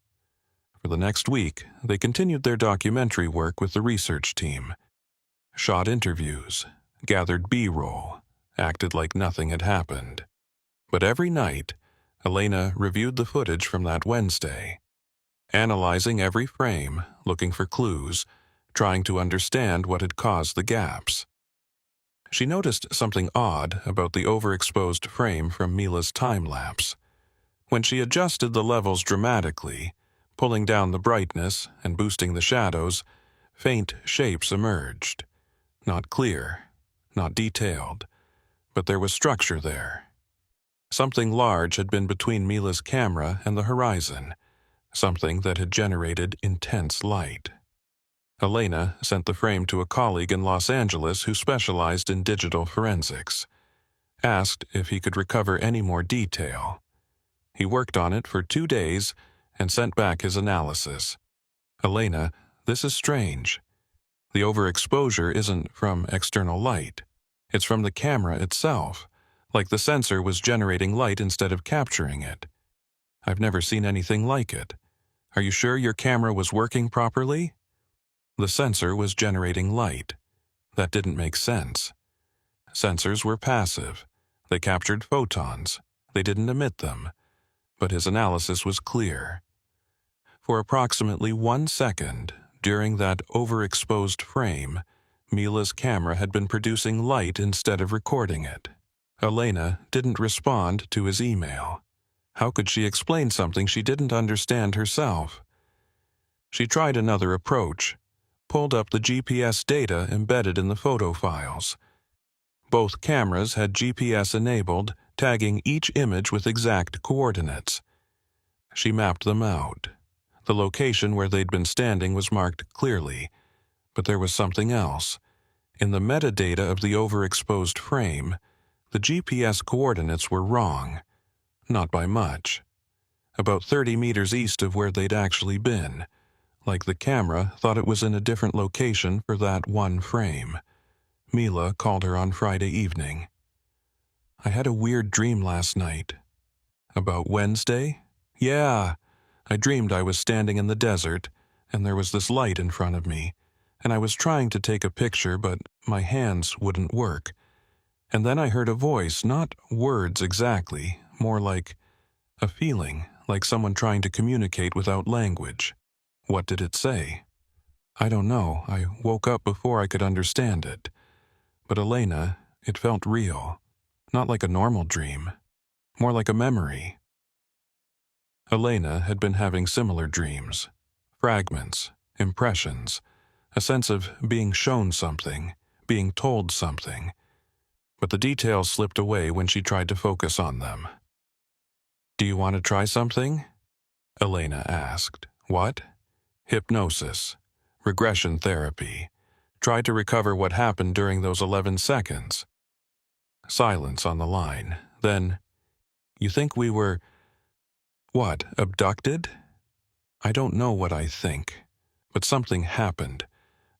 For the next week, they continued their documentary work with the research team. Shot interviews, gathered B-roll, acted like nothing had happened. But every night, Elena reviewed the footage from that Wednesday, analyzing every frame, looking for clues, trying to understand what had caused the gaps. She noticed something odd about the overexposed frame from Mila's time-lapse. When she adjusted the levels dramatically, pulling down the brightness and boosting the shadows, faint shapes emerged. Not clear, not detailed, but there was structure there. Something large had been between Mila's camera and the horizon, something that had generated intense light. Elena sent the frame to a colleague in Los Angeles who specialized in digital forensics. Asked if he could recover any more detail. He worked on it for 2 days and sent back his analysis. Elena, this is strange. The overexposure isn't from external light. It's from the camera itself, like the sensor was generating light instead of capturing it. I've never seen anything like it. Are you sure your camera was working properly? The sensor was generating light. That didn't make sense. Sensors were passive. They captured photons. They didn't emit them. But his analysis was clear. For approximately 1 second, during that overexposed frame, Mila's camera had been producing light instead of recording it. Elena didn't respond to his email. How could she explain something she didn't understand herself? She tried another approach, pulled up the GPS data embedded in the photo files. Both cameras had GPS enabled, tagging each image with exact coordinates. She mapped them out. The location where they'd been standing was marked clearly, but there was something else. In the metadata of the overexposed frame, the GPS coordinates were wrong. Not by much. About 30 meters east of where they'd actually been. Like the camera thought it was in a different location for that one frame. Mila called her on Friday evening. I had a weird dream last night. About Wednesday? Yeah. I dreamed I was standing in the desert, and there was this light in front of me, and I was trying to take a picture, but my hands wouldn't work. And then I heard a voice, not words exactly, more like a feeling, like someone trying to communicate without language. What did it say? I don't know. I woke up before I could understand it. But Elena, it felt real. Not like a normal dream. More like a memory. Elena had been having similar dreams. Fragments, impressions, a sense of being shown something, being told something. But the details slipped away when she tried to focus on them. Do you want to try something? Elena asked. What? Hypnosis. Regression therapy. Try to recover what happened during those 11 seconds. Silence on the line. Then, you think we were, what, abducted? I don't know what I think, but something happened.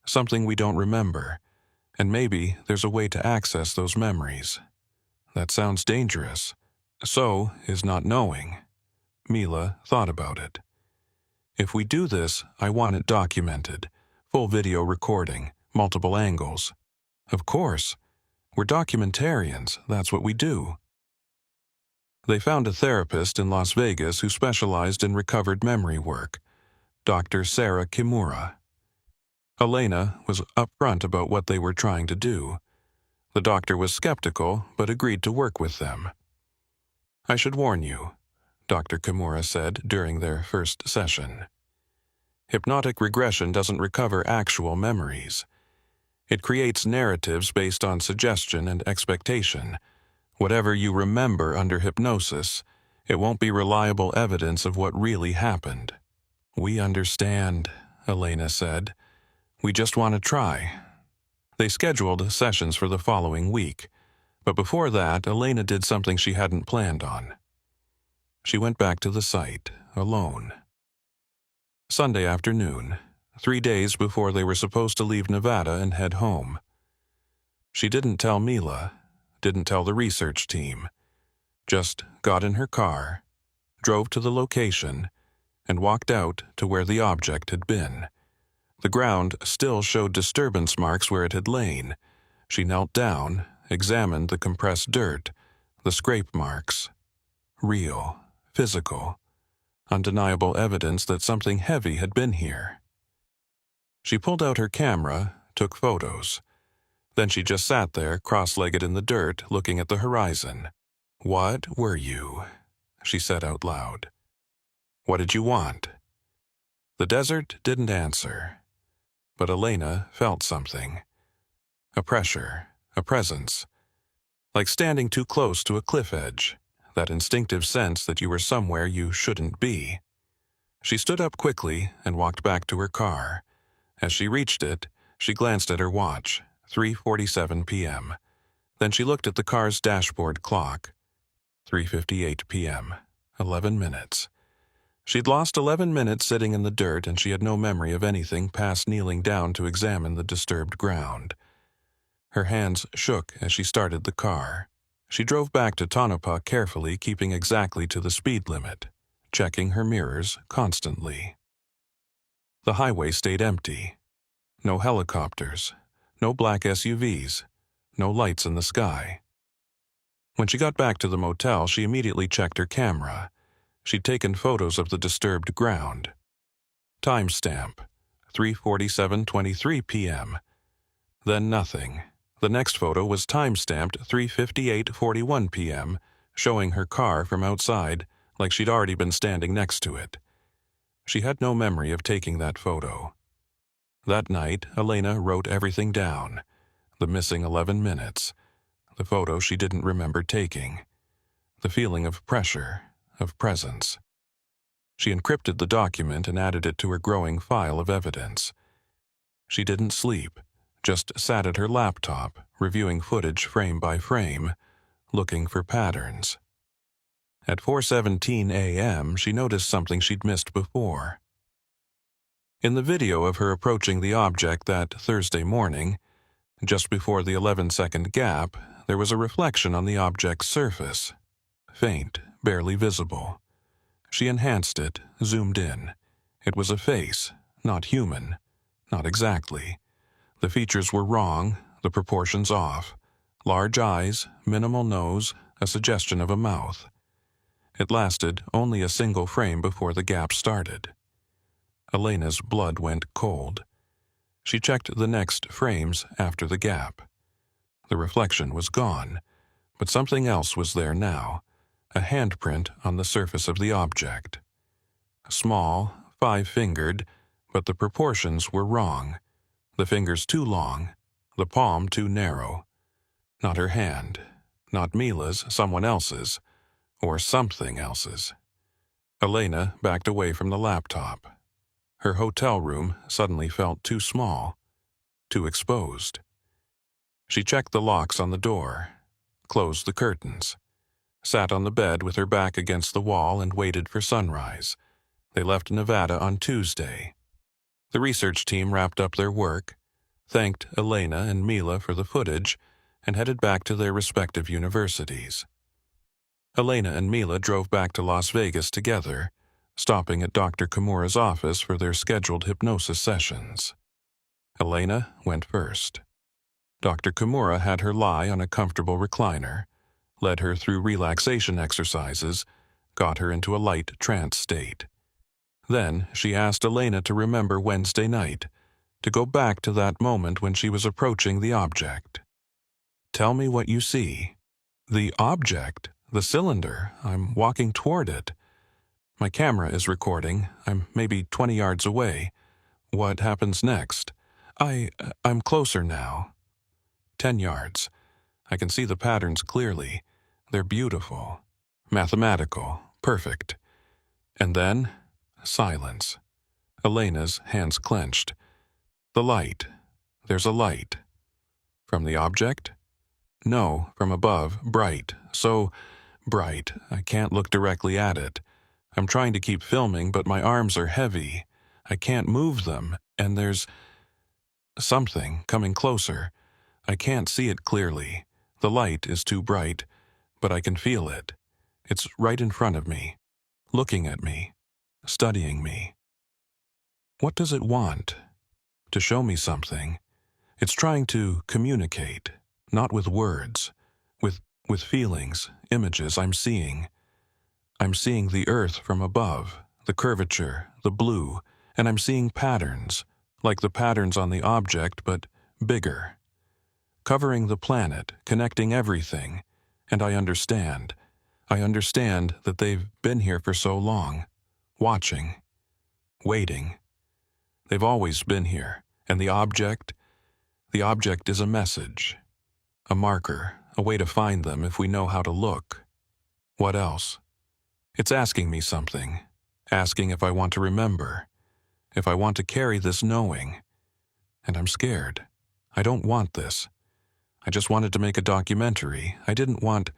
Something we don't remember. And maybe there's a way to access those memories. That sounds dangerous. So is not knowing. Mila thought about it. If we do this, I want it documented. Full video recording, multiple angles. Of course. We're documentarians, that's what we do. They found a therapist in Las Vegas who specialized in recovered memory work, Dr. Sarah Kimura. Elena was upfront about what they were trying to do. The doctor was skeptical, but agreed to work with them. I should warn you, Dr. Kimura said during their first session. Hypnotic regression doesn't recover actual memories. It creates narratives based on suggestion and expectation. Whatever you remember under hypnosis, it won't be reliable evidence of what really happened. We understand, Elena said. We just want to try. They scheduled sessions for the following week, but before that, Elena did something she hadn't planned on. She went back to the site, alone. Sunday afternoon, 3 days before they were supposed to leave Nevada and head home. She didn't tell Mila, didn't tell the research team, just got in her car, drove to the location, and walked out to where the object had been. The ground still showed disturbance marks where it had lain. She knelt down, examined the compressed dirt, the scrape marks. Real, physical, undeniable evidence that something heavy had been here. She pulled out her camera, took photos. Then she just sat there, cross-legged in the dirt, looking at the horizon. "What were you?" she said out loud. "What did you want?" The desert didn't answer, but Elena felt something. A pressure, a presence, like standing too close to a cliff edge, that instinctive sense that you were somewhere you shouldn't be. She stood up quickly and walked back to her car. As she reached it, she glanced at her watch, 3:47 p.m. Then she looked at the car's dashboard clock, 3:58 p.m., 11 minutes. She'd lost 11 minutes sitting in the dirt, and she had no memory of anything past kneeling down to examine the disturbed ground. Her hands shook as she started the car. She drove back to Tonopah carefully, keeping exactly to the speed limit, checking her mirrors constantly. The highway stayed empty. No helicopters, no black SUVs, no lights in the sky. When she got back to the motel, she immediately checked her camera. She'd taken photos of the disturbed ground. Timestamp, 3:47:23 p.m. Then nothing. The next photo was timestamped 3:58:41 p.m., showing her car from outside, like she'd already been standing next to it. She had no memory of taking that photo. That night, Elena wrote everything down. The missing 11 minutes. The photo she didn't remember taking. The feeling of pressure, of presence. She encrypted the document and added it to her growing file of evidence. She didn't sleep, just sat at her laptop, reviewing footage frame by frame, looking for patterns. At 4:17 a.m., she noticed something she'd missed before. In the video of her approaching the object that Thursday morning, just before the 11-second gap, there was a reflection on the object's surface. Faint, barely visible. She enhanced it, zoomed in. It was a face, not human, not exactly. The features were wrong, the proportions off. Large eyes, minimal nose, a suggestion of a mouth. It lasted only a single frame before the gap started. Elena's blood went cold. She checked the next frames after the gap. The reflection was gone, but something else was there now, a handprint on the surface of the object. Small, 5-fingered, but the proportions were wrong. The fingers too long, the palm too narrow. Not her hand, not Mila's, someone else's, or something else's. Elena backed away from the laptop. Her hotel room suddenly felt too small, too exposed. She checked the locks on the door, closed the curtains, sat on the bed with her back against the wall and waited for sunrise. They left Nevada on Tuesday. The research team wrapped up their work, thanked Elena and Mila for the footage, and headed back to their respective universities. Elena and Mila drove back to Las Vegas together, stopping at Dr. Kimura's office for their scheduled hypnosis sessions. Elena went first. Dr. Kimura had her lie on a comfortable recliner, led her through relaxation exercises, got her into a light trance state. Then she asked Elena to remember Wednesday night, to go back to that moment when she was approaching the object. "Tell me what you see." "The object? The cylinder. I'm walking toward it. My camera is recording. I'm maybe 20 yards away. What happens next?" I'm closer now. 10 yards. I can see the patterns clearly. They're beautiful. Mathematical. Perfect. And then, silence. Elena's hands clenched. The light. There's a light. From the object? No, from above, bright. So bright, I can't look directly at it. I'm trying to keep filming, but my arms are heavy. I can't move them, and there's something coming closer. I can't see it clearly. The light is too bright, but I can feel it. It's right in front of me, looking at me, studying me. What does it want? To show me something. It's trying to communicate, not with words, with feelings, images I'm seeing. I'm seeing the earth from above, the curvature, the blue, and I'm seeing patterns, like the patterns on the object, but bigger. Covering the planet, connecting everything, and I understand. I understand that they've been here for so long, watching, waiting. They've always been here, and the object is a message, a marker, a way to find them if we know how to look. What else? It's asking me something, asking if I want to remember, if I want to carry this knowing. And I'm scared. I don't want this. I just wanted to make a documentary. I didn't want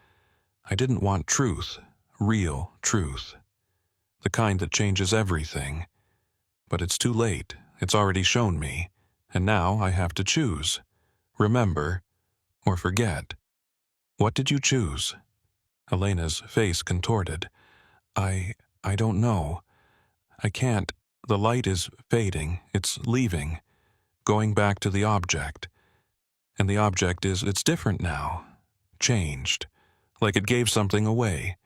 truth, real truth. The kind that changes everything. But it's too late. It's already shown me. And now I have to choose. Remember or forget. What did you choose? Elena's face contorted. I don't know. I can't. The light is fading. It's leaving. Going back to the object. And the object it's different now. Changed. Like it gave something away.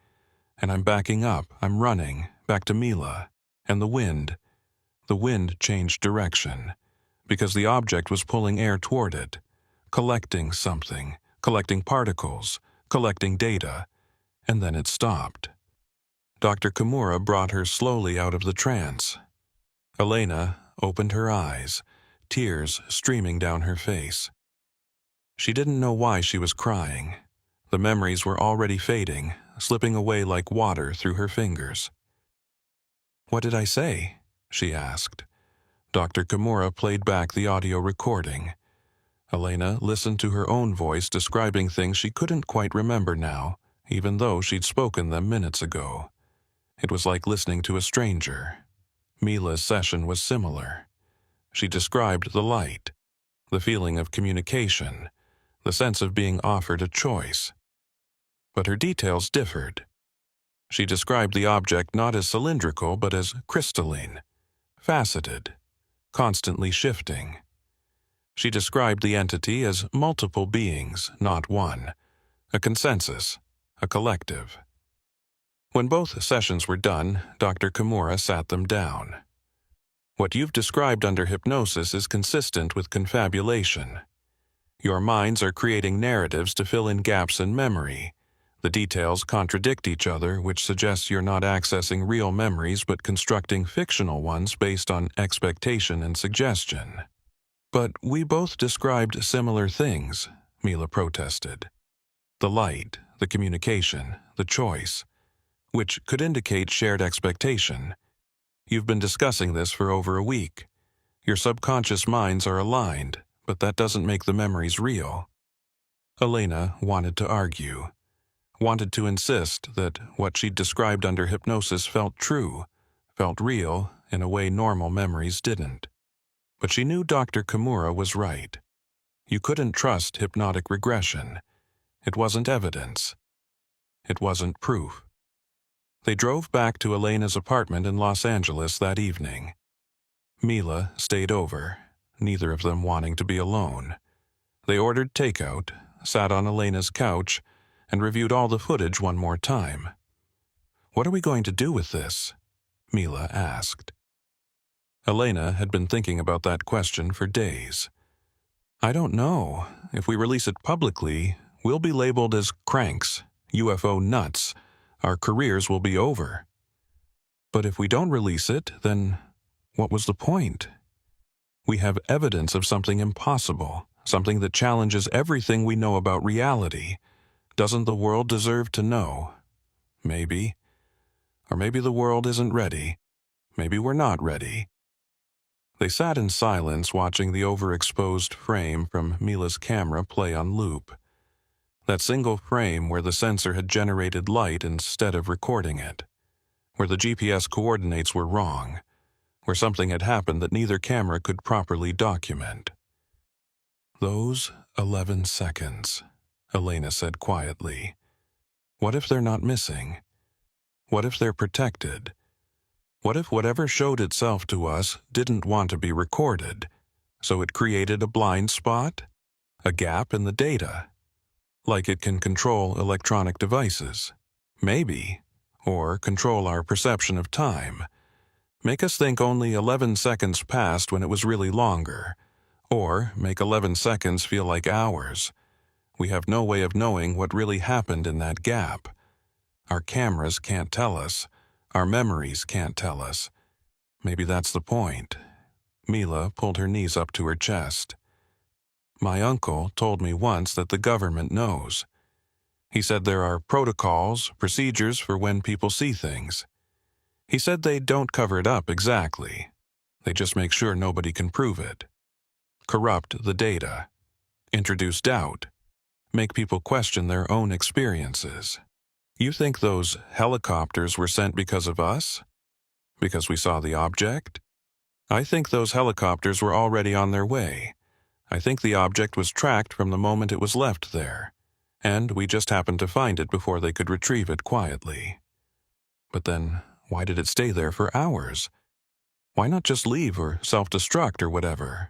And I'm backing up. I'm running. Back to Mila. And the wind changed direction. Because the object was pulling air toward it. Collecting something. Collecting particles. Collecting data. And then it stopped. Dr. Kimura brought her slowly out of the trance. Elena opened her eyes, tears streaming down her face. She didn't know why she was crying. The memories were already fading, slipping away like water through her fingers. "What did I say?" she asked. Dr. Kimura played back the audio recording. Elena listened to her own voice describing things she couldn't quite remember now, even though she'd spoken them minutes ago. It was like listening to a stranger. Mila's session was similar. She described the light, the feeling of communication, the sense of being offered a choice. But her details differed. She described the object not as cylindrical but as crystalline, faceted, constantly shifting. She described the entity as multiple beings, not one, a consensus, a collective. When both sessions were done, Dr. Kimura sat them down. "What you've described under hypnosis is consistent with confabulation. Your minds are creating narratives to fill in gaps in memory. The details contradict each other, which suggests you're not accessing real memories but constructing fictional ones based on expectation and suggestion." "But we both described similar things," Mila protested. "The light, the communication, the choice, which could indicate shared expectation. You've been discussing this for over a week. Your subconscious minds are aligned, but that doesn't make the memories real." Elena wanted to argue, wanted to insist that what she'd described under hypnosis felt true, felt real in a way normal memories didn't. But she knew Dr. Kimura was right. You couldn't trust hypnotic regression. It wasn't evidence. It wasn't proof. They drove back to Elena's apartment in Los Angeles that evening. Mila stayed over, neither of them wanting to be alone. They ordered takeout, sat on Elena's couch, and reviewed all the footage one more time. "What are we going to do with this?" Mila asked. Elena had been thinking about that question for days. "I don't know. If we release it publicly, we'll be labeled as cranks, UFO nuts. Our careers will be over. But if we don't release it, then what was the point? We have evidence of something impossible, something that challenges everything we know about reality. Doesn't the world deserve to know? Maybe. Or maybe the world isn't ready. Maybe we're not ready." They sat in silence watching the overexposed frame from Mila's camera play on loop. That single frame where the sensor had generated light instead of recording it. Where the GPS coordinates were wrong. Where something had happened that neither camera could properly document. "Those 11 seconds," Elena said quietly. "What if they're not missing? What if they're protected? What if whatever showed itself to us didn't want to be recorded, so it created a blind spot? A gap in the data? Like it can control electronic devices? Maybe. Or control our perception of time. Make us think only 11 seconds passed when it was really longer, or make 11 seconds feel like hours. We have no way of knowing what really happened in that gap. Our cameras can't tell us. Our memories can't tell us. Maybe that's the point. Mila pulled her knees up to her chest. My uncle told me once that the government knows. He said there are protocols, procedures for when people see things. He said they don't cover it up exactly. They just make sure nobody can prove it. Corrupt the data. Introduce doubt. Make people question their own experiences. You think those helicopters were sent because of us? Because we saw the object? I think those helicopters were already on their way. I think the object was tracked from the moment it was left there, and we just happened to find it before they could retrieve it quietly. But then, why did it stay there for hours? Why not just leave or self-destruct or whatever?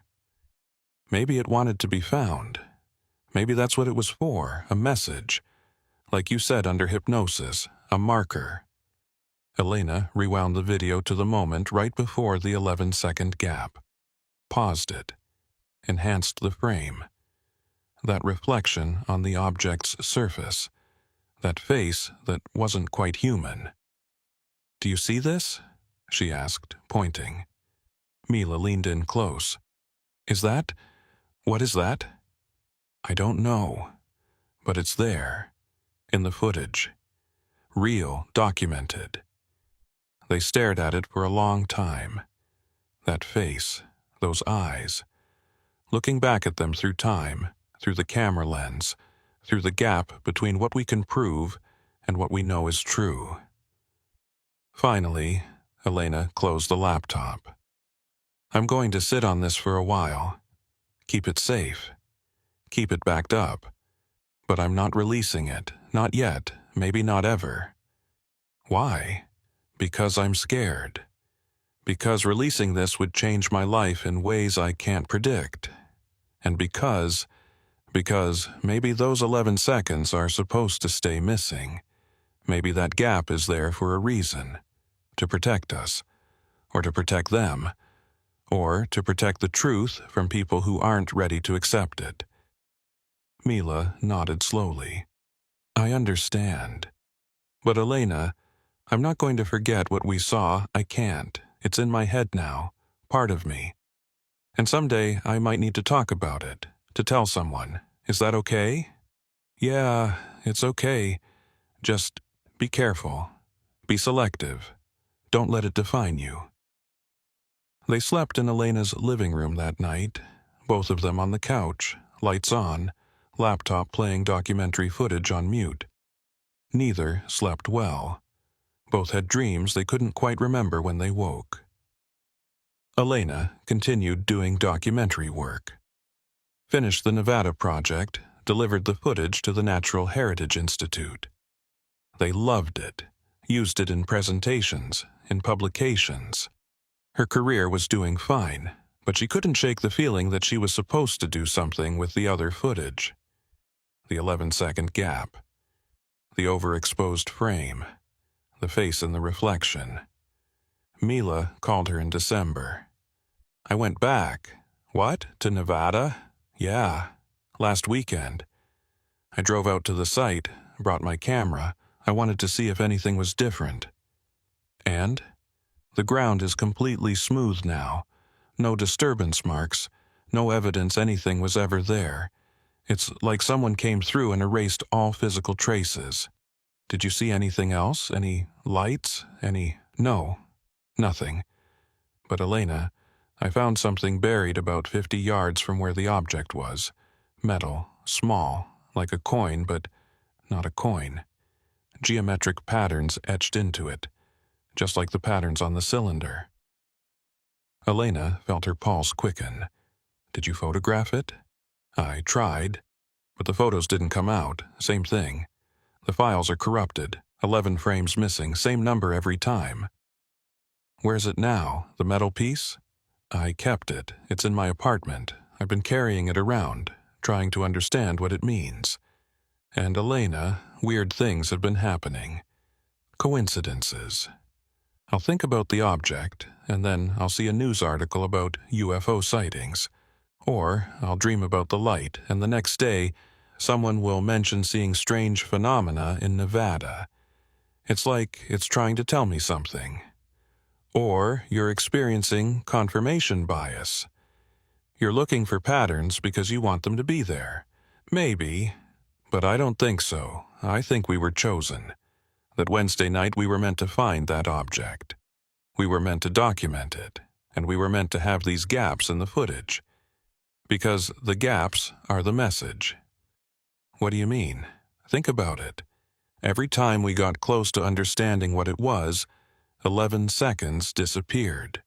Maybe it wanted to be found. Maybe that's what it was for, a message. Like you said under hypnosis, a marker. Elena rewound the video to the moment right before the 11-second gap. Paused it. Enhanced the frame. That reflection on the object's surface. That face that wasn't quite human. Do you see this? She asked, pointing. Mila leaned in close. What is that? I don't know. But it's there. In the footage. Real, documented. They stared at it for a long time. That face, those eyes. Looking back at them through time, through the camera lens, through the gap between what we can prove and what we know is true. Finally, Elena closed the laptop. I'm going to sit on this for a while. Keep it safe. Keep it backed up. But I'm not releasing it. Not yet. Maybe not ever. Why? Because I'm scared. Because releasing this would change my life in ways I can't predict. And because maybe those 11 seconds are supposed to stay missing. Maybe that gap is there for a reason. To protect us. Or to protect them. Or to protect the truth from people who aren't ready to accept it. Mila nodded slowly. I understand. But Elena, I'm not going to forget what we saw. I can't. It's in my head now. Part of me. And someday I might need to talk about it. To tell someone. Is that okay? Yeah, it's okay. Just be careful. Be selective. Don't let it define you. They slept in Elena's living room that night, both of them on the couch, lights on, laptop playing documentary footage on mute. Neither slept well. Both had dreams they couldn't quite remember when they woke. Elena continued doing documentary work. Finished the Nevada project, delivered the footage to the Natural Heritage Institute. They loved it, used it in presentations, in publications. Her career was doing fine, but she couldn't shake the feeling that she was supposed to do something with the other footage. The 11-second gap. The overexposed frame. The face in the reflection. Mila called her in December. I went back. What? To Nevada? Yeah. Last weekend. I drove out to the site, brought my camera. I wanted to see if anything was different. And? The ground is completely smooth now. No disturbance marks. No evidence anything was ever there. It's like someone came through and erased all physical traces. Did you see anything else? Any lights? No. Nothing. But Elena, I found something buried about 50 yards from where the object was. Metal, small, like a coin, but not a coin. Geometric patterns etched into it, just like the patterns on the cylinder. Elena felt her pulse quicken. Did you photograph it? I tried, but the photos didn't come out. Same thing. The files are corrupted, 11 frames missing, same number every time. Where's it now, the metal piece? I kept it. It's in my apartment. I've been carrying it around, trying to understand what it means. And Elena, weird things have been happening. Coincidences. I'll think about the object, and then I'll see a news article about UFO sightings. Or I'll dream about the light, and the next day, someone will mention seeing strange phenomena in Nevada. It's like it's trying to tell me something. Or you're experiencing confirmation bias. You're looking for patterns because you want them to be there. Maybe, but I don't think so. I think we were chosen. That Wednesday night we were meant to find that object. We were meant to document it, and we were meant to have these gaps in the footage. Because the gaps are the message. What do you mean? Think about it. Every time we got close to understanding what it was, 11 seconds disappeared.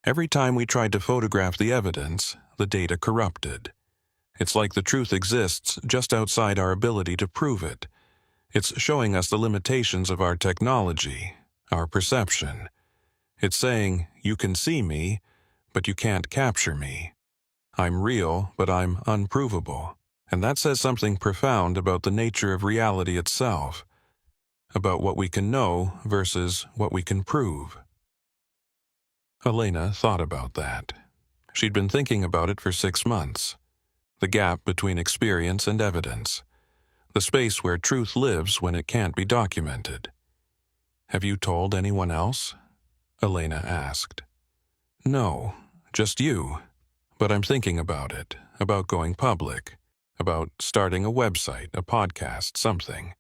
Every time we tried to photograph the evidence, the data corrupted. It's like the truth exists just outside our ability to prove it. It's showing us the limitations of our technology, our perception. It's saying, you can see me, but you can't capture me. I'm real, but I'm unprovable. And that says something profound about the nature of reality itself, about what we can know versus what we can prove. Elena thought about that. She'd been thinking about it for 6 months. The gap between experience and evidence. The space where truth lives when it can't be documented. Have you told anyone else? Elena asked. No, just you. But I'm thinking about it, about going public, about starting a website, a podcast, something.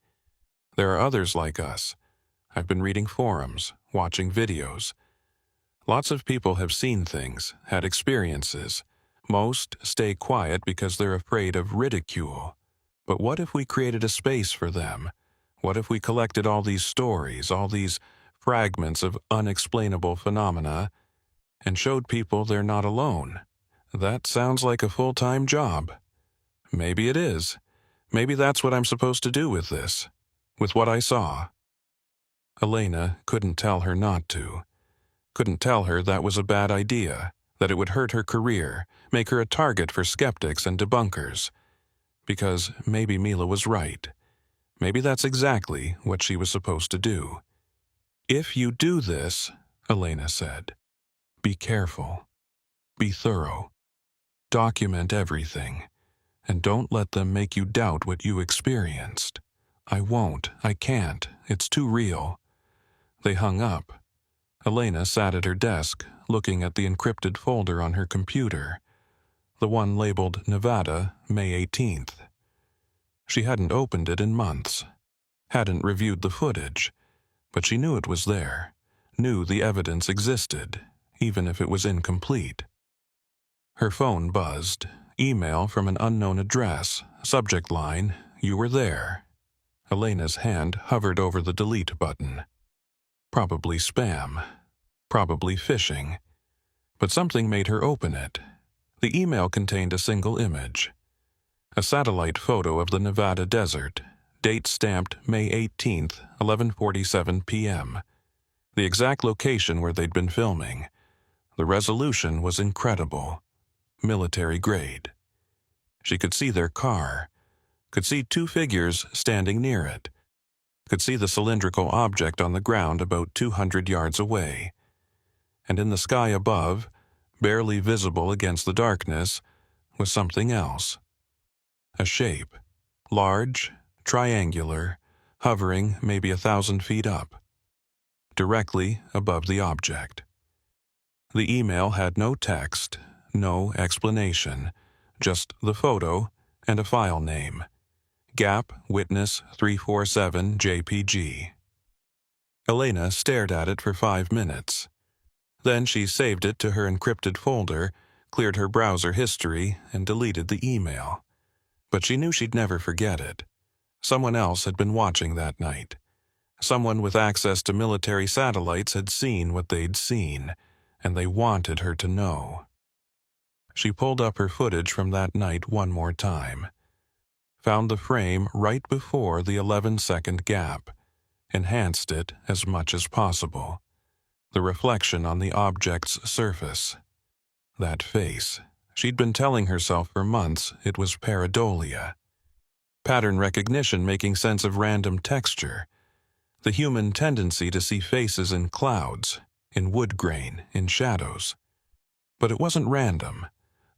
There are others like us. I've been reading forums, watching videos. Lots of people have seen things, had experiences. Most stay quiet because they're afraid of ridicule. But what if we created a space for them? What if we collected all these stories, all these fragments of unexplainable phenomena, and showed people they're not alone? That sounds like a full-time job. Maybe it is. Maybe that's what I'm supposed to do with this, with what I saw. Elena couldn't tell her not to. Couldn't tell her that was a bad idea, that it would hurt her career, make her a target for skeptics and debunkers. Because maybe Mila was right. Maybe that's exactly what she was supposed to do. If you do this, Elena said, be careful. Be thorough. Document everything. And don't let them make you doubt what you experienced. I won't. I can't. It's too real. They hung up. Elena sat at her desk, looking at the encrypted folder on her computer, the one labeled Nevada, May 18th. She hadn't opened it in months, hadn't reviewed the footage, but she knew it was there, knew the evidence existed, even if it was incomplete. Her phone buzzed, email from an unknown address, subject line, "You were there." Elena's hand hovered over the delete button. Probably spam. Probably phishing. But something made her open it. The email contained a single image. A satellite photo of the Nevada desert, date stamped May 18th, 11:47 p.m. The exact location where they'd been filming. The resolution was incredible. Military grade. She could see their car. Could see 2 figures standing near it. Could see the cylindrical object on the ground about 200 yards away. And in the sky above, barely visible against the darkness, was something else. A shape, large, triangular, hovering maybe 1,000 feet up, directly above the object. The email had no text, no explanation, just the photo and a file name. Gap Witness 347 JPG. Elena stared at it for 5 minutes. Then she saved it to her encrypted folder, cleared her browser history, and deleted the email. But she knew she'd never forget it. Someone else had been watching that night. Someone with access to military satellites had seen what they'd seen, and they wanted her to know. She pulled up her footage from that night one more time. Found the frame right before the 11-second gap. Enhanced it as much as possible. The reflection on the object's surface. That face. She'd been telling herself for months it was pareidolia. Pattern recognition making sense of random texture. The human tendency to see faces in clouds, in wood grain, in shadows. But it wasn't random.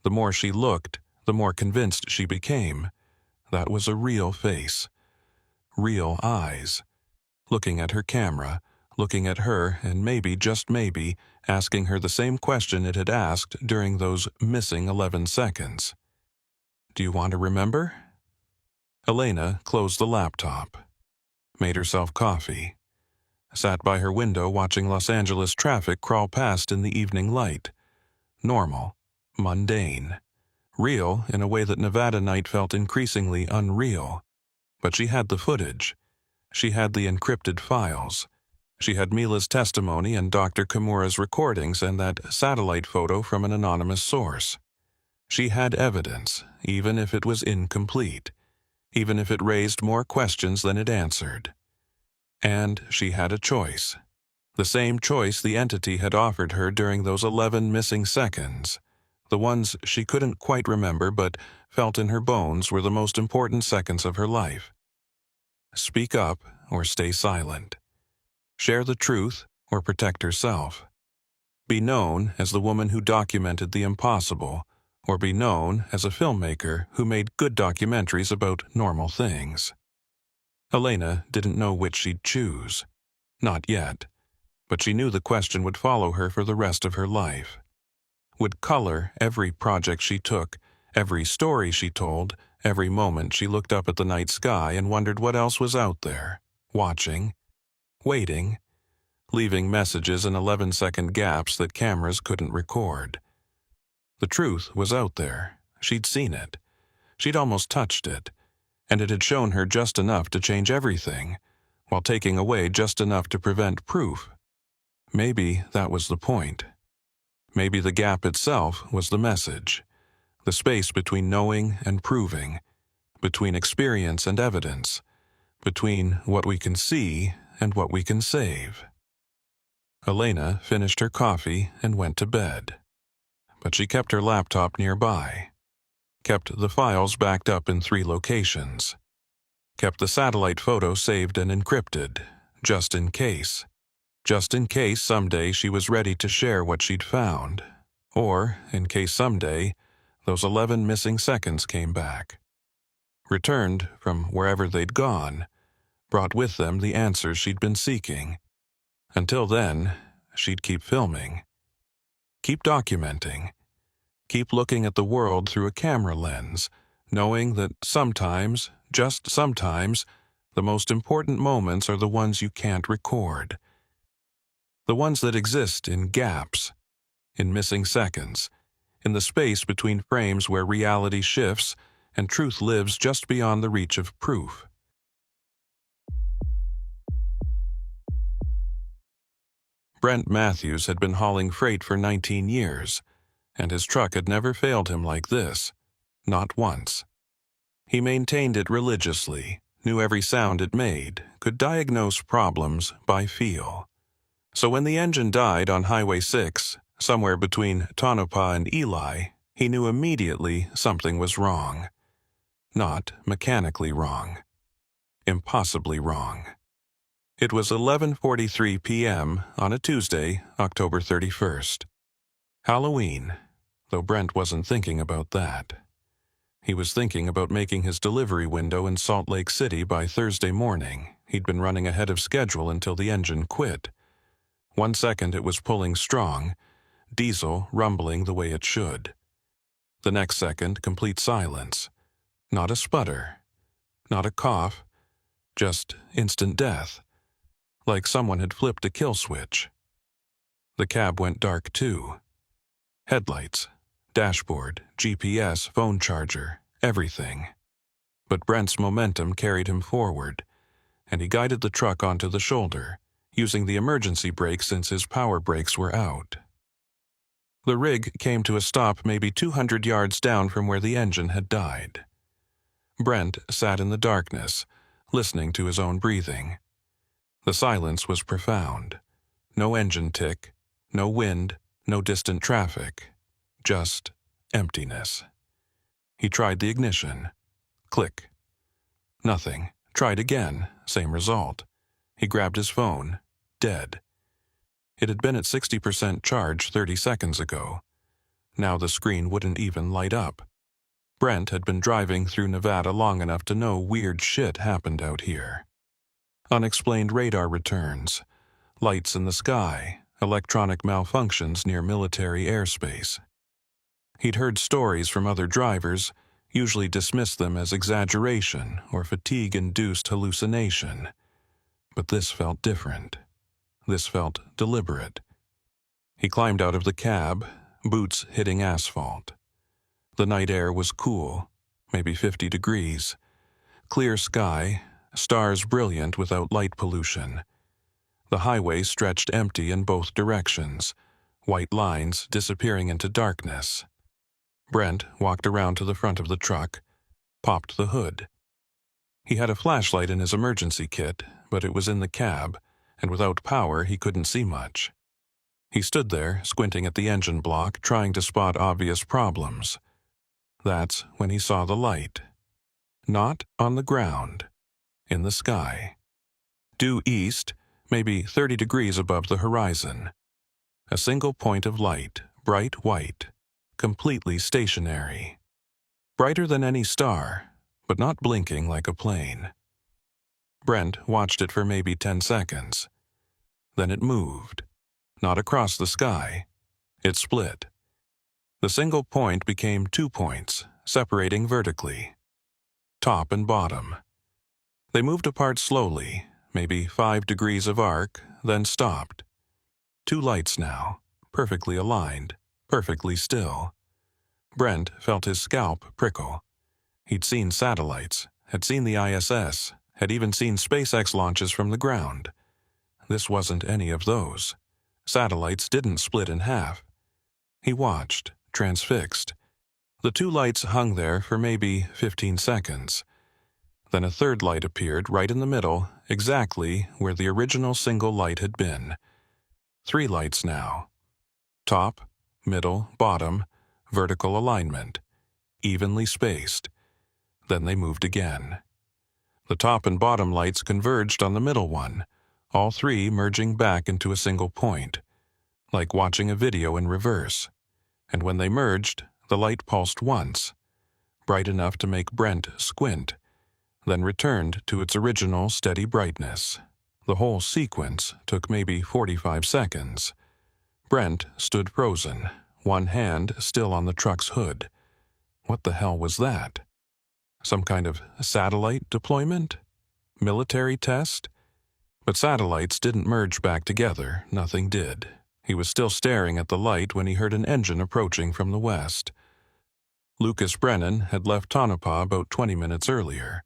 The more she looked, the more convinced she became. That was a real face. Real eyes. Looking at her camera, looking at her and maybe, just maybe, asking her the same question it had asked during those missing 11 seconds. Do you want to remember? Elena closed the laptop, made herself coffee, sat by her window watching Los Angeles traffic crawl past in the evening light. Normal, mundane, real in a way that Nevada night felt increasingly unreal. But she had the footage. She had the encrypted files. She had Mila's testimony and Dr. Kimura's recordings and that satellite photo from an anonymous source. She had evidence, even if it was incomplete, even if it raised more questions than it answered. And she had a choice. The same choice the entity had offered her during those 11 missing seconds. The ones she couldn't quite remember but felt in her bones were the most important seconds of her life. Speak up or stay silent. Share the truth or protect herself. Be known as the woman who documented the impossible, or be known as a filmmaker who made good documentaries about normal things. Elena didn't know which she'd choose. Not yet. But she knew the question would follow her for the rest of her life. Would color every project she took, every story she told, every moment she looked up at the night sky and wondered what else was out there, watching, waiting, leaving messages in 11-second gaps that cameras couldn't record. The truth was out there. She'd seen it. She'd almost touched it. And it had shown her just enough to change everything, while taking away just enough to prevent proof. Maybe that was the point. Maybe the gap itself was the message. The space between knowing and proving, between experience and evidence, between what we can see and what we can save. Elena finished her coffee and went to bed. But she kept her laptop nearby, kept the files backed up in 3 locations, kept the satellite photo saved and encrypted, just in case someday she was ready to share what she'd found, or in case someday those 11 missing seconds came back, returned from wherever they'd gone, brought with them the answers she'd been seeking. Until then, she'd keep filming, keep documenting, keep looking at the world through a camera lens, knowing that sometimes, just sometimes, the most important moments are the ones you can't record. The ones that exist in gaps, in missing seconds, in the space between frames where reality shifts and truth lives just beyond the reach of proof. Brent Matthews had been hauling freight for 19 years, and his truck had never failed him like this, not once. He maintained it religiously, knew every sound it made, could diagnose problems by feel. So when the engine died on Highway 6, somewhere between Tonopah and Ely, he knew immediately something was wrong. Not mechanically wrong. Impossibly wrong. It was 11:43 p.m. on a Tuesday, October 31st. Halloween, though Brent wasn't thinking about that. He was thinking about making his delivery window in Salt Lake City by Thursday morning. He'd been running ahead of schedule until the engine quit. 1 second it was pulling strong, diesel rumbling the way it should. The next second, complete silence. Not a sputter. Not a cough. Just instant death. Like someone had flipped a kill switch. The cab went dark too. Headlights, dashboard, GPS, phone charger, everything. But Brent's momentum carried him forward, and he guided the truck onto the shoulder, using the emergency brake since his power brakes were out. The rig came to a stop maybe 200 yards down from where the engine had died. Brent sat in the darkness, listening to his own breathing. The silence was profound. No engine tick, no wind, no distant traffic. Just emptiness. He tried the ignition. Click. Nothing. Tried again. Same result. He grabbed his phone. Dead. It had been at 60% charge 30 seconds ago. Now the screen wouldn't even light up. Brent had been driving through Nevada long enough to know weird shit happened out here. Unexplained radar returns, lights in the sky, electronic malfunctions near military airspace. He'd heard stories from other drivers, usually dismissed them as exaggeration or fatigue-induced hallucination. But this felt different. This felt deliberate. He climbed out of the cab, boots hitting asphalt. The night air was cool, maybe 50 degrees. Clear sky, stars brilliant without light pollution. The highway stretched empty in both directions, white lines disappearing into darkness. Brent walked around to the front of the truck, popped the hood. He had a flashlight in his emergency kit, but it was in the cab, and without power he couldn't see much. He stood there, squinting at the engine block, trying to spot obvious problems. That's when he saw the light. Not on the ground. In the sky. Due east, maybe 30 degrees above the horizon. A single point of light, bright white, completely stationary. Brighter than any star, but not blinking like a plane. Brent watched it for maybe 10 seconds. Then it moved. Not across the sky. It split. The single point became 2 points, separating vertically. Top and bottom. They moved apart slowly, maybe 5 degrees of arc, then stopped. 2 lights now, perfectly aligned, perfectly still. Brent felt his scalp prickle. He'd seen satellites, had seen the ISS, had even seen SpaceX launches from the ground. This wasn't any of those. Satellites didn't split in half. He watched, transfixed. The 2 lights hung there for maybe 15 seconds. Then a third light appeared right in the middle, exactly where the original single light had been. 3 lights now. Top, middle, bottom, vertical alignment, evenly spaced. Then they moved again. The top and bottom lights converged on the middle one, all 3 merging back into a single point, like watching a video in reverse. And when they merged, the light pulsed once, bright enough to make Brent squint, then returned to its original steady brightness. The whole sequence took maybe 45 seconds. Brent stood frozen, one hand still on the truck's hood. What the hell was that? Some kind of satellite deployment? Military test? But satellites didn't merge back together, nothing did. He was still staring at the light when he heard an engine approaching from the west. Lucas Brennan had left Tonopah about 20 minutes earlier,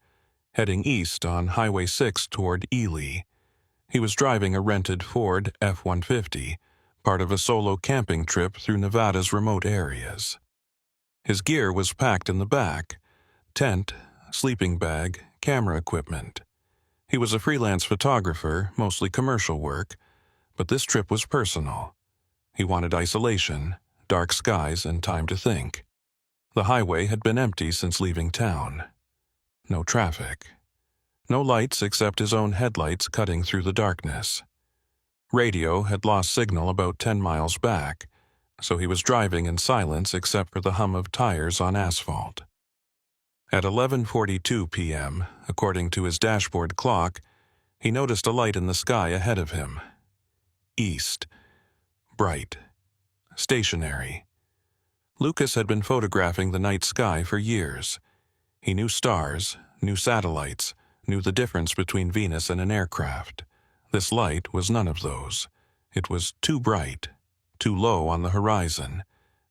heading east on Highway 6 toward Ely. He was driving a rented Ford F-150, part of a solo camping trip through Nevada's remote areas. His gear was packed in the back: tent, sleeping bag, camera equipment. He was a freelance photographer, mostly commercial work, but this trip was personal. He wanted isolation, dark skies, and time to think. The highway had been empty since leaving town. No traffic. No lights except his own headlights cutting through the darkness. Radio had lost signal about 10 miles back, so he was driving in silence except for the hum of tires on asphalt. At 11:42 p.m., according to his dashboard clock, he noticed a light in the sky ahead of him. East. Bright. Stationary. Lucas had been photographing the night sky for years. He knew stars, knew satellites, knew the difference between Venus and an aircraft. This light was none of those. It was too bright, too low on the horizon,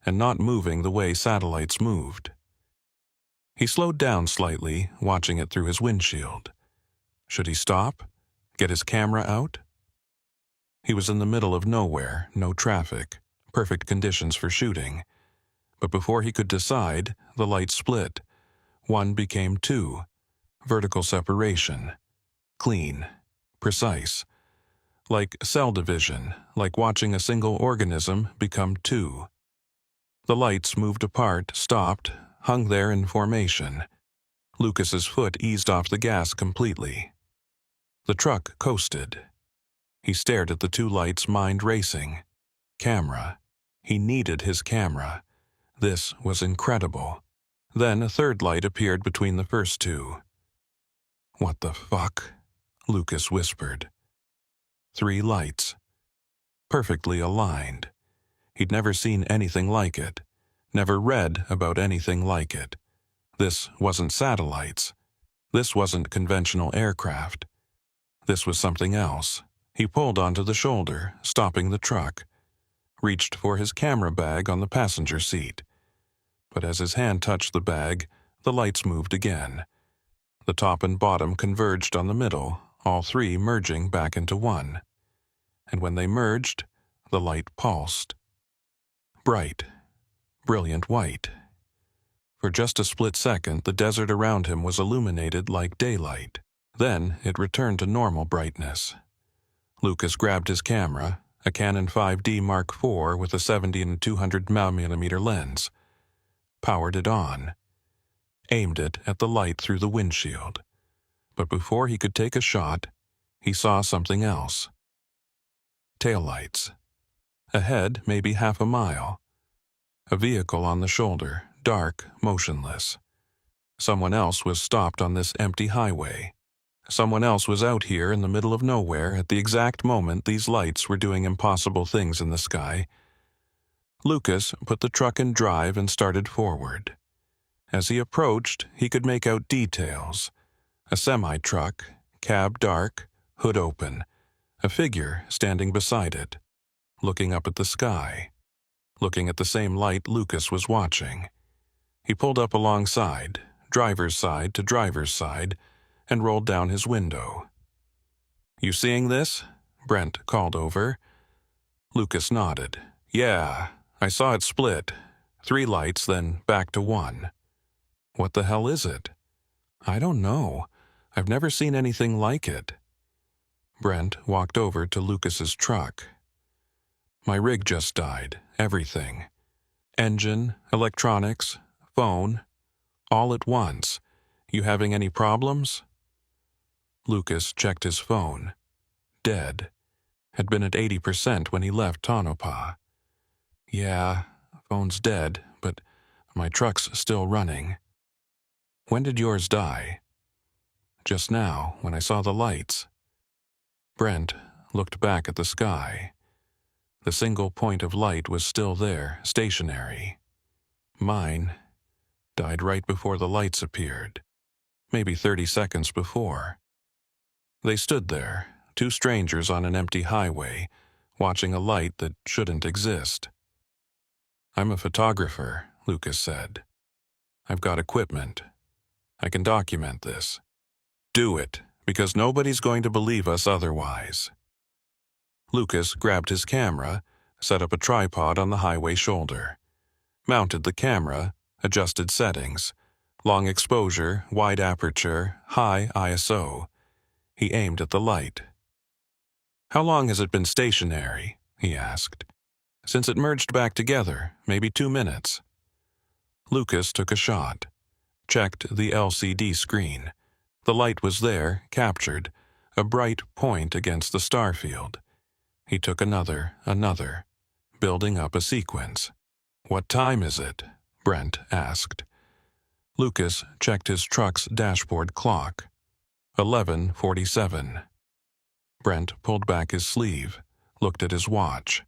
and not moving the way satellites moved. He slowed down slightly, watching it through his windshield. Should he stop? Get his camera out? He was in the middle of nowhere, no traffic, perfect conditions for shooting. But before he could decide, the light split. 1 became 2. Vertical separation. Clean. Precise. Like cell division, like watching a single organism become 2. The lights moved apart, stopped, hung there in formation. Lucas's foot eased off the gas completely. The truck coasted. He stared at the two lights, mind racing. Camera. He needed his camera. This was incredible. Then a third light appeared between the first two. "What the fuck?" Lucas whispered. 3 lights. Perfectly aligned. He'd never seen anything like it. Never read about anything like it. This wasn't satellites. This wasn't conventional aircraft. This was something else. He pulled onto the shoulder, stopping the truck. Reached for his camera bag on the passenger seat. But as his hand touched the bag, the lights moved again. The top and bottom converged on the middle, all 3 merging back into one. And when they merged, the light pulsed. Bright, brilliant white. For just a split second, the desert around him was illuminated like daylight. Then it returned to normal brightness. Lucas grabbed his camera, a Canon 5D Mark IV with a 70 and 200mm lens, powered it on, aimed it at the light through the windshield. But before he could take a shot, he saw something else. Taillights. Ahead, maybe half a mile. A vehicle on the shoulder, dark, motionless. Someone else was stopped on this empty highway. Someone else was out here in the middle of nowhere at the exact moment these lights were doing impossible things in the sky. Lucas put the truck in drive and started forward. As he approached, he could make out details. A semi-truck, cab dark, hood open. A figure standing beside it, looking up at the sky, looking at the same light Lucas was watching. He pulled up alongside, driver's side to driver's side, and rolled down his window. "You seeing this?" Brent called over. Lucas nodded. "Yeah, I saw it split. 3 lights, then back to 1. "What the hell is it?" "I don't know. I've never seen anything like it." Brent walked over to Lucas's truck. "My rig just died. Everything. Engine, electronics, phone, all at once. You having any problems?" Lucas checked his phone. Dead. Had been at 80% when he left Tonopah. "Yeah, phone's dead, but my truck's still running." "When did yours die?" "Just now, when I saw the lights." Brent looked back at the sky. The single point of light was still there, stationary. "Mine died right before the lights appeared. Maybe 30 seconds before." They stood there, 2 strangers on an empty highway, watching a light that shouldn't exist. "I'm a photographer," Lucas said. "I've got equipment. I can document this. Do it, because nobody's going to believe us otherwise." Lucas grabbed his camera, set up a tripod on the highway shoulder, mounted the camera, adjusted settings, long exposure, wide aperture, high ISO. He aimed at the light. "How long has it been stationary?" he asked. "Since it merged back together, maybe 2 minutes." Lucas took a shot, checked the LCD screen. The light was there, captured, a bright point against the starfield. He took another, building up a sequence. "What time is it?" Brent asked. Lucas checked his truck's dashboard clock. 11:47. Brent pulled back his sleeve, looked at his watch.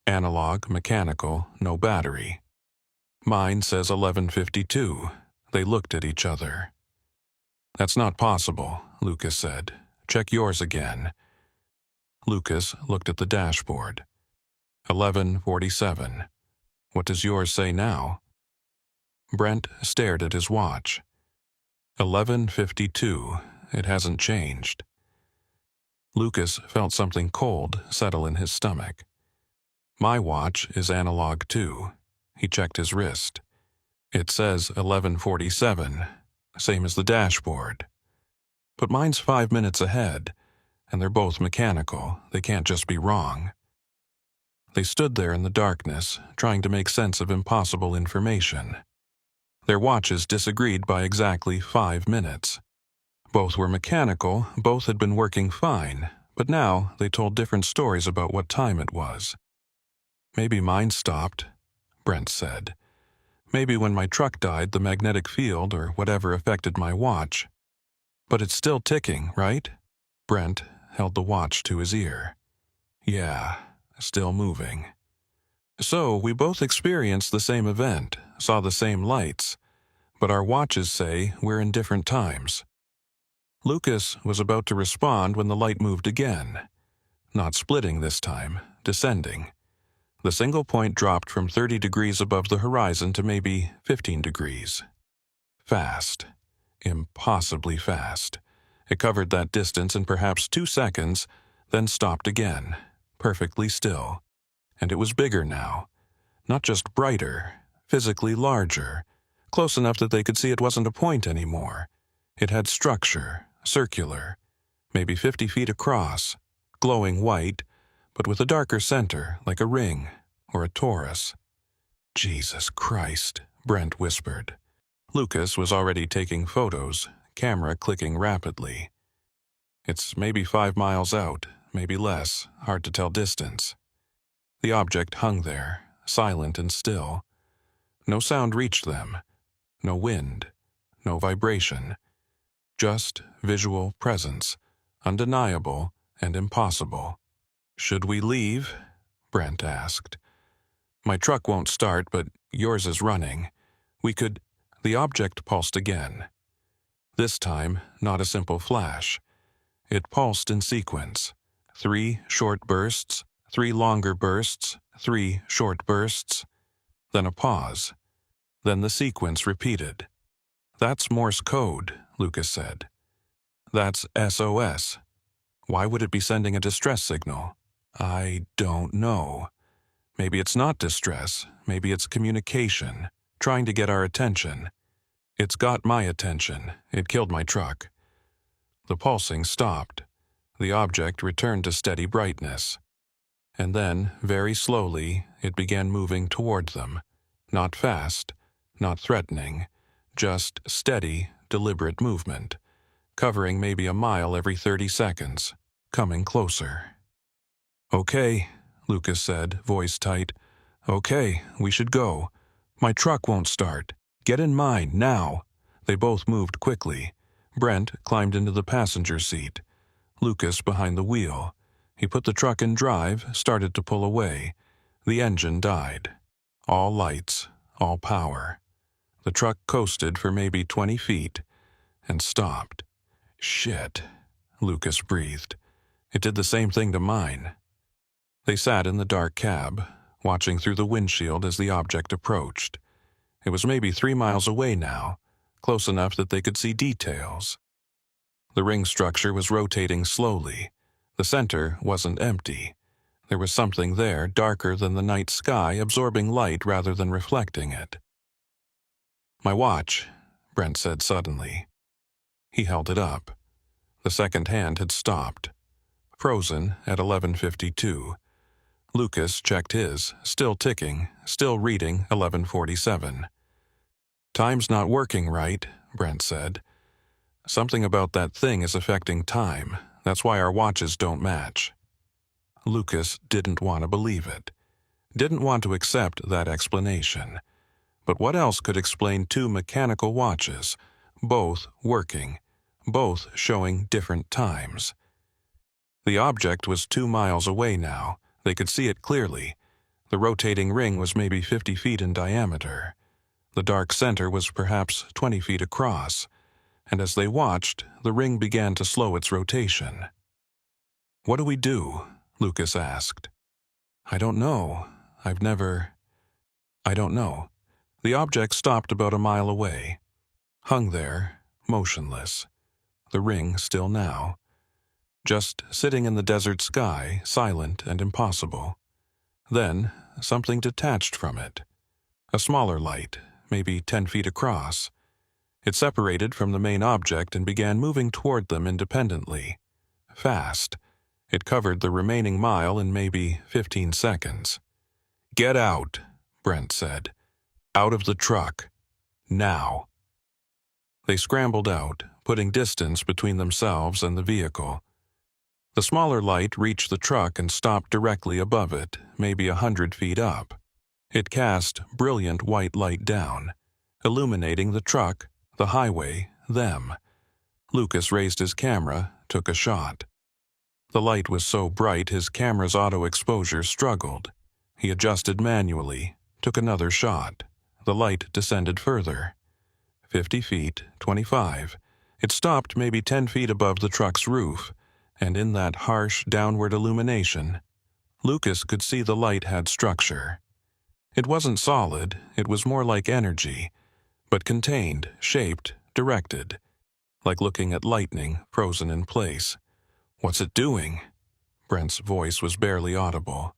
Analog, mechanical, no battery. "Mine says 11:52. They looked at each other. "That's not possible," Lucas said. "Check yours again." Lucas looked at the dashboard. 11:47. "What does yours say now?" Brent stared at his watch. 11:52. It hasn't changed. Lucas felt something cold settle in his stomach. "My watch is analog too." He checked his wrist. "It says 11:47, same as the dashboard. But mine's 5 minutes ahead, and they're both mechanical. They can't just be wrong." They stood there in the darkness, trying to make sense of impossible information. Their watches disagreed by exactly 5 minutes. Both were mechanical, both had been working fine, But now they told different stories about what time it was. "Maybe mine stopped," Brent said. "Maybe when my truck died, the magnetic field or whatever affected my watch. But it's still ticking, right?" Brent held the watch to his ear. "Yeah, still moving." "So we both experienced the same event, saw the same lights, but our watches say we're in different times." Lucas was about to respond when the light moved again. Not splitting this time, descending. The single point dropped from 30 degrees above the horizon to maybe 15 degrees. Fast. Impossibly fast. It covered that distance in perhaps 2 seconds, then stopped again, perfectly still. And it was bigger now. Not just brighter, physically larger, close enough that they could see it wasn't a point anymore. It had structure, circular, maybe 50 feet across, glowing white, but with a darker center, like a ring or a torus. "Jesus Christ," Brent whispered. Lucas was already taking photos, camera clicking rapidly. "It's maybe 5 miles out, maybe less, hard to tell distance." The object hung there, silent and still. No sound reached them. No wind. No vibration. Just visual presence, undeniable and impossible. "Should we leave?" Brent asked. "My truck won't start, but yours is running. We could—" The object pulsed again. This time, not a simple flash. It pulsed in sequence. 3 short bursts, 3 longer bursts, 3 short bursts. Then a pause. Then the sequence repeated. "That's Morse code," Lucas said. "That's SOS. Why would it be sending a distress signal?" "I don't know. Maybe it's not distress. Maybe it's communication, trying to get our attention. It's got my attention. It killed my truck." The pulsing stopped. The object returned to steady brightness. And then, very slowly, it began moving toward them. Not fast, not threatening, just steady, deliberate movement, covering maybe a mile every 30 seconds, coming closer. "Okay," Lucas said, voice tight. "Okay, we should go. My truck won't start. Get in mine, now." They both moved quickly. Brent climbed into the passenger seat. Lucas behind the wheel. He put the truck in drive, started to pull away. The engine died. All lights, all power. The truck coasted for maybe 20 feet, and stopped. "Shit," Lucas breathed. "It did the same thing to mine." They sat in the dark cab, watching through the windshield as the object approached. It was maybe 3 miles away now, close enough that they could see details. The ring structure was rotating slowly. The center wasn't empty. There was something there darker than the night sky, absorbing light rather than reflecting it. "My watch," Brent said suddenly. He held it up. The second hand had stopped. Frozen at 11:52. Lucas checked his, still ticking, still reading 11:47. "Time's not working right," Brent said. "Something about that thing is affecting time. That's why our watches don't match." Lucas didn't want to believe it. Didn't want to accept that explanation. But what else could explain 2 mechanical watches, both working, both showing different times? The object was 2 miles away now. They could see it clearly. The rotating ring was maybe 50 feet in diameter. The dark center was perhaps 20 feet across. And as they watched, the ring began to slow its rotation. "What do we do?" Lucas asked. "I don't know. I don't know." The object stopped about a mile away. Hung there, motionless. The ring still now. Just sitting in the desert sky, silent and impossible. Then, something detached from it. A smaller light, maybe 10 feet across. It separated from the main object and began moving toward them independently. Fast. It covered the remaining mile in maybe 15 seconds. "Get out," Brent said. "Out of the truck. Now." They scrambled out, putting distance between themselves and the vehicle. The smaller light reached the truck and stopped directly above it, maybe 100 feet up. It cast brilliant white light down, illuminating the truck, the highway, them. Lucas raised his camera, took a shot. The light was so bright his camera's auto exposure struggled. He adjusted manually, took another shot. The light descended further. 50 feet, 25. It stopped maybe 10 feet above the truck's roof, and in that harsh downward illumination, Lucas could see the light had structure. It wasn't solid, it was more like energy, but contained, shaped, directed, like looking at lightning frozen in place. "What's it doing?" Brent's voice was barely audible.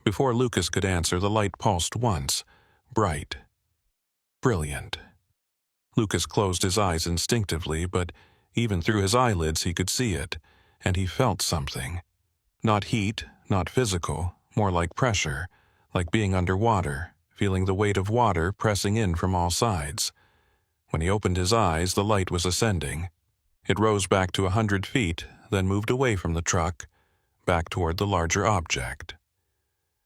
Before Lucas could answer, the light pulsed once, bright, brilliant. Lucas closed his eyes instinctively, but even through his eyelids he could see it, and he felt something. Not heat, not physical, more like pressure, like being underwater, feeling the weight of water pressing in from all sides. When he opened his eyes, the light was ascending. It rose back to 100 feet, then moved away from the truck, back toward the larger object.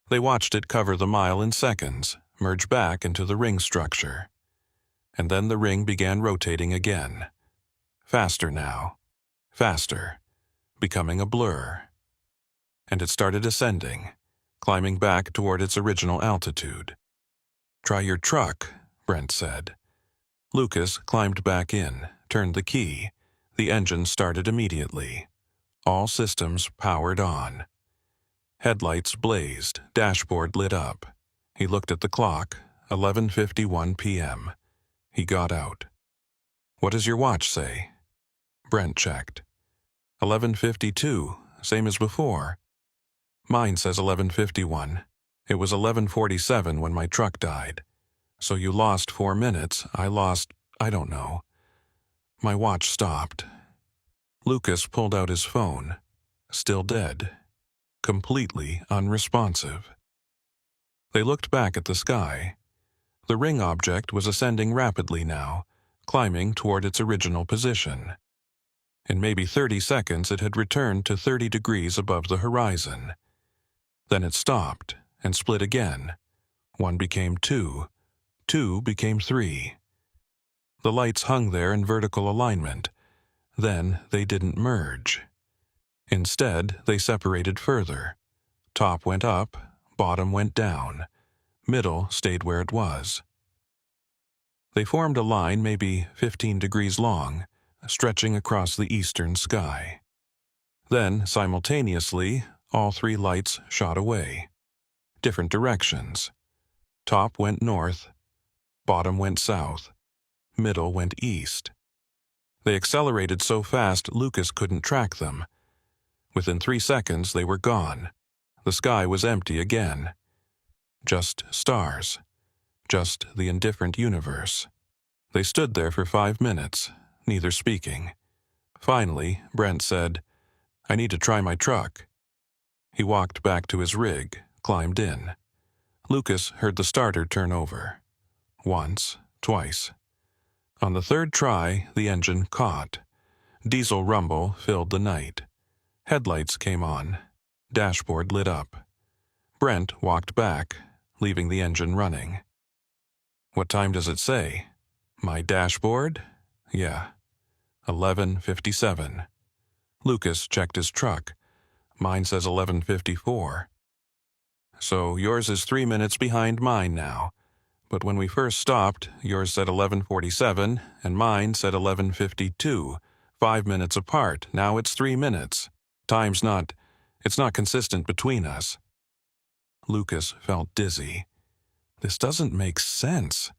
They watched it cover the mile in seconds, merge back into the ring structure. And then the ring began rotating again. Faster now. Faster. Becoming a blur. And it started ascending, climbing back toward its original altitude. "Try your truck," Brent said. Lucas climbed back in, turned the key. The engine started immediately. All systems powered on. Headlights blazed, dashboard lit up. He looked at the clock, 11:51 p.m. He got out. "What does your watch say?" Brent checked. 11:52, same as before. "Mine says 11:51. It was 11:47 when my truck died. So you lost 4 minutes, I lost, I don't know." My watch stopped. Lucas pulled out his phone. Still dead. Completely unresponsive. They looked back at the sky. The ring object was ascending rapidly now, climbing toward its original position. In maybe 30 seconds it had returned to 30 degrees above the horizon. Then it stopped and split again. 1 became 2. 2 became 3. The lights hung there in vertical alignment. Then they didn't merge. Instead, they separated further. Top went up, bottom went down. Middle stayed where it was. They formed a line maybe 15 degrees long, stretching across the eastern sky. Then, simultaneously, all 3 lights shot away. Different directions. Top went north, bottom went south, middle went east. They accelerated so fast Lucas couldn't track them. Within 3 seconds they were gone. The sky was empty again. Just stars. Just the indifferent universe. They stood there for 5 minutes, neither speaking. Finally, Brent said, "I need to try my truck." He walked back to his rig, climbed in. Lucas heard the starter turn over. Once, twice. On the 3rd try, the engine caught. Diesel rumble filled the night. Headlights came on. Dashboard lit up. Brent walked back, leaving the engine running. "What time does it say?" "My dashboard?" "Yeah. 11:57. Lucas checked his truck. "Mine says 11:54. "So yours is 3 minutes behind mine now. But when we first stopped, yours said 11:47 and mine said 11:52. 5 minutes apart. Now it's 3 minutes. It's not consistent between us." Lucas felt dizzy. This doesn't make sense.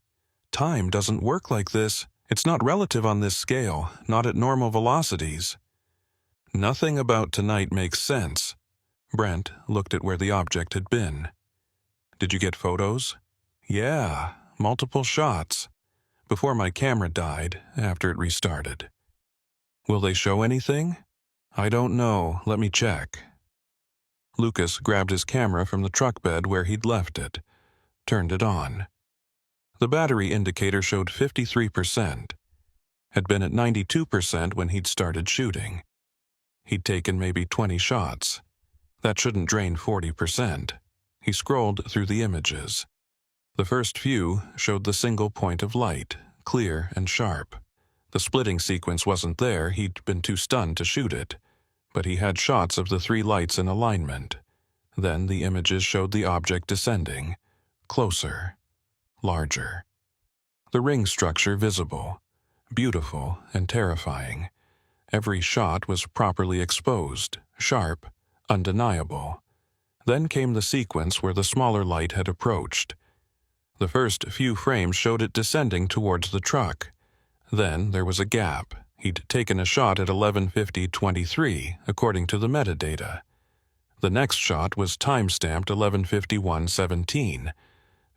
Time doesn't work like this. It's not relative on this scale, not at normal velocities. Nothing about tonight makes sense. Brent looked at where the object had been. "Did you get photos?" "Yeah, multiple shots. Before my camera died, after it restarted." "Will they show anything?" "I don't know. Let me check." Lucas grabbed his camera from the truck bed where he'd left it, turned it on. The battery indicator showed 53%. Had been at 92% when he'd started shooting. He'd taken maybe 20 shots. That shouldn't drain 40%. He scrolled through the images. The first few showed the single point of light, clear and sharp. The splitting sequence wasn't there, he'd been too stunned to shoot it. But he had shots of the three lights in alignment. Then the images showed the object descending, closer, larger. The ring structure visible, beautiful and terrifying. Every shot was properly exposed, sharp, undeniable. Then came the sequence where the smaller light had approached. The first few frames showed it descending towards the truck. Then there was a gap. He'd taken a shot at 11:50:23, according to the metadata. The next shot was time-stamped 11:51:17,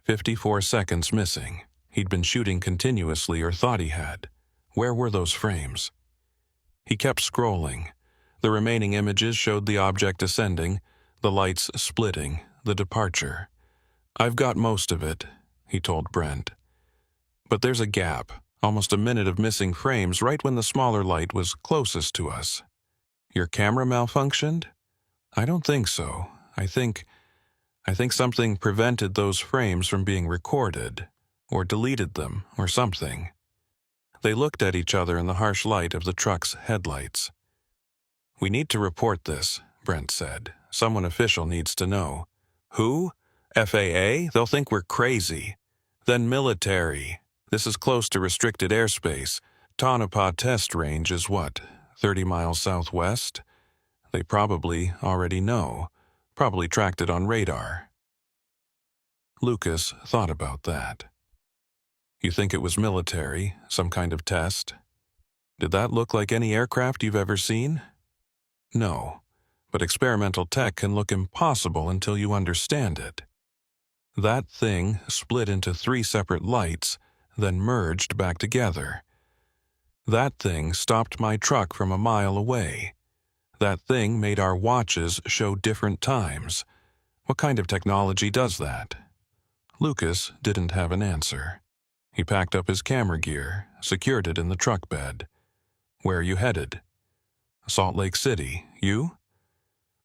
54 seconds missing. He'd been shooting continuously or thought he had. Where were those frames? He kept scrolling. The remaining images showed the object descending, the lights splitting, the departure. "I've got most of it," he told Brent. "But there's a gap, almost a minute of missing frames right when the smaller light was closest to us." "Your camera malfunctioned?" "I don't think so. I think something prevented those frames from being recorded, or deleted them, or something." They looked at each other in the harsh light of the truck's headlights. "We need to report this," Brent said. "Someone official needs to know." "Who? FAA? They'll think we're crazy." "Then military. This is close to restricted airspace. Tonopah test range is what, 30 miles southwest? They probably already know. Probably tracked it on radar." Lucas thought about that. "You think it was military, some kind of test? Did that look like any aircraft you've ever seen?" "No, but experimental tech can look impossible until you understand it. That thing split into three separate lights, then merged back together. That thing stopped my truck from a mile away. That thing made our watches show different times. What kind of technology does that?" Lucas didn't have an answer. He packed up his camera gear, secured it in the truck bed. "Where are you headed?" "Salt Lake City. You?"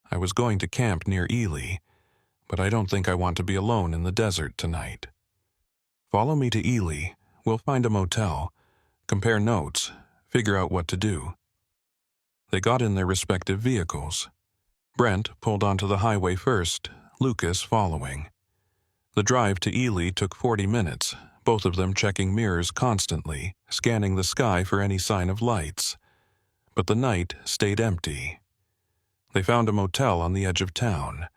"I was going to camp near Ely, but I don't think I want to be alone in the desert tonight." "Follow me to Ely. We'll find a motel, compare notes, figure out what to do." They got in their respective vehicles. Brent pulled onto the highway first, Lucas following. The drive to Ely took 40 minutes, both of them checking mirrors constantly, scanning the sky for any sign of lights. But the night stayed empty. They found a motel on the edge of town,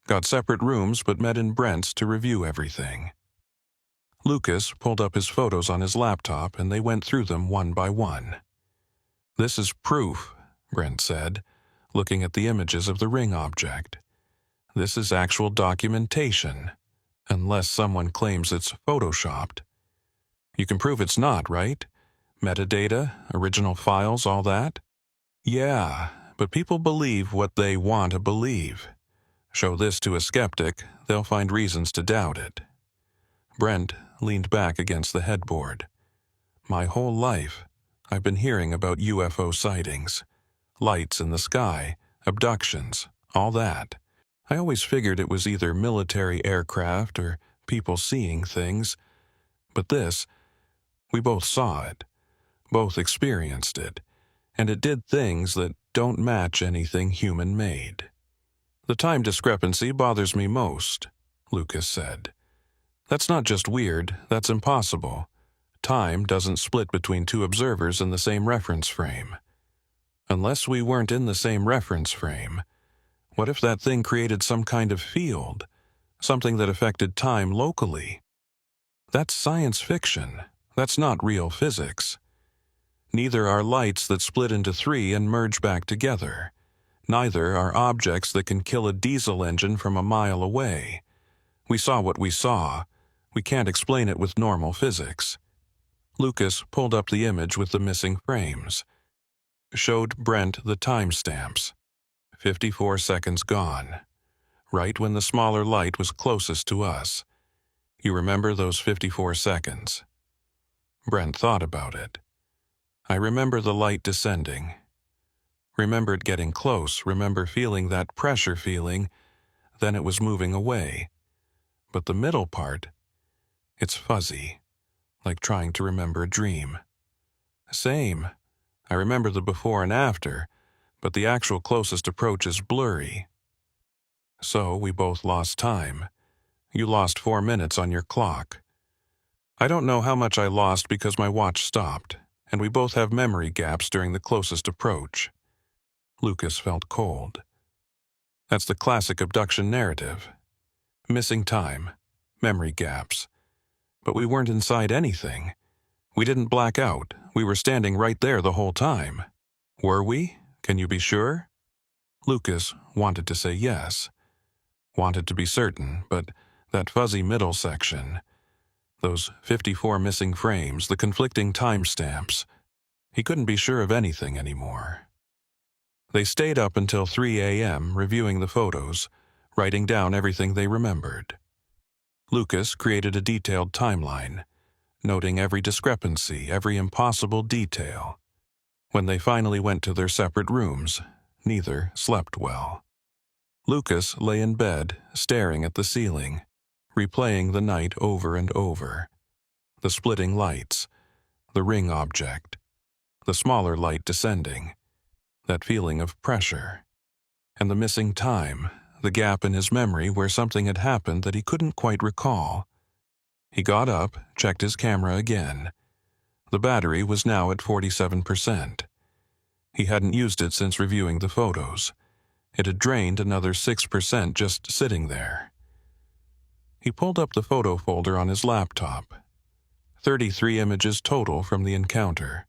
got separate rooms but met in Brent's to review everything. Lucas pulled up his photos on his laptop and they went through them one by one. "This is proof," Brent said, looking at the images of the ring object. "This is actual documentation, unless someone claims it's photoshopped. You can prove it's not, right? Metadata, original files, all that?" "Yeah, but people believe what they want to believe. Show this to a skeptic, they'll find reasons to doubt it." Brent leaned back against the headboard. "My whole life, I've been hearing about UFO sightings. Lights in the sky, abductions, all that. I always figured it was either military aircraft or people seeing things. But this, we both saw it, both experienced it, and it did things that don't match anything human-made." "The time discrepancy bothers me most," Lucas said. "That's not just weird, that's impossible. Time doesn't split between two observers in the same reference frame. Unless we weren't in the same reference frame, what if that thing created some kind of field, something that affected time locally? That's science fiction. That's not real physics. Neither are lights that split into three and merge back together. Neither are objects that can kill a diesel engine from a mile away. We saw what we saw. We can't explain it with normal physics." Lucas pulled up the image with the missing frames. Showed Brent the timestamps. 54 seconds gone. Right when the smaller light was closest to us. You remember those 54 seconds? Brent thought about it. "I remember the light descending." Remembered getting close, remember feeling that pressure feeling, then it was moving away. But the middle part, it's fuzzy, like trying to remember a dream. Same. I remember the before and after, but the actual closest approach is blurry. So we both lost time. You lost 4 minutes on your clock. I don't know how much I lost because my watch stopped, and we both have memory gaps during the closest approach. Lucas felt cold. That's the classic abduction narrative. Missing time, memory gaps. But we weren't inside anything. We didn't black out. We were standing right there the whole time. Were we? Can you be sure? Lucas wanted to say yes. Wanted to be certain, but that fuzzy middle section, those 54 missing frames, the conflicting timestamps, he couldn't be sure of anything anymore. They stayed up until 3 a.m. reviewing the photos, writing down everything they remembered. Lucas created a detailed timeline, noting every discrepancy, every impossible detail. When they finally went to their separate rooms, neither slept well. Lucas lay in bed, staring at the ceiling, replaying the night over and over. The splitting lights, the ring object, the smaller light descending, that feeling of pressure, and the missing time, the gap in his memory where something had happened that he couldn't quite recall. He got up, checked his camera again. The battery was now at 47%. He hadn't used it since reviewing the photos. It had drained another 6% just sitting there. He pulled up the photo folder on his laptop. 33 images total from the encounter.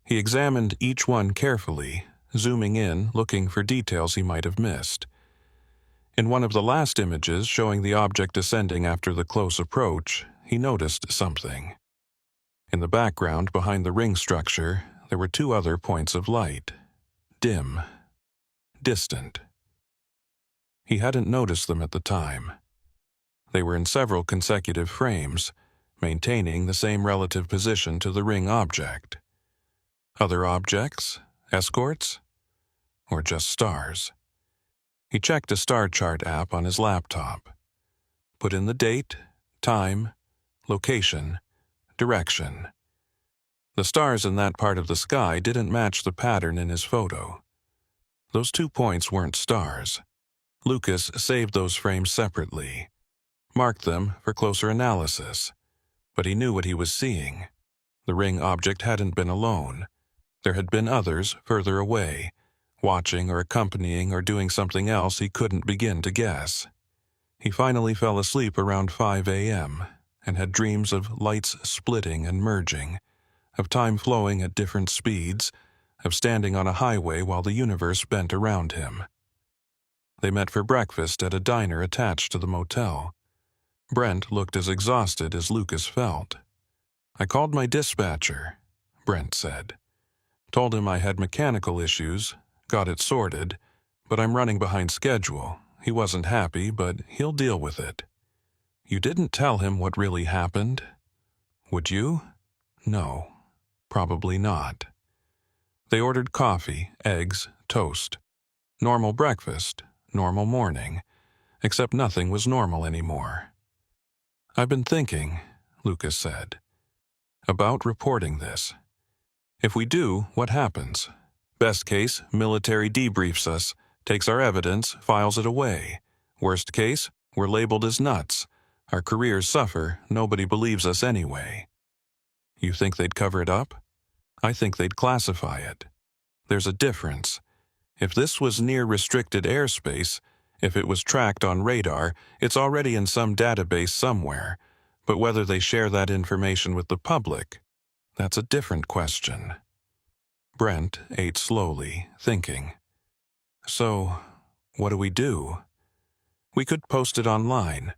He examined each one carefully, zooming in, looking for details he might have missed. In one of the last images showing the object descending after the close approach, he noticed something. In the background behind the ring structure, there were 2 other points of light. Dim. Distant. He hadn't noticed them at the time. They were in several consecutive frames, maintaining the same relative position to the ring object. Other objects? Escorts? Or just stars? He checked a star chart app on his laptop. Put in the date, time, location, direction. The stars in that part of the sky didn't match the pattern in his photo. Those 2 points weren't stars. Lucas saved those frames separately, marked them for closer analysis, but he knew what he was seeing. The ring object hadn't been alone. There had been others further away, watching or accompanying or doing something else he couldn't begin to guess. He finally fell asleep around 5 a.m. and had dreams of lights splitting and merging, of time flowing at different speeds, of standing on a highway while the universe bent around him. They met for breakfast at a diner attached to the motel. Brent looked as exhausted as Lucas felt. "I called my dispatcher," Brent said. "Told him I had mechanical issues, got it sorted, but I'm running behind schedule. He wasn't happy, but he'll deal with it." "You didn't tell him what really happened?" "Would you?" "No, probably not." They ordered coffee, eggs, toast. Normal breakfast, normal morning, except nothing was normal anymore. "I've been thinking," Lucas said, "about reporting this. If we do, what happens? Best case, military debriefs us, takes our evidence, files it away. Worst case, we're labeled as nuts. Our careers suffer, nobody believes us anyway." "You think they'd cover it up?" "I think they'd classify it. There's a difference. If this was near restricted airspace, if it was tracked on radar, it's already in some database somewhere. But whether they share that information with the public, that's a different question." Brent ate slowly, thinking. "So, what do we do? We could post it online,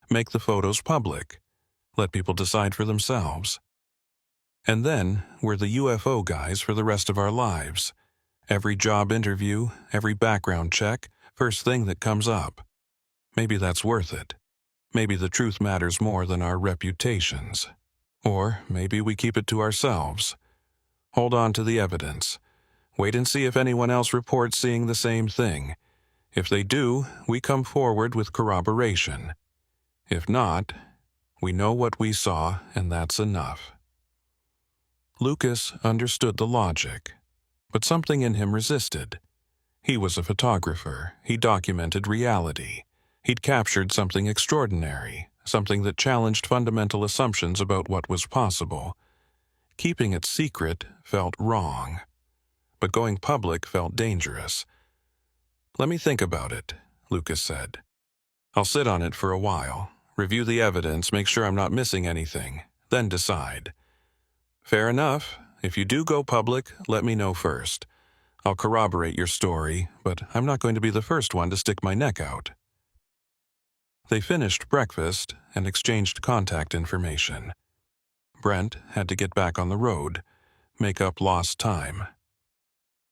make the photos public, let people decide for themselves. And then we're the UFO guys for the rest of our lives. Every job interview, every background check, first thing that comes up. Maybe that's worth it. Maybe the truth matters more than our reputations. Or maybe we keep it to ourselves. Hold on to the evidence. Wait and see if anyone else reports seeing the same thing. If they do, we come forward with corroboration. If not, we know what we saw, and that's enough." Lucas understood the logic, but something in him resisted. He was a photographer. He documented reality. He'd captured something extraordinary, something that challenged fundamental assumptions about what was possible. Keeping it secret felt wrong, but going public felt dangerous. "Let me think about it," Lucas said. "I'll sit on it for a while, review the evidence, make sure I'm not missing anything, then decide." "Fair enough. If you do go public, let me know first. I'll corroborate your story, but I'm not going to be the first one to stick my neck out." They finished breakfast and exchanged contact information. Brent had to get back on the road, make up lost time.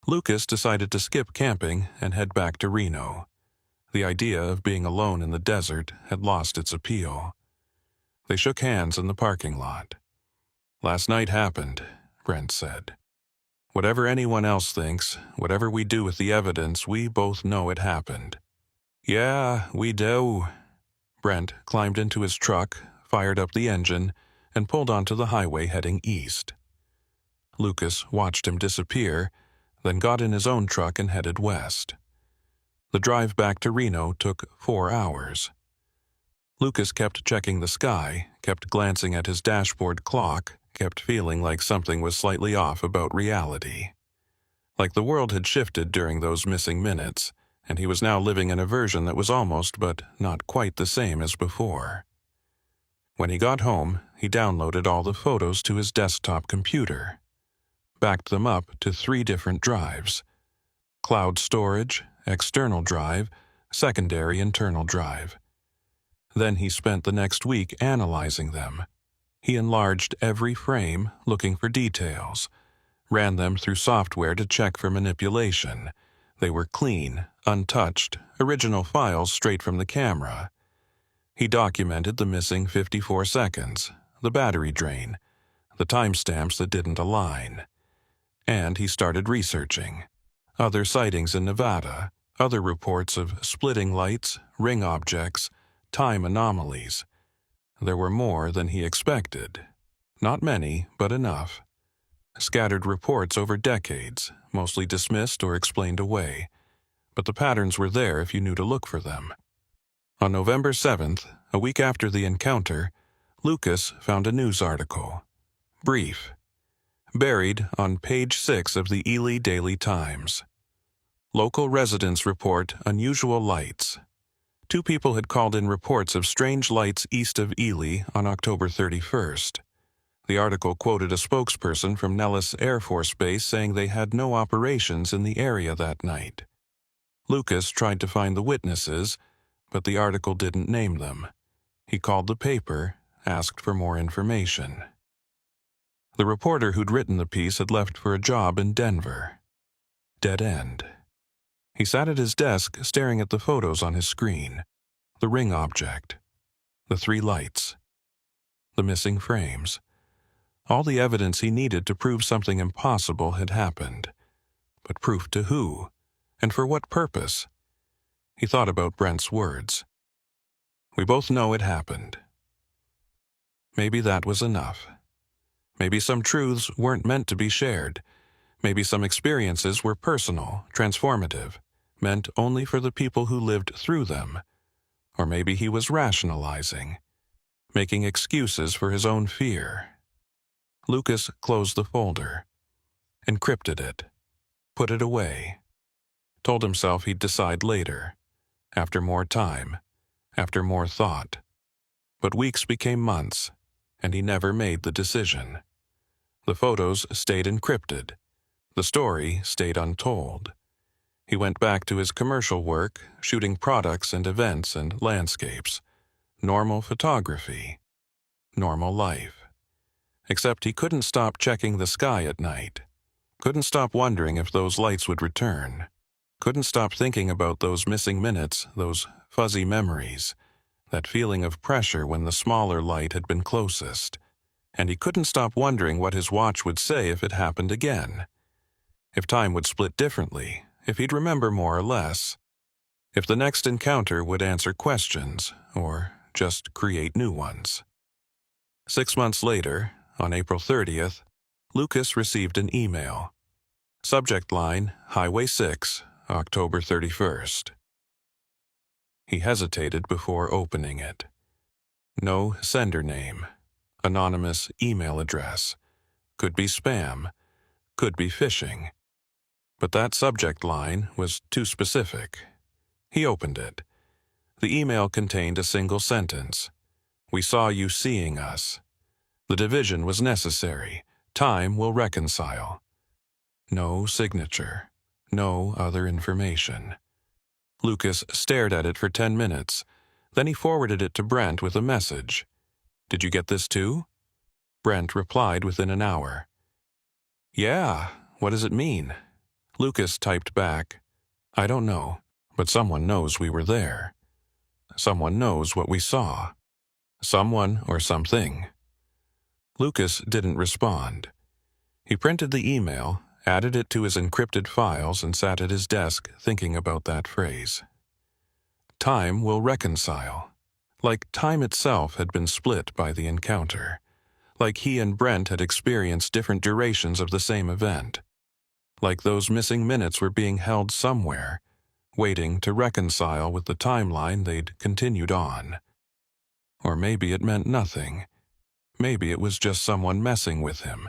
Lucas decided to skip camping and head back to Reno. The idea of being alone in the desert had lost its appeal. They shook hands in the parking lot. "Last night happened," Brent said. "Whatever anyone else thinks, whatever we do with the evidence, we both know it happened." "Yeah, we do." Brent climbed into his truck, fired up the engine, and pulled onto the highway heading east. Lucas watched him disappear, then got in his own truck and headed west. The drive back to Reno took 4 hours. Lucas kept checking the sky, kept glancing at his dashboard clock, kept feeling like something was slightly off about reality. Like the world had shifted during those missing minutes, and he was now living in a version that was almost but not quite the same as before. When he got home, he downloaded all the photos to his desktop computer, backed them up to 3 different drives: cloud storage, external drive, secondary internal drive. Then he spent the next week analyzing them. He enlarged every frame, looking for details, ran them through software to check for manipulation. They were clean, untouched, original files straight from the camera. He documented the missing 54 seconds, the battery drain, the timestamps that didn't align. And he started researching. Other sightings in Nevada, other reports of splitting lights, ring objects, time anomalies. There were more than he expected. Not many, but enough. Scattered reports over decades, mostly dismissed or explained away. But the patterns were there if you knew to look for them. On November 7th, a week after the encounter, Lucas found a news article. Brief. Buried on page 6 of the Ely Daily Times. Local residents report unusual lights. 2 people had called in reports of strange lights east of Ely on October 31st. The article quoted a spokesperson from Nellis Air Force Base saying they had no operations in the area that night. Lucas tried to find the witnesses, but the article didn't name them. He called the paper, asked for more information. The reporter who'd written the piece had left for a job in Denver. Dead end. He sat at his desk staring at the photos on his screen. The ring object. The 3 lights. The missing frames. All the evidence he needed to prove something impossible had happened. But proof to who? And for what purpose? He thought about Brent's words. "We both know it happened." Maybe that was enough. Maybe some truths weren't meant to be shared. Maybe some experiences were personal, transformative, meant only for the people who lived through them. Or maybe he was rationalizing, making excuses for his own fear. Lucas closed the folder, encrypted it, put it away, told himself he'd decide later, after more time, after more thought. But weeks became months, and he never made the decision. The photos stayed encrypted. The story stayed untold. He went back to his commercial work, shooting products and events and landscapes. Normal photography. Normal life. Except he couldn't stop checking the sky at night. Couldn't stop wondering if those lights would return. Couldn't stop thinking about those missing minutes, those fuzzy memories, that feeling of pressure when the smaller light had been closest. And he couldn't stop wondering what his watch would say if it happened again. If time would split differently, if he'd remember more or less, if the next encounter would answer questions, or just create new ones. 6 months later, on April 30th, Lucas received an email. Subject line, Highway 6, October 31st. He hesitated before opening it. No sender name. Anonymous email address. Could be spam. Could be phishing. But that subject line was too specific. He opened it. The email contained a single sentence. We saw you seeing us. The division was necessary. Time will reconcile. No signature. No other information. Lucas stared at it for 10 minutes. Then he forwarded it to Brent with a message. Did you get this too? Brent replied within an hour. Yeah, what does it mean? Lucas typed back, I don't know, but someone knows we were there. Someone knows what we saw. Someone or something. Lucas didn't respond. He printed the email, added it to his encrypted files, and sat at his desk thinking about that phrase. Time will reconcile. Like time itself had been split by the encounter. Like he and Brent had experienced different durations of the same event. Like those missing minutes were being held somewhere, waiting to reconcile with the timeline they'd continued on. Or maybe it meant nothing. Maybe it was just someone messing with him.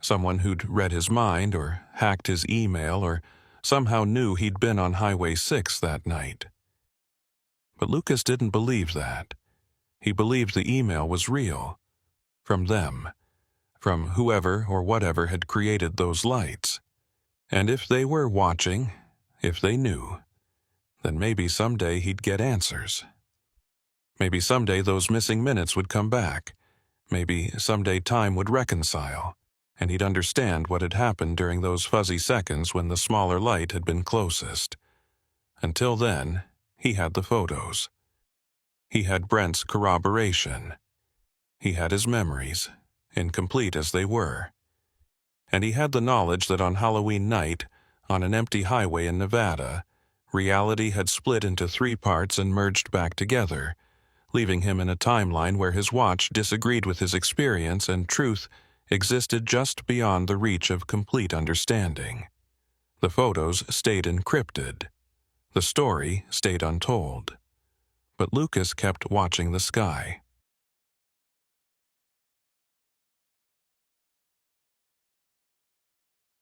Someone who'd read his mind or hacked his email or somehow knew he'd been on Highway 6 that night. But Lucas didn't believe that. He believed the email was real. From them. From whoever or whatever had created those lights. And if they were watching, if they knew, then maybe someday he'd get answers. Maybe someday those missing minutes would come back. Maybe someday time would reconcile, and he'd understand what had happened during those fuzzy seconds when the smaller light had been closest. Until then, he had the photos. He had Brent's corroboration. He had his memories, incomplete as they were. And he had the knowledge that on Halloween night, on an empty highway in Nevada, reality had split into 3 parts and merged back together, leaving him in a timeline where his watch disagreed with his experience and truth existed just beyond the reach of complete understanding. The photos stayed encrypted. The story stayed untold. But Lucas kept watching the sky.